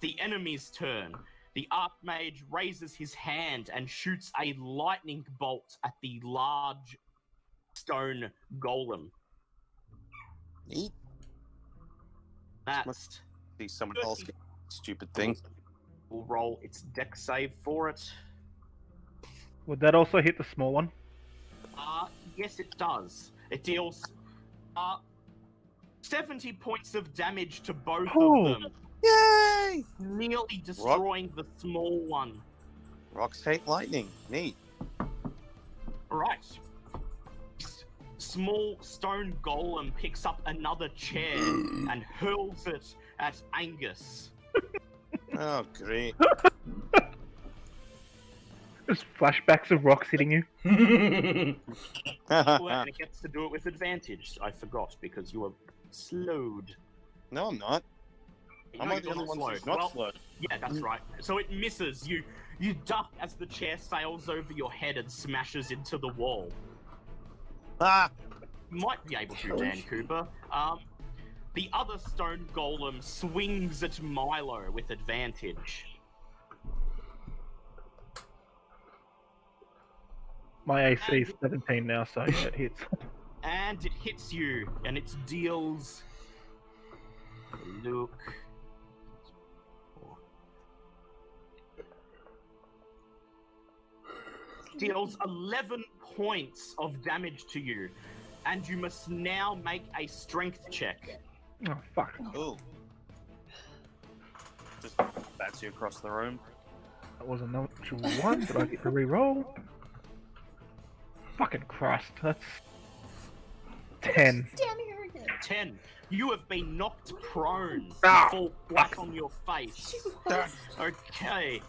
the enemy's turn. The Archmage raises his hand and shoots a lightning bolt at the large stone golem. Neat. That's See someone else get stupid thing. will roll its deck save for it. Would that also hit the small one? Yes, it does. It deals 70 points of damage to both Oh. of them, Yay! nearly destroying the small one. Rocks hate lightning. Neat. Right. Small stone golem picks up another chair and hurls it at Angus. Oh, great. Just flashbacks of rocks hitting you. And it gets to do it with advantage. I forgot because you were slowed. No, I'm not. You I'm know not the you're only one slowed. who's not Well, slow. yeah, that's right. So it misses. You duck as the chair sails over your head and smashes into the wall. Ah! You might be able to, Dan Cooper. The other stone golem swings at Milo with advantage. My AC is 17 now, so yeah, it hits. And it hits you, and it deals. Look. Deals 11 points of damage to you, and you must now make a strength check. Oh, fuck. Ooh. Just bats you across the room. That was a natural one. Did I get to re-roll? Fucking Christ, that's 10. 10. You have been knocked prone. You Ah, fall flat on your face. Okay.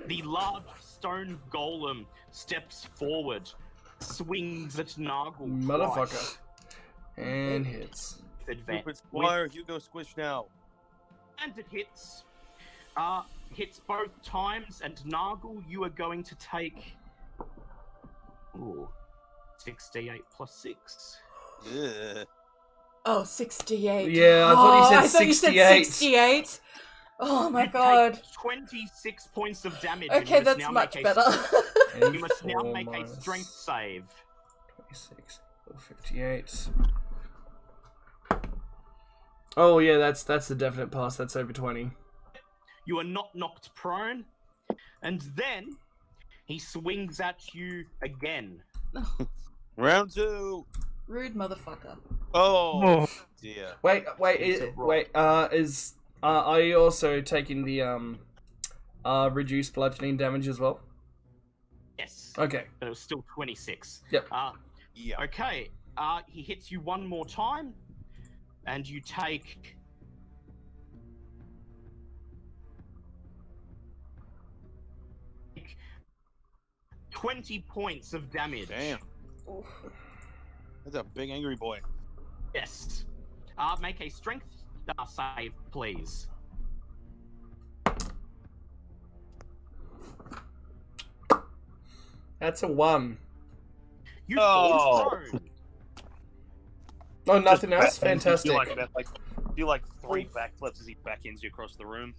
The large stone golem steps forward, swings at Nargle. Motherfucker. And hits. Stupid Squire, Hugo Squish now. And it hits. Hits both times, and Nargle, you are going to take... Ooh. 6d8 plus 6. Ugh. Oh, 68. Yeah, I thought you said I thought you 68. said 68. Oh my god. Take 26 points of damage. Okay, and you must that's now much make better. You must now 84 make a minus strength save. 26, 58. Oh yeah, that's a definite pass. That's over 20. You are not knocked prone, and then he swings at you again. Round 2. Rude motherfucker. Oh, dear. Wait, It's a rock. are you also taking the reduced bludgeoning damage as well? Yes. Okay. But it was still 26. Yep. Yeah. Okay. He hits you one more time, and you take 20 points of damage. Damn. That's a big angry boy. Yes. Make a strength save, please. That's a 1. You Oh. fall prone. Oh, nothing else? Just Fantastic. Do like 3 backflips as he backends you across the room.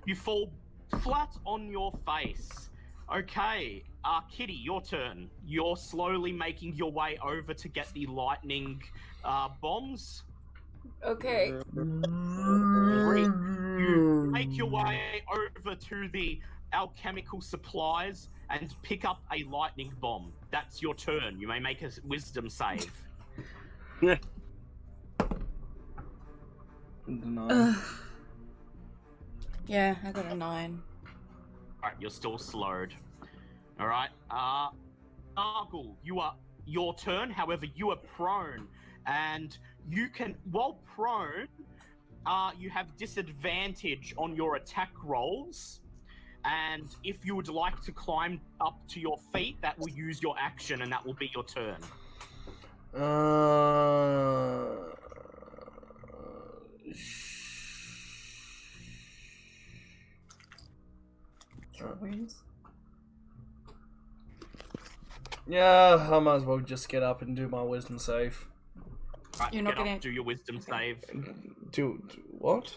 You fall flat on your face. Okay, Kitty, your turn. You're slowly making your way over to get the lightning bombs. Okay. You make your way over to the alchemical supplies and pick up a lightning bomb. That's your turn. You may make a wisdom save. Yeah, I got a 9. Alright, you're still slowed. Alright, Nargle, your turn, however, you are prone, and you can, while prone, you have disadvantage on your attack rolls, and if you would like to climb up to your feet, that will use your action, and that will be your turn. Yeah, I might as well just get up and do my wisdom save. Right, You're not get gonna- up, do your wisdom save. Do what?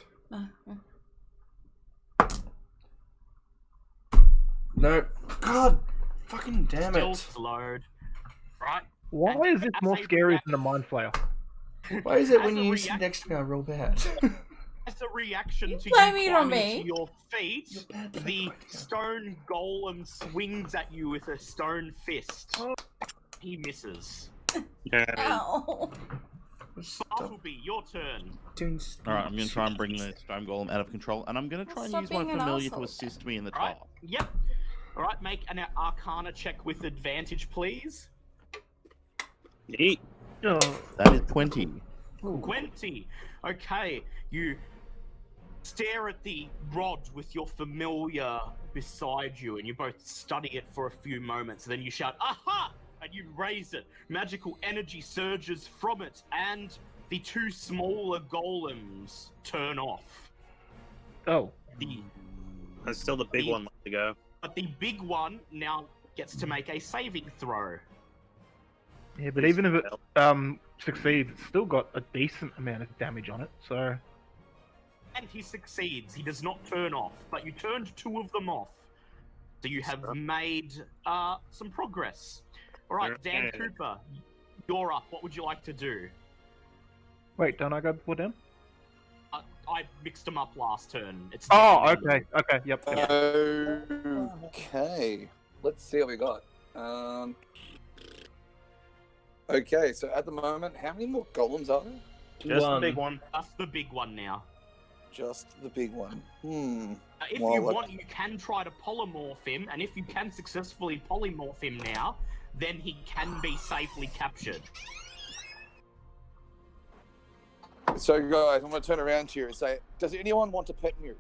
No. God, fucking damn Still it. slowed. Right? Why And is this as more a scary react- than a mind flayer? Why is it As when a you sit react- next to me I roll bad? As a reaction to blame you it on climbing me. to your feet, You're bad, but the I quite can. stone golem swings at you with a stone fist. He misses. Yeah. Ow. Stop Bartleby, your turn. doing Alright, I'm gonna try and bring the stone golem out of control, and I'm gonna try and Stop use my being an familiar to asshole. assist me in the Alright, trial. yep. Alright, make an Arcana check with advantage, please. Neat. Oh, That is 20. 20. Okay, you stare at the rod with your familiar beside you, and you both study it for a few moments, and then you shout, "Aha!" and you raise it. Magical energy surges from it, and the 2 smaller golems turn off. oh. There's still the big one left to go. But the big one now gets to make a saving throw. Yeah, but even if it succeeds, it's still got a decent amount of damage on it, so... And he succeeds. He does not turn off, but you turned 2 of them off. So you have made some progress. All right, Dan Okay. Cooper, you're up. What would you like to do? Wait, don't I go before them? I mixed them up last turn. It's Oh, Dan. okay, yep. Okay. Let's see what we got. Okay, so at the moment, how many more golems are there? Just One. the big one. That's the big one now. Just the big one. If Well, you look- want, you can try to polymorph him, and if you can successfully polymorph him now, then he can be safely captured. So, guys, I'm going to turn around to you and say, does anyone want a pet mute?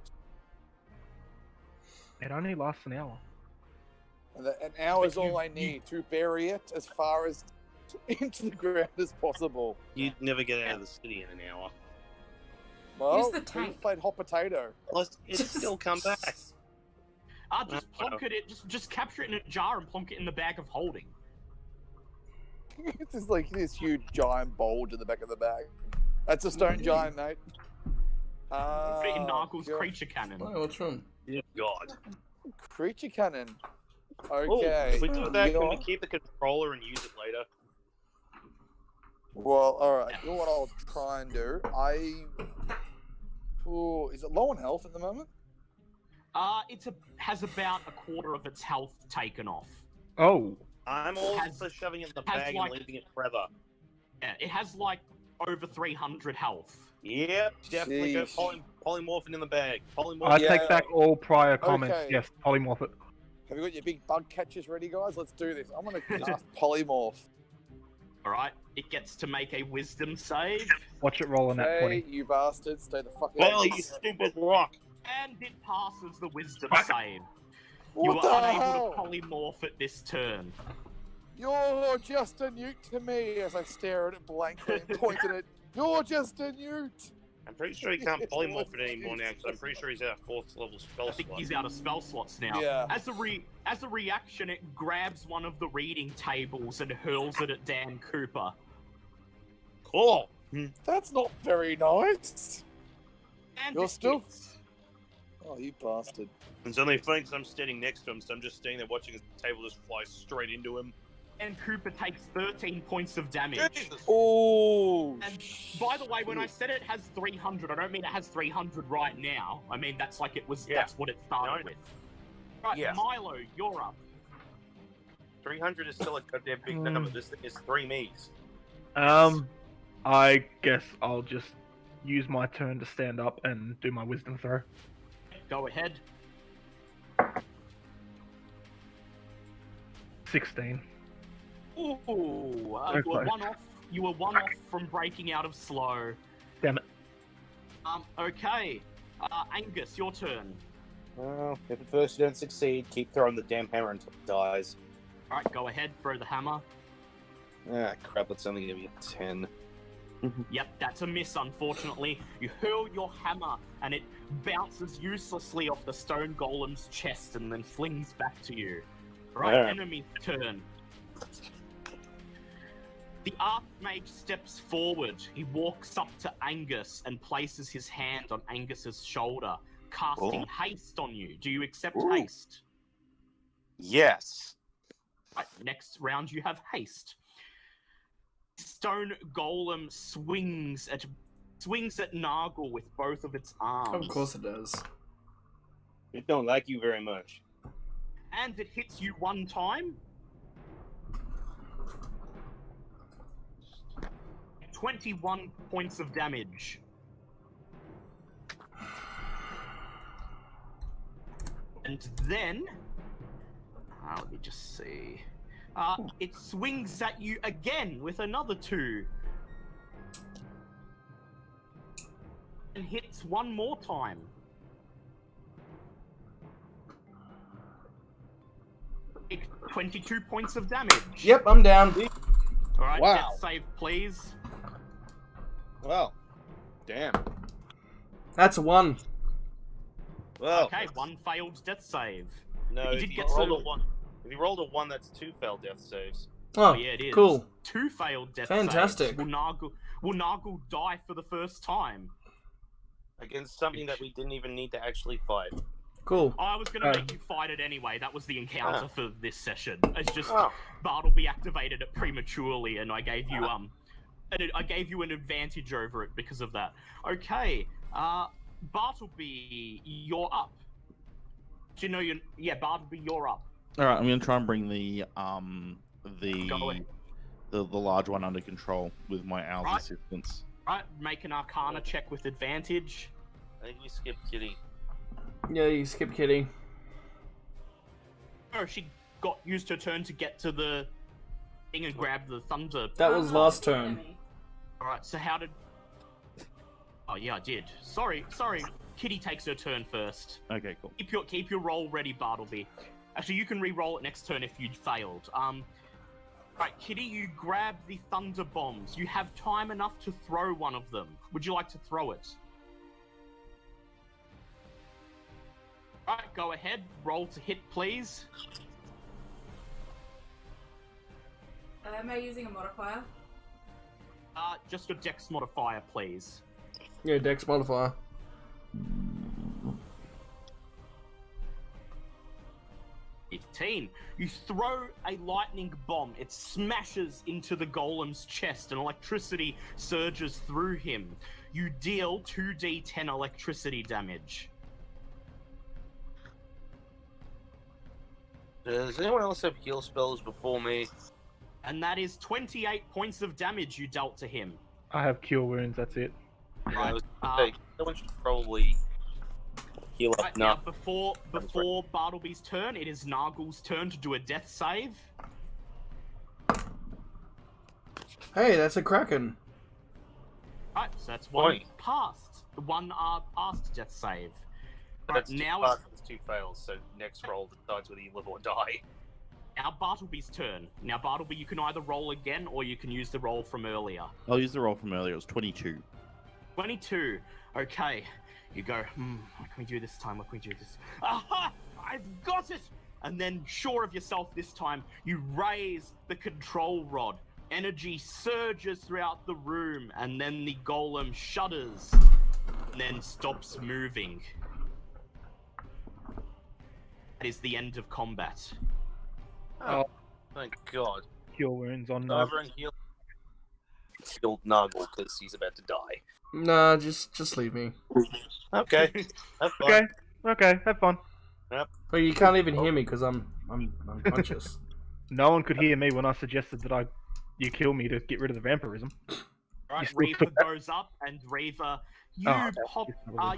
It only lasts an hour. And an hour is all I need to bury it as far as into the ground as possible. You'd never get out of the city in an hour. Well, Use the we've tank. played hot potato. Plus, it'd still come back. Just plonk it. Just capture it in a jar and plonk it in the bag of holding. It's just like this huge giant bulge in the back of the bag. That's a stone giant, mate. Fit in Nargle's yeah. creature cannon. Oh, what's wrong? Yeah, God. Creature cannon. Oh, Okay. if we do that, can we You're- keep the controller and use it later? Well, alright. You know what I'll try and do? Oh, is it low on health at the moment? Has about a quarter of its health taken off. Oh, I'm all for shoving it in the bag and leaving it forever. Yeah, it has like over 300 health. Yep, definitely go polymorph it in the bag. Polymorph. I Yeah. take back all prior comments. Okay. Yes, polymorph it. Have you got your big bug catchers ready, guys? Let's do this. I'm gonna cast polymorph. All right, it gets to make a wisdom save, Watch it roll on that Hey, 20. you bastards, stay the fuck Well, out. you stupid rock. and it passes the wisdom Fuck. save. What You the are hell? unable to polymorph at this turn. You're just a newt to me as I stare at it blankly and point at it. You're just a newt. I'm pretty sure he can't polymorph it anymore now, because I'm pretty sure he's at a 4th level spell I think slot. he's out of spell slots now. Yeah. As a reaction, it grabs one of the reading tables and hurls it at Dan Cooper. Cool. That's not very nice. And You're it still- hits. Oh, you bastard. It's only funny because I'm standing next to him, so I'm just standing there watching his table just fly straight into him. And Cooper takes 13 points of damage. Jesus. Oh. And by the way, when I said it has 300, I don't mean it has 300 right now. I mean that's like it was. Yeah. That's what it started No. with. Right, Yes. Milo, you're up. 300 is still a goddamn big number. This thing is 3 me's. I guess I'll just use my turn to stand up and do my wisdom throw. Go ahead. 16. Ooh, you Very were close. one off. You were one off from breaking out of slow. Damn it. Okay. Angus, your turn. Well, if at first you don't succeed, keep throwing the damn hammer until it dies. All right, go ahead. Throw the hammer. Ah, crap, that's only gonna be a 10. Yep, that's a miss, unfortunately. You hurl your hammer, and it bounces uselessly off the stone golem's chest and then flings back to you. Right, Alright. enemy's turn. The Archmage steps forward. He walks up to Angus and places his hand on Angus's shoulder, casting haste on you. Do you accept Ooh. haste? Yes. Right, next round you have haste. Stone golem swings at Nargle with both of its arms. Of course it does. It don't like you very much. And it hits you one time. 21 points of damage. And then, let me just see. It swings at you again with another 2. And hits one more time. Take 22 points of damage. Yep, I'm down. Alright, Wow. death save, please. Well, damn. That's a 1. Well, Okay, one failed death save. no, You if did you get rolled some- a 1, if you rolled a 1, that's 2 failed death saves. Oh, Yeah, it is. cool. 2 failed death Fantastic. saves. Will Nargle die for the first time? Against something that we didn't even need to actually fight. Cool. I was going to make you fight it anyway. That was the encounter for this session. It's just Oh. Bartleby activated it prematurely, and I gave you an advantage over it because of that. Okay, Bartleby, you're up. Do you know Bartleby, you're up. All right, I'm gonna try and bring the Go ahead. the large one under control with my owl's Right. assistance. Right, make an Arcana check with advantage. I think we skipped Kitty. Yeah, you skip Kitty. Oh, she used her turn to get to the thing and grab the thunder. That was last turn. Alright, so how did... Oh, yeah, I did. Sorry. Kitty takes her turn first. Okay, cool. Keep your roll ready, Bartleby. Actually, you can re-roll it next turn if you'd failed. Right, Kitty, you grab the thunder bombs. You have time enough to throw one of them. Would you like to throw it? Right, go ahead. Roll to hit, please. Am I using a modifier? Just your dex modifier, please. Yeah, dex modifier. 15. You throw a lightning bomb. It smashes into the golem's chest and electricity surges through him. You deal 2d10 electricity damage. Does anyone else have heal spells before me? And that is 28 points of damage you dealt to him. I have cure wounds. That's it. I was gonna say, someone should probably heal up Right, now. now, before Bartleby's turn, it is Nargle's turn to do a death save. Hey, that's a kraken. Right, so that's one Oi. passed. One passed death save. That's Right, two now passes, 2 fails, so next roll decides whether you live or die. Now Bartleby's turn. Now Bartleby, you can either roll again or you can use the roll from earlier. I'll use the roll from earlier. It was 22. 22. Okay. You go, what can we do this time? What can we do this? Aha! I've got it! And then, sure of yourself this time, you raise the control rod. Energy surges throughout the room, and then the golem shudders, and then stops moving. That is the end of combat. Oh, thank God. Cure wounds on Over and heal. Killed Nargle because he's about to die. Nah, just leave me. Okay, have fun. Okay, have fun. But you can't even hear me because I'm unconscious. No one could hear me when I suggested that you kill me to get rid of the vampirism. Right, still Reaver took that? goes up, and Reaver, you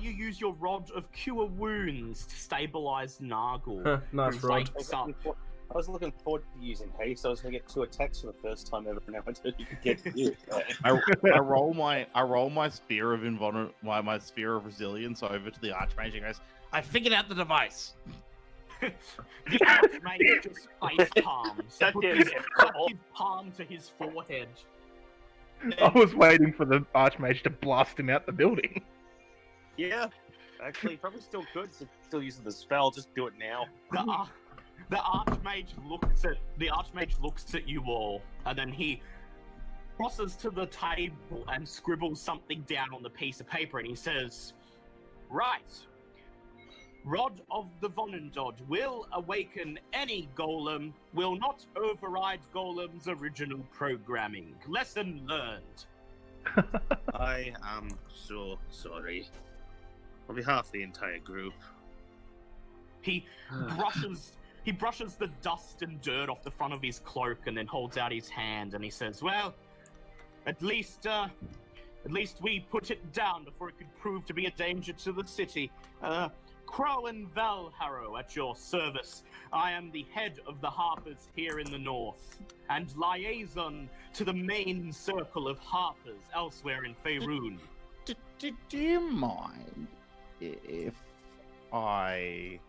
you use your rod of cure wounds to stabilize Nargle. Nice who rod. wakes up. I was looking forward to using haste. I was going to get 2 attacks for the first time ever. Now I don't even get you. I roll my spear of my spear of resilience over to the archmage and goes, I figured out the device. The Archmage just face palms. That Put did his, it. put his palm to his forehead. I was waiting for the archmage to blast him out the building. Yeah. Actually, probably still could. So still using the spell. Just do it now. The Archmage looks at you all, and then he crosses to the table and scribbles something down on the piece of paper, and he says, "Right. Rod of the Vonendod will awaken any golem, will not override golem's original programming. Lesson learned." I am so sorry. On behalf of the entire group. He brushes the dust and dirt off the front of his cloak and then holds out his hand and he says, "Well, at least we put it down before it could prove to be a danger to the city. Crow and Valharrow at your service. I am the head of the Harpers here in the north, and liaison to the main circle of Harpers elsewhere in Faerun." Do you mind if I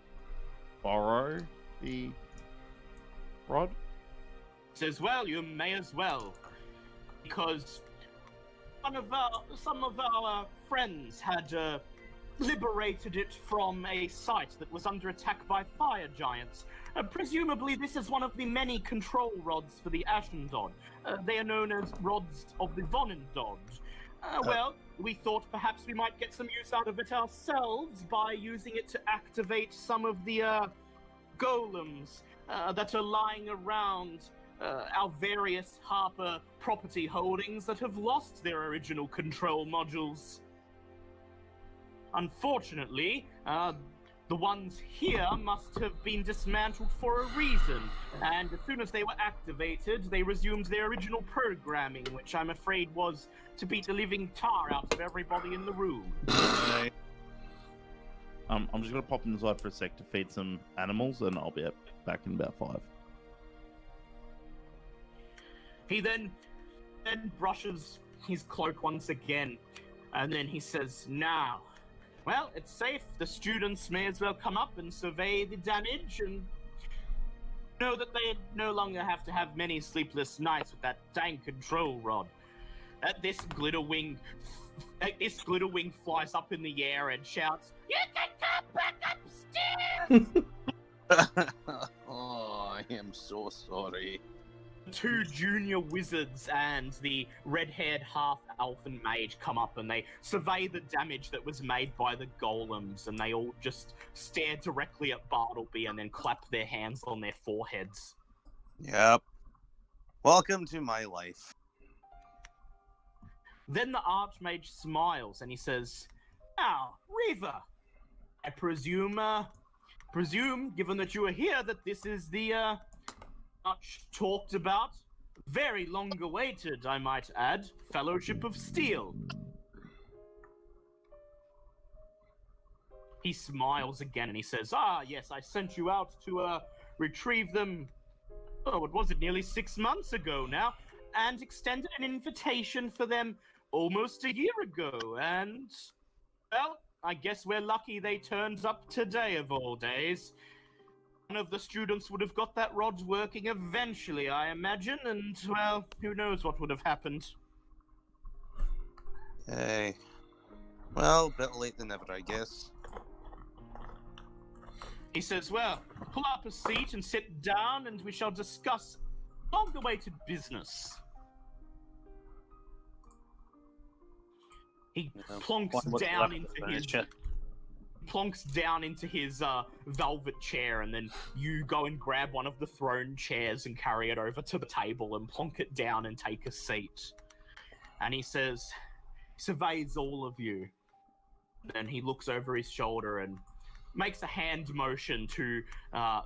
borrow the rod? Says, "Well, you may as well, because some of our friends had liberated it from a site that was under attack by fire giants. Presumably, this is one of the many control rods for the Ashendod. They are known as rods of the Vonendod. Well, we thought perhaps we might get some use out of it ourselves by using it to activate some of the golems that are lying around our various Harper property holdings that have lost their original control modules. Unfortunately, the ones here must have been dismantled for a reason, and as soon as they were activated, they resumed their original programming, which I'm afraid was to beat the living tar out of everybody in the room." I'm just gonna pop inside for a sec to feed some animals, and I'll be back in about 5. He then brushes his cloak once again, and then he says, "Now, well, it's safe. The students may as well come up and survey the damage, and Know that they no longer have to have many sleepless nights with that dang control rod. This glitter wing flies up in the air and shouts, "You can come back upstairs!" Oh, I am so sorry. Two junior wizards and the red-haired half-elf and mage come up and they survey the damage that was made by the golems, and they all just stare directly at Bartleby and then clap their hands on their foreheads. Yep. Welcome to my life. Then the archmage smiles and he says, "Now, Reaver, I presume, given that you are here, that this is the, much talked about, very long awaited, I might add, Fellowship of Steel." He smiles again and he says, "Ah, yes, I sent you out to, retrieve them, oh, what was it, nearly 6 months ago now, and extended an invitation for them almost a year ago, and, well, I guess we're lucky they turned up today of all days. One of the students would have got that rod working eventually, I imagine, and, well, who knows what would have happened." Hey. Well, better late than never, I guess. He says, "Well, pull up a seat and sit down, and we shall discuss long-awaited business." He plonks down into his velvet chair, and then you go and grab one of the throne chairs and carry it over to the table and plonk it down and take a seat. And he says, surveys all of you. Then he looks over his shoulder and makes a hand motion to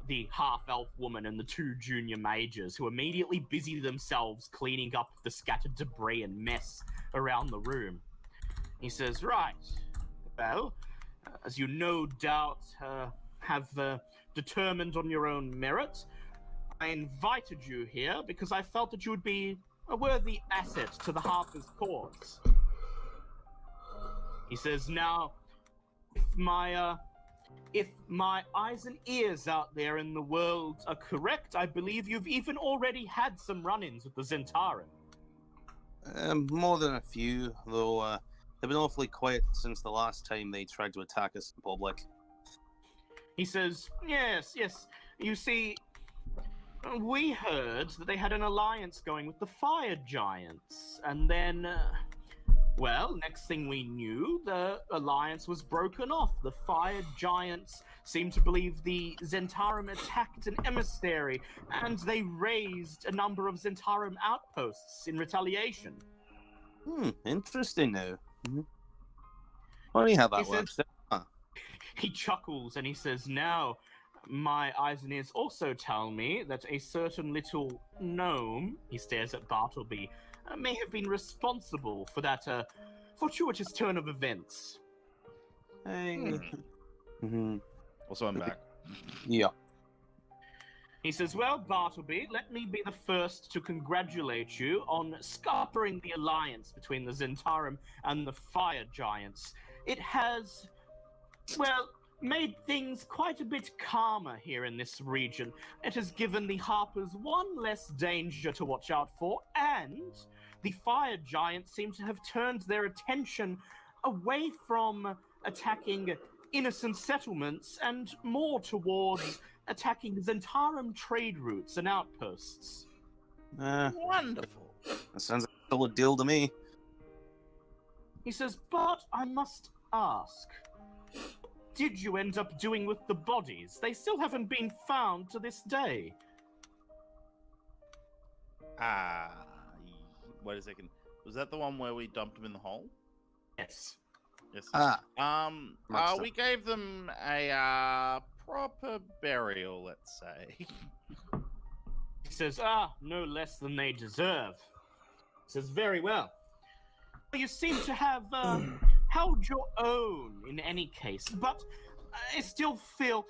the half-elf woman and the two junior mages, who immediately busy themselves cleaning up the scattered debris and mess around the room. He says, "Right, well, as you no doubt have determined on your own merit, I invited you here because I felt that you would be a worthy asset to the Harper's cause." He says, "Now, if my eyes and ears out there in the world are correct, I believe you've even already had some run-ins with the Zentarum." More than a few, though they've been awfully quiet since the last time they tried to attack us in public. He says, yes. You see, we heard that they had an alliance going with the Fire Giants, and then, well, next thing we knew, the alliance was broken off. The Fire Giants seemed to believe the Zentarum attacked an emissary, and they raised a number of Zentarum outposts in retaliation. Interesting now. Funny how that works. He chuckles and he says, "Now, my eyes and ears also tell me that a certain little gnome," he stares at Bartleby, "may have been responsible for that fortuitous turn of events." Hey. Also, I'm back. Yeah. He says, "Well, Bartleby, let me be the first to congratulate you on scarpering the alliance between the Zentarum and the Fire Giants. It has, well, made things quite a bit calmer here in this region. It has given the Harpers one less danger to watch out for, and the Fire Giants seem to have turned their attention away from attacking innocent settlements and more towards attacking Zentarum trade routes and outposts." Wonderful. That sounds like a solid deal to me. He says, "But I must ask, what did you end up doing with the bodies? They still haven't been found to this day." Wait a second. Was that the one where we dumped them in the hole? Yes. Yes. Much We gave them a proper burial, let's say. He says, no less than they deserve. He says, "Very well. You seem to have held your own in any case, but I still feel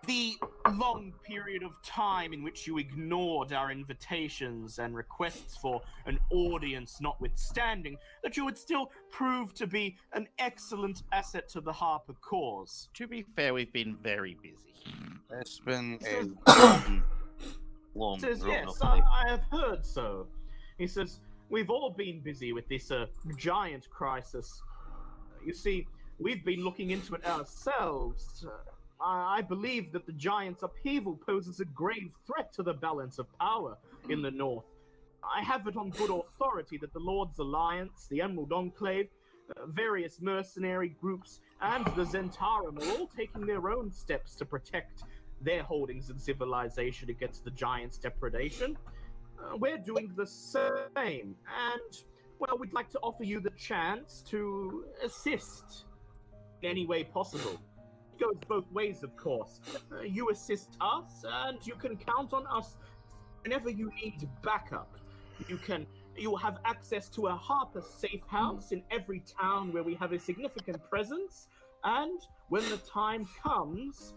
the long period of time in which you ignored our invitations and requests for an audience notwithstanding, that you would still prove to be an excellent asset to the Harper cause. To be fair, we've been very busy. It's been a long He says, road yes, of life. I have heard so. He says, we've all been busy with this giant crisis. You see, we've been looking into it ourselves. I believe that the giant's upheaval poses a grave threat to the balance of power in the north. I have it on good authority that the Lord's Alliance, the Emerald Enclave, various mercenary groups, and the Zentarum are all taking their own steps to protect their holdings and civilization against the giant's depredation. We're doing the same, and, well, we'd like to offer you the chance to assist in any way possible. It goes both ways, of course. You assist us, and you can count on us whenever you need backup. You will have access to a Harper safe house in every town where we have a significant presence, and when the time comes,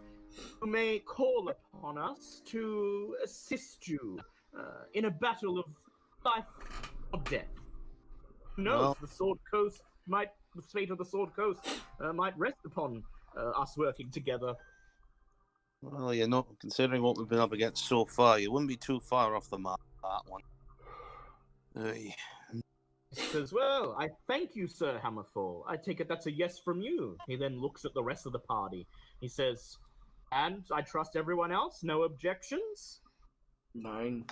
you may call upon us to assist you in a battle of life or death. Who knows? Well- The fate of the Sword Coast might rest upon us working together. Well, you're not considering what we've been up against so far. You wouldn't be too far off the mark for that one. Aye. He says, well, I thank you, Sir Hammerfall. I take it that's a yes from you. He then looks at the rest of the party. He says, and I trust everyone else? No objections? 9.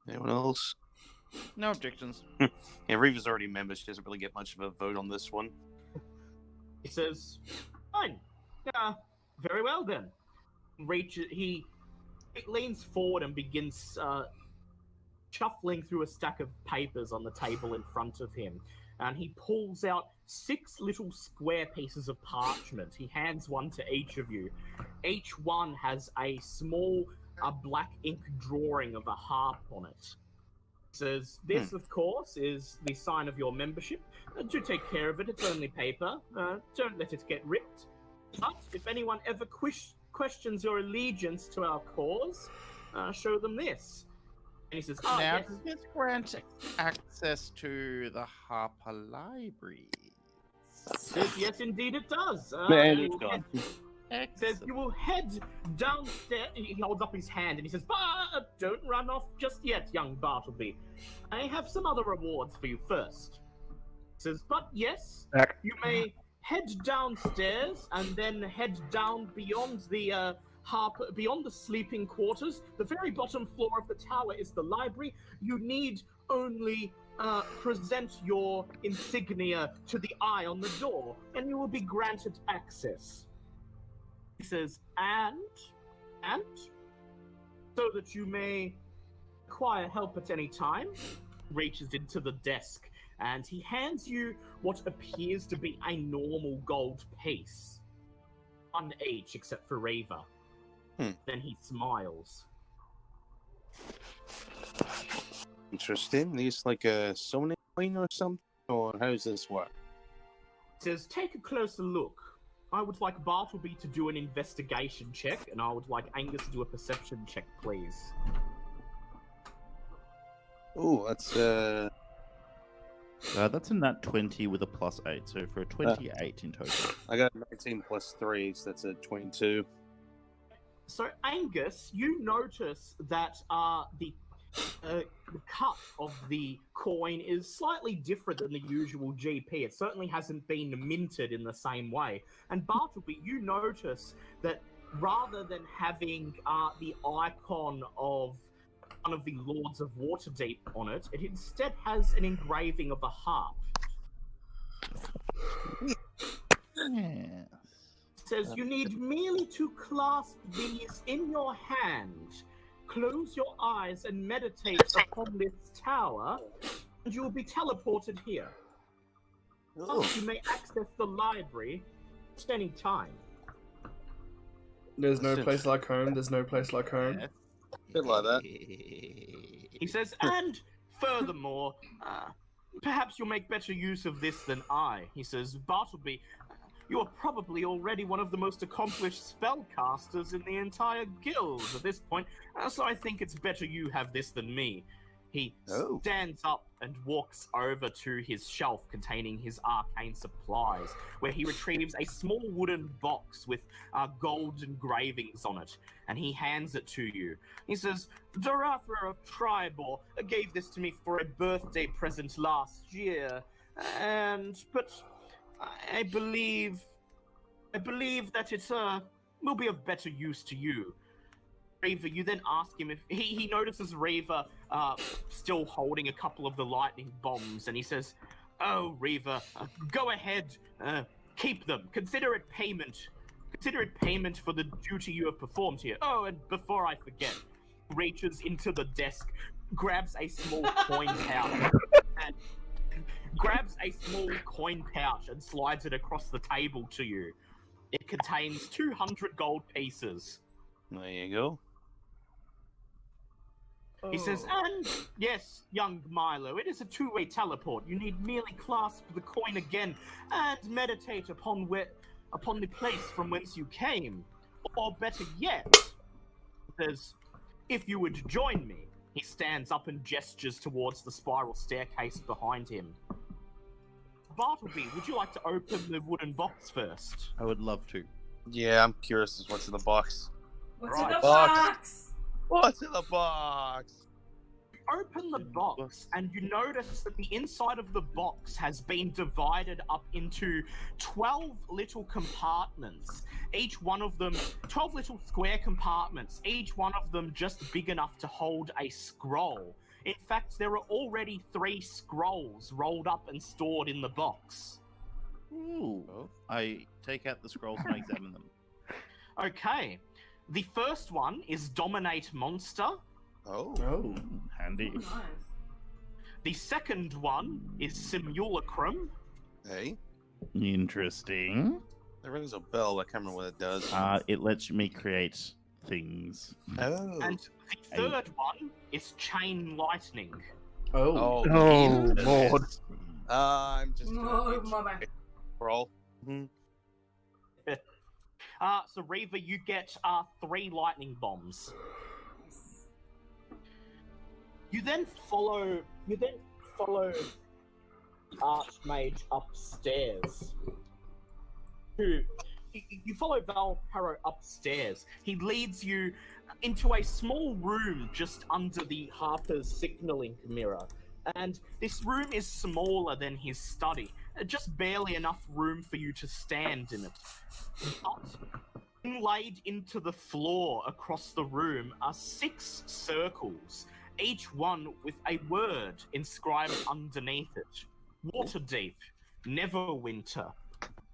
Anyone else? No objections. Yeah, Reva's already a member. She doesn't really get much of a vote on this one. He says, fine. Very well then. He leans forward and begins shuffling through a stack of papers on the table in front of him. And he pulls out 6 little square pieces of parchment. He hands one to each of you. Each one has a small black ink drawing of a harp on it. Says, this, of course, is the sign of your membership. Do take care of it. It's only paper. Don't let it get ripped. But if anyone ever questions your allegiance to our cause, show them this. And he says, Now, yes. does this grant access to the Harper Library? Says, yes, indeed it does. Man, you it's will gone. says you will head downstairs. He holds up his hand and he says, don't run off just yet, young Bartleby. I have some other rewards for you first. Says, but yes, Back. you may head downstairs and then head down beyond the beyond the sleeping quarters. The very bottom floor of the tower is the library. You need only present your insignia to the eye on the door, and you will be granted access. He says, and, so that you may acquire help at any time, reaches into the desk, and he hands you what appears to be a normal gold piece. 1 each, except for Reva. Then he smiles. Interesting. These like a sewing coin or something? Or how does this work? He says, take a closer look. I would like Bartleby to do an investigation check, and I would like Angus to do a perception check, please. Oh, that's That's in that 20 with a +8, so for a 28 in total. I got 19 plus 3, so that's a 22. So, Angus, you notice that the cut of the coin is slightly different than the usual GP. It certainly hasn't been minted in the same way. And Bartleby, you notice that rather than having the icon of one of the Lords of Waterdeep on it, it instead has an engraving of a harp. Yeah. It says you need merely to clasp these in your hand, close your eyes and meditate upon this tower, and you will be teleported here. Thus, you may access the library at any time. There's no place like home. There's no place like home. Yeah. Bit like that. He says, and furthermore, perhaps you'll make better use of this than I. He says, Bartleby, you are probably already one of the most accomplished spellcasters in the entire guild at this point, so I think it's better you have this than me. He stands up and walks over to his shelf containing his arcane supplies, where he retrieves a small wooden box with gold engravings on it, and he hands it to you. He says, Dorathra of Tribor gave this to me for a birthday present last year, but I believe that it will be of better use to you. Reaver, you then ask him if he notices Reaver still holding a couple of the lightning bombs, and he says, "Oh, Reaver, go ahead, keep them. Consider it payment. Consider it payment for the duty you have performed here. Oh, and before I forget," reaches into the desk, grabs a small coin pouch, and slides it across the table to you. It contains 200 gold pieces. There you go. He says, and yes, young Milo, it is a two-way teleport. You need merely clasp the coin again and meditate upon the place from whence you came. Or better yet, he says, if you would join me. He stands up and gestures towards the spiral staircase behind him. Bartleby, would you like to open the wooden box first? I would love to. Yeah, I'm curious as what's in the box. What's in the box? What's in the box? You open the box, and you notice that the inside of the box has been divided up into 12 little compartments. Each one of them, 12 little square compartments, each one of them just big enough to hold a scroll. In fact, there are already 3 scrolls rolled up and stored in the box. Ooh. I take out the scrolls and examine them. Okay. The first one is Dominate Monster. Oh, handy. Oh, nice. The second one is Simulacrum. Hey, Interesting. that rings a bell. I can't remember what it does. It lets me create things. Oh. And the third one is Chain Lightning. Oh. Oh, Lord. I'm just Oh, mama. roll. So Reaver, you get 3 lightning bombs. You then follow the Archmage upstairs. You follow Valparo upstairs. He leads you into a small room just under the Harper's signaling mirror. And this room is smaller than his study. Just barely enough room for you to stand in it. But inlaid into the floor across the room are 6 circles, each one with a word inscribed underneath it. Waterdeep, Neverwinter,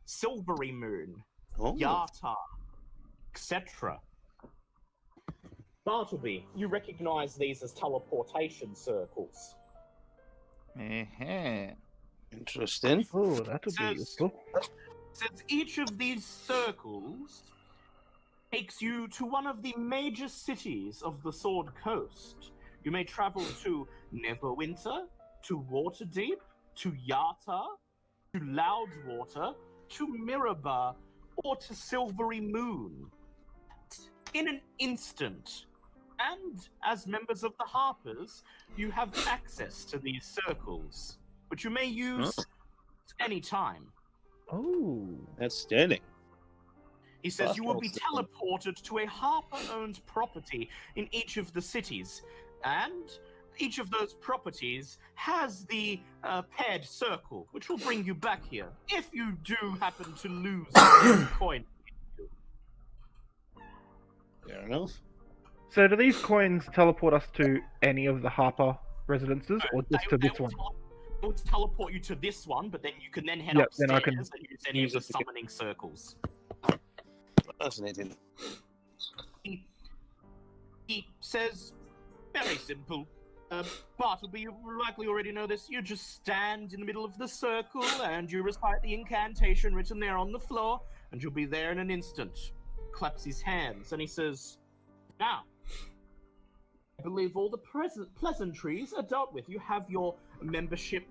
Silvery Moon, Yata, etc. Bartleby, you recognize these as teleportation circles. Interesting. Oh, that'll be Says- useful. Since each of these circles takes you to one of the major cities of the Sword Coast. You may travel to Neverwinter, to Waterdeep, to Yata, to Loudwater, to Mirrorbar, or to Silvery Moon. In an instant. And as members of the Harpers, you have access to these circles, which you may use any time. Oh. Outstanding. He says you will be That's teleported to a Harper-owned property in each of the cities, and each of those properties has the paired circle, which will bring you back here, if you do happen to lose a coin. Fair enough. So do these coins teleport us to any of the Harper residences, or just to They this will one? It will teleport you to this one, but then you can then head Yep, upstairs then I can and use any of use the it to get- summoning circles. Fascinating. He says, very simple. Bartleby, you likely already know this. You just stand in the middle of the circle and you recite the incantation written there on the floor, and you'll be there in an instant. Claps his hands and he says, now, I believe all the pleasantries are dealt with. You have your membership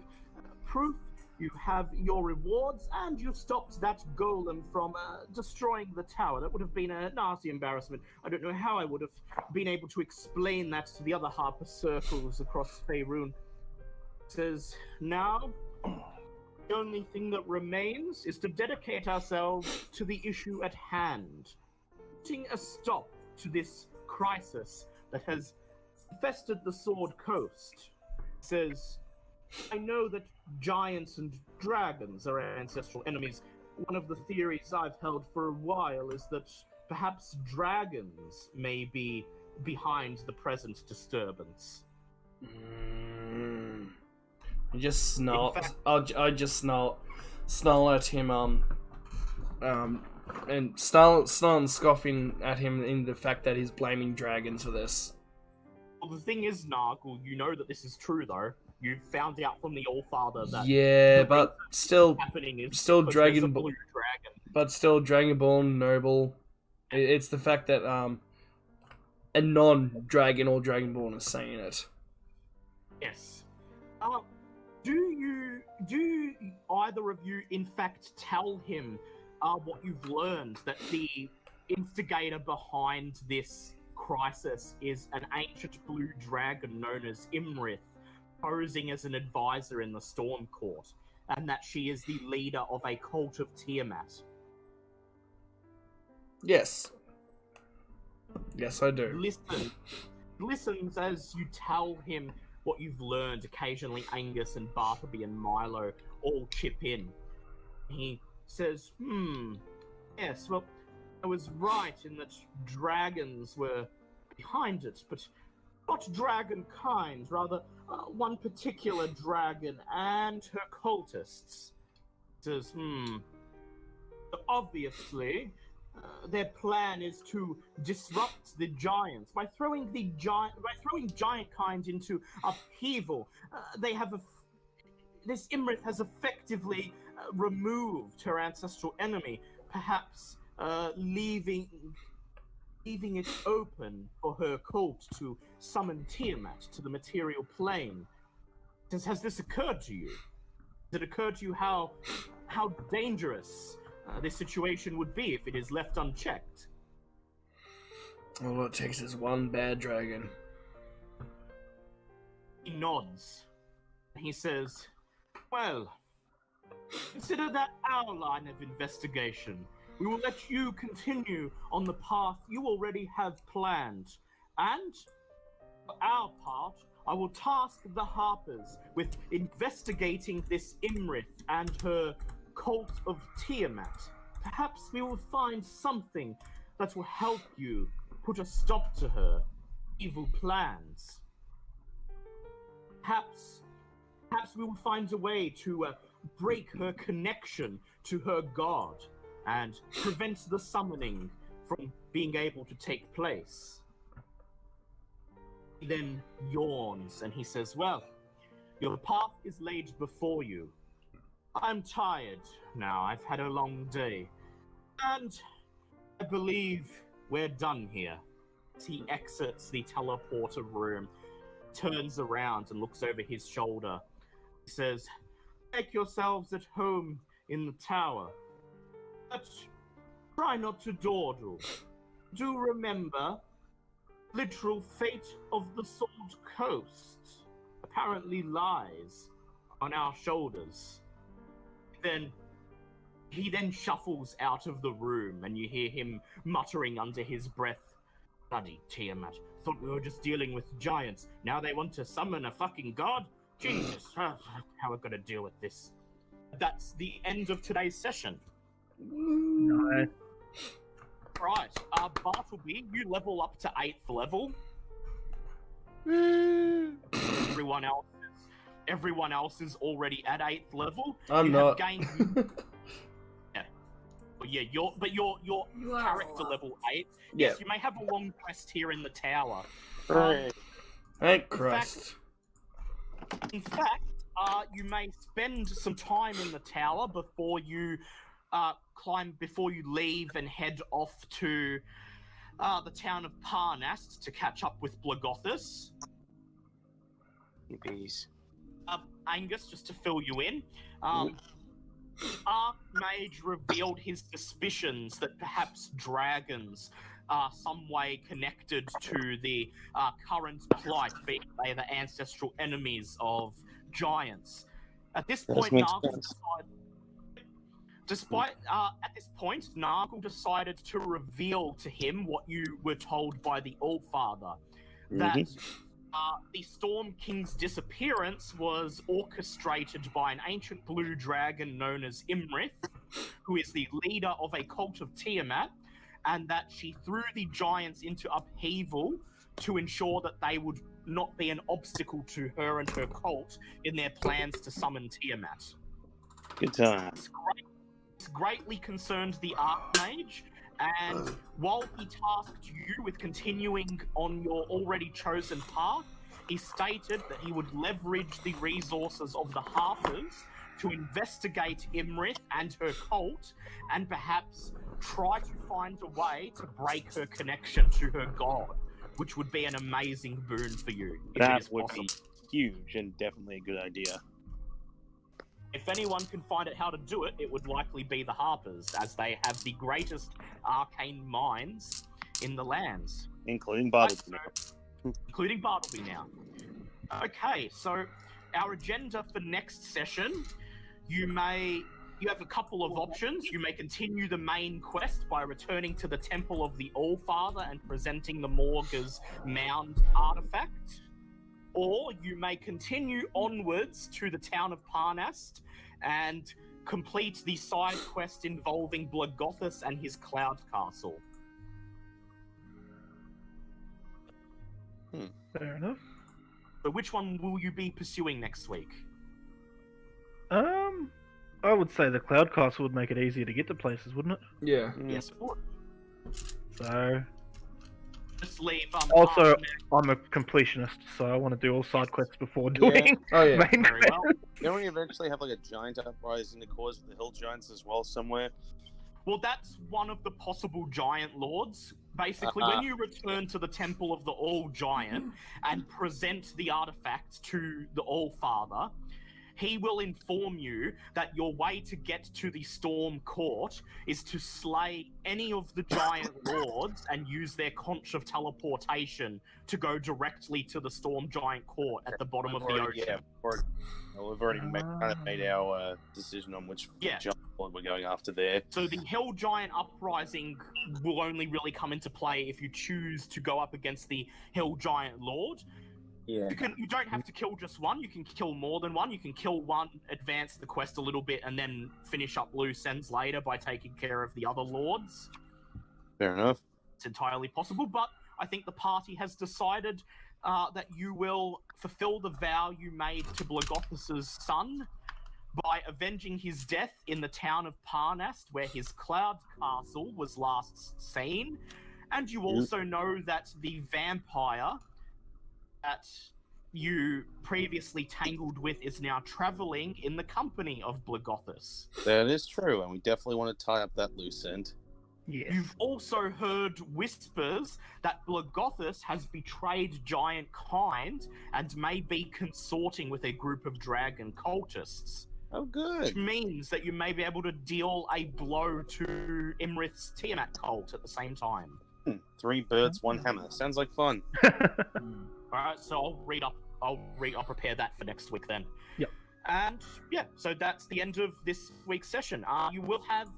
proof You have your rewards, and you stopped that golem from destroying the tower. That would have been a nasty embarrassment. I don't know how I would have been able to explain that to the other Harper circles across Faerun. Says, now, the only thing that remains is to dedicate ourselves to the issue at hand. Putting a stop to this crisis that has infested the Sword Coast. Says, I know that giants and dragons are our ancestral enemies. One of the theories I've held for a while is that perhaps dragons may be behind the present disturbance. I just snarl. In fact- I just snarl at him. And snarl and scoffing at him in the fact that he's blaming dragons for this. Well, the thing is, Nargle, you know that this is true, though. You found out from the Allfather that Yeah, but still, happening is still because there's a Dragon blue dragon. but still Dragonborn noble. It's the fact that a non-dragon or Dragonborn is saying it. Yes. Do either of you, in fact, tell him what you've learned, that the instigator behind this crisis is an ancient blue dragon known as Imrith, posing as an advisor in the Storm Court, and that she is the leader of a cult of Tiamat? Yes. Yes, I do. Listens as you tell him what you've learned. Occasionally Angus and Bartleby and Milo all chip in. He says, yes, well, I was right in that dragons were behind it, but not dragon kind, rather one particular dragon and her cultists. Says, obviously, their plan is to disrupt the giants by throwing giant kind into upheaval. This Imrith has effectively removed her ancestral enemy, perhaps leaving it open for her cult to summon Tiamat to the material plane. Has this occurred to you? Has it occurred to you how dangerous this situation would be if it is left unchecked? All it takes is one bad dragon. He nods. He says, well, consider that our line of investigation. We will let you continue on the path you already have planned. And, for our part, I will task the Harpers with investigating this Imrith and her cult of Tiamat. Perhaps we will find something that will help you put a stop to her evil plans. Perhaps we will find a way to break her connection to her god and prevent the summoning from being able to take place. He then yawns and he says, well, your path is laid before you. I'm tired now. I've had a long day. And I believe we're done here. As he exits the teleporter room, turns around and looks over his shoulder. He says, make yourselves at home in the tower. But try not to dawdle. Do remember, literal fate of the Sword Coast apparently lies on our shoulders. He then shuffles out of the room, and you hear him muttering under his breath, bloody Tiamat, thought we were just dealing with giants. Now they want to summon a fucking god? Jesus, how are we going to deal with this? That's the end of today's session. No. Right, Bartleby, you level up to 8th level. Everyone else is already at 8th level. I'm you not. Have gained... yeah. Well, yeah, your You are character all up. level 8. Yeah. Yes, you may have a long quest here in the tower. Right. Thank Christ. In fact, you may spend some time in the tower before you before you leave and head off to the town of Parnast to catch up with Blagothus. Yippies. Angus, just to fill you in, Archmage revealed his suspicions that perhaps dragons are some way connected to the current plight, being they the ancestral enemies of giants. At this point, Nargle decided to reveal to him what you were told by the Allfather, that the Storm King's disappearance was orchestrated by an ancient blue dragon known as Imrith, who is the leader of a cult of Tiamat, and that she threw the giants into upheaval to ensure that they would not be an obstacle to her and her cult in their plans to summon Tiamat. Good time. This greatly concerned the Archmage, and while he tasked you with continuing on your already chosen path, he stated that he would leverage the resources of the Harpers to investigate Imrith and her cult, and perhaps try to find a way to break her connection to her god, which would be an amazing boon for you. That would be huge and definitely a good idea. If anyone can find out how to do it, it would likely be the Harpers, as they have the greatest arcane minds in the lands. Including Bartleby. Including Bartleby now. Okay, so our agenda for next session, you have a couple of options. You may continue the main quest by returning to the Temple of the Allfather and presenting the Morga's Mound artifact. Or you may continue onwards to the town of Parnast and complete the side quest involving Blagothus and his cloud castle. Fair enough. So which one will you be pursuing next week? I would say the cloud castle would make it easier to get to places, wouldn't it? Yeah. Yes, it would. So Just leave. also, I'm a completionist, so I want to do all side quests before doing main Very quest. well. Don't we eventually have like a giant uprising to cause the hill giants as well somewhere? Well, that's one of the possible giant lords. Basically, when you return to the Temple of the All Giant and present the artifact to the Allfather, he will inform you that your way to get to the Storm Court is to slay any of the giant lords and use their conch of teleportation to go directly to the Storm Giant Court at the bottom of the ocean. Yeah, we've already kind of made our decision on which giant lord we're going after there. So the Hell Giant Uprising will only really come into play if you choose to go up against the Hell Giant Lord. Yeah. You don't have to kill just one. You can kill more than one. You can kill one, advance the quest a little bit, and then finish up loose ends later by taking care of the other lords. Fair enough. It's entirely possible, but I think the party has decided that you will fulfill the vow you made to Blagothus' son by avenging his death in the town of Parnast, where his cloud castle was last seen. And you also know that the vampire that you previously tangled with is now traveling in the company of Blagothus. That is true, and we definitely want to tie up that loose end. Yes. You've also heard whispers that Blagothus has betrayed giant kind and may be consorting with a group of dragon cultists. Oh, good. Which means that you may be able to deal a blow to Imrith's Tiamat cult at the same time. 3 birds, 1 hammer. Sounds like fun. Alright, so I'll prepare that for next week then. Yep. And yeah, so that's the end of this week's session. You will have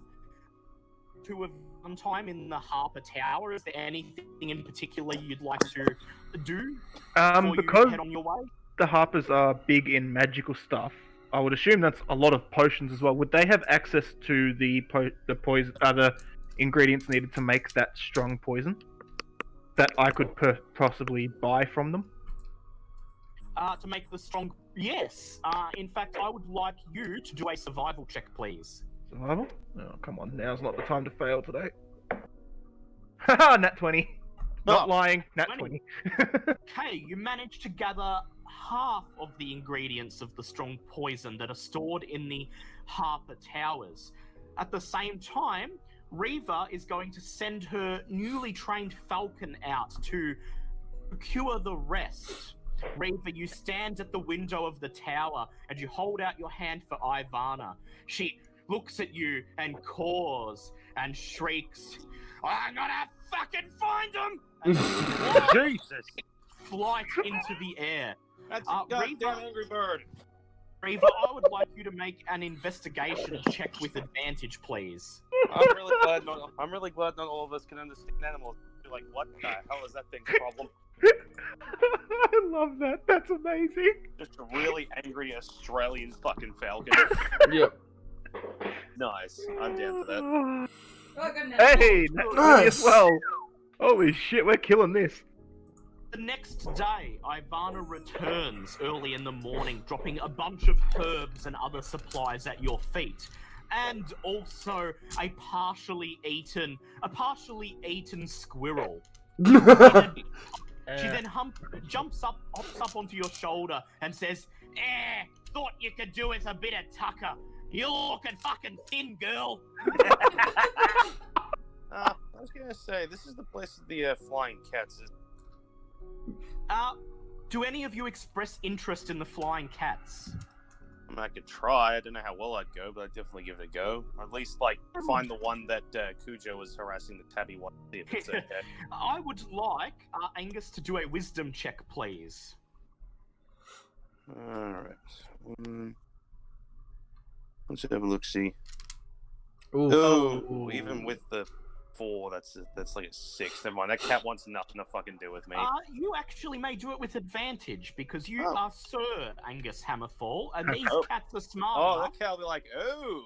2 of one time in the Harper Tower. Is there anything in particular you'd like to do before because you head on your way? the Harpers are big in magical stuff, I would assume that's a lot of potions as well. Would they have access to the poison, the ingredients needed to make that strong poison that I could possibly buy from them? To make the strong... Yes. In fact, I would like you to do a survival check, please. Survival? Oh, come on. Now's not the time to fail today. Haha, nat 20. Not lying, nat 20. Okay, you managed to gather half of the ingredients of the strong poison that are stored in the Harper Towers. At the same time, Reva is going to send her newly trained falcon out to procure the rest. Reaver, you stand at the window of the tower and you hold out your hand for Ivana. She looks at you and caws and shrieks, "I'm gonna fucking find him!" And Jesus! flight into the air. That's a goddamn angry bird. Reaver, I would like you to make an investigation check with advantage, please. I'm really glad not all of us can understand animals. You're like, what the hell is that thing's problem? I love that. That's amazing. Just a really angry Australian fucking falcon. Yep. Nice. I'm down for that. Oh, goodness. Hey, Nice. as well. Holy shit, we're killing this. The next day, Ivana returns early in the morning, dropping a bunch of herbs and other supplies at your feet. And also a partially eaten squirrel. She then jumps up, hops up onto your shoulder and says, thought you could do with a bit of tucker. You're looking fucking thin, girl. I was gonna say, this is the place of the flying cats. Do any of you express interest in the flying cats? I mean, I could try. I don't know how well I'd go, but I'd definitely give it a go. Or at least, like, find the one that Cujo was harassing the tabby one. See if it's okay. I would like Angus to do a wisdom check, please. Alright. Let's have a look-see. Ooh. Oh, even with the 4, that's like a 6. Never mind, that cat wants nothing to fucking do with me. You actually may do it with advantage because you are Sir Angus Hammerfall, and these cats are smart enough. That cat will be like, oh,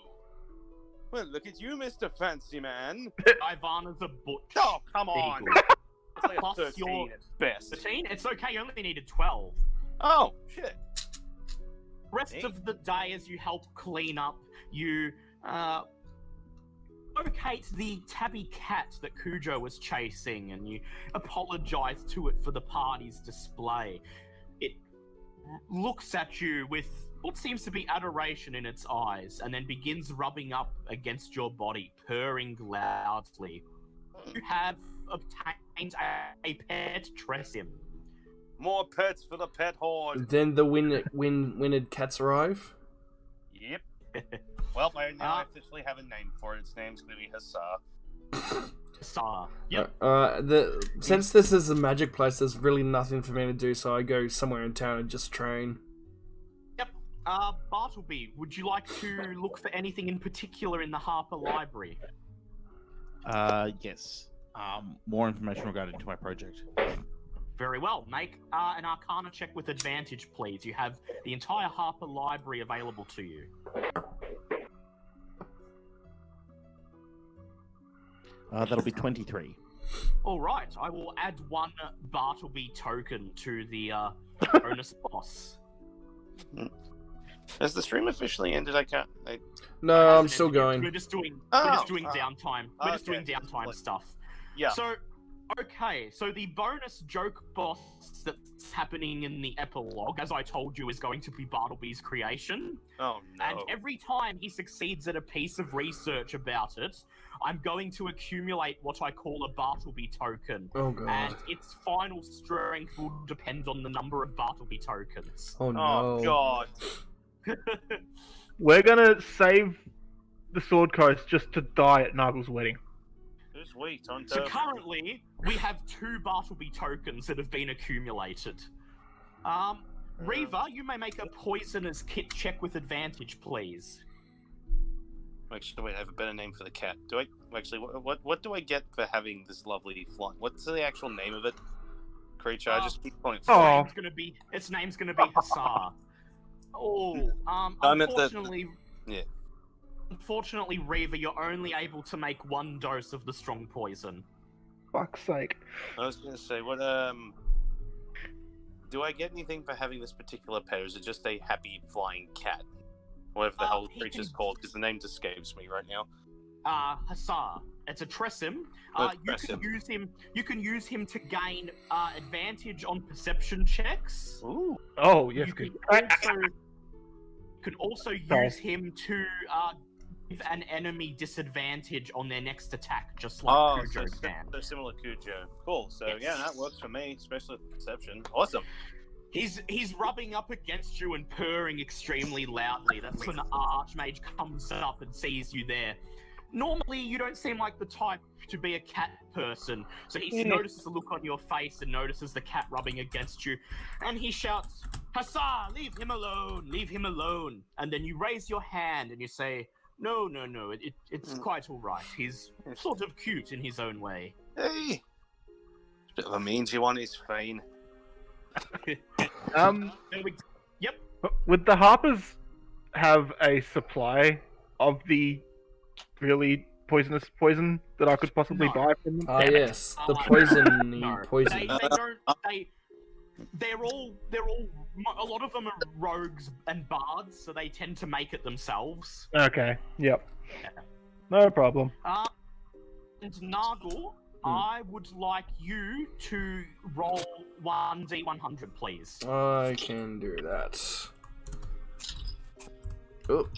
well, look at you, Mr. Fancy Man. Ivana's a butch. Oh, come on. Eagle. It's like a Plus 13 your at best. 13? It's okay, you only needed 12. Oh, shit. Rest of the day, as you help clean up, you locate the tabby cat that Cujo was chasing, and you apologize to it for the party's display. It looks at you with what seems to be adoration in its eyes, and then begins rubbing up against your body, purring loudly. You have obtained a pet Tressim. More pets for the pet horde. Then the winged cats arrive. Yep. Well, I now officially have a name for it. Its name's gonna be Hussar. Hussar. Yep. Since this is a magic place, there's really nothing for me to do, so I go somewhere in town and just train. Yep. Bartleby, would you like to look for anything in particular in the Harper Library? Yes. More information regarding to my project. Very well. Make an Arcana check with advantage, please. You have the entire Harper Library available to you. That'll be 23. All right. I will add 1 Bartleby token to the bonus boss. Has the stream officially ended? No, I'm still going. We're just doing downtime. We're just doing downtime stuff. Yeah. So, okay, so the bonus joke boss that's happening in the epilogue, as I told you, is going to be Bartleby's creation. Oh, no. And every time he succeeds at a piece of research about it, I'm going to accumulate what I call a Bartleby token. Oh, God. And its final strength will depend on the number of Bartleby tokens. Oh, no. Oh, God. We're gonna save the Sword Coast just to die at Nagel's wedding. Sweet, so currently, we have 2 Bartleby tokens that have been accumulated. Reaver, you may make a poisoner's kit check with advantage, please. Actually, wait, I have a better name for the cat. Do I? Actually, what do I get for having this lovely flying? What's the actual name of it? Creature? I just keep calling it. Its name's gonna be Hussar. Unfortunately... Yeah. Unfortunately, Reaver, you're only able to make 1 dose of the strong poison. Fuck's sake. I was gonna say, what, do I get anything for having this particular pet, or is it just a happy flying cat? Whatever the hell the creature's called, because the name just escapes me right now. Hussar. It's a Tressim. You can use him to gain advantage on perception checks. Ooh. Oh, yes, good. You can also use him to give an enemy disadvantage on their next attack, just like Cujo can. So similar Cujo. Cool. So yeah, that works for me, especially with perception. Awesome. He's rubbing up against you and purring extremely loudly. That's when the Archmage comes up and sees you there. Normally, you don't seem like the type to be a cat person, so he notices the look on your face and notices the cat rubbing against you, and he shouts, "Hussar, leave him alone, leave him alone." And then you raise your hand and you say, No, it's quite all right. He's sort of cute in his own way. Hey! Bit of a mangy one, he's fine. Yep. Would the Harpers have a supply of the really poisonous poison that I could possibly buy from them? Ah, yes, the poison. They're all. A lot of them are rogues and bards, so they tend to make it themselves. Okay. Yep. No problem. And Nagel, I would like you to roll 1d100, please. I can do that. Oh.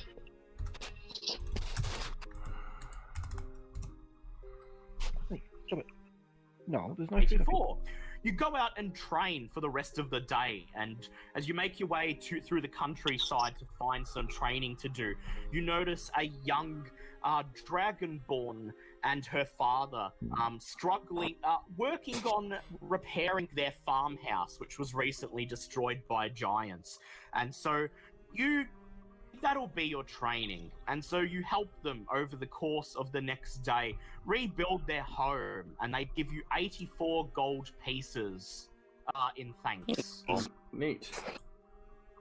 No, there's no 84. You go out and train for the rest of the day, and as you make your way through the countryside to find some training to do, you notice a young dragonborn and her father struggling, working on repairing their farmhouse, which was recently destroyed by giants. And so that'll be your training. And so you help them over the course of the next day rebuild their home, and they give you 84 gold pieces in thanks. Neat.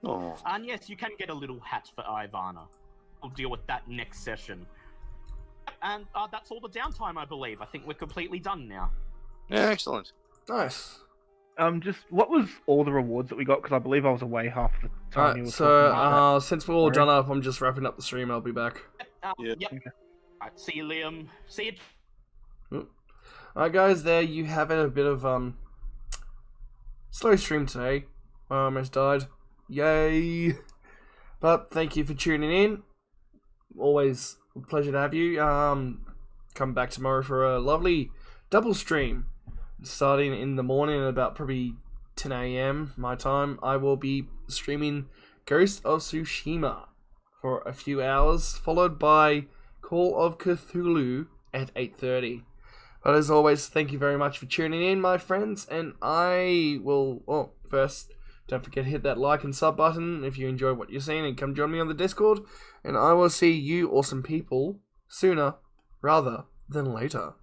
Oh. And yes, you can get a little hat for Ivana. We'll deal with that next session. And that's all the downtime, I believe. I think we're completely done now. Yeah, excellent. Nice. Just what was all the rewards that we got? Because I believe I was away half the time. Alright, so since we're all done up, I'm just wrapping up the stream. I'll be back. Yep. Alright, see you, Liam. See you. Alright, guys, there you have it. A bit of slow stream today. I almost died. Yay! But thank you for tuning in. Always a pleasure to have you. Come back tomorrow for a lovely double stream. Starting in the morning at about probably 10 AM my time, I will be streaming Ghost of Tsushima for a few hours, followed by Call of Cthulhu at 8:30. But as always, thank you very much for tuning in, my friends, and I will, first, don't forget to hit that like and sub button if you enjoy what you're seeing, and come join me on the Discord, and I will see you awesome people sooner rather than later.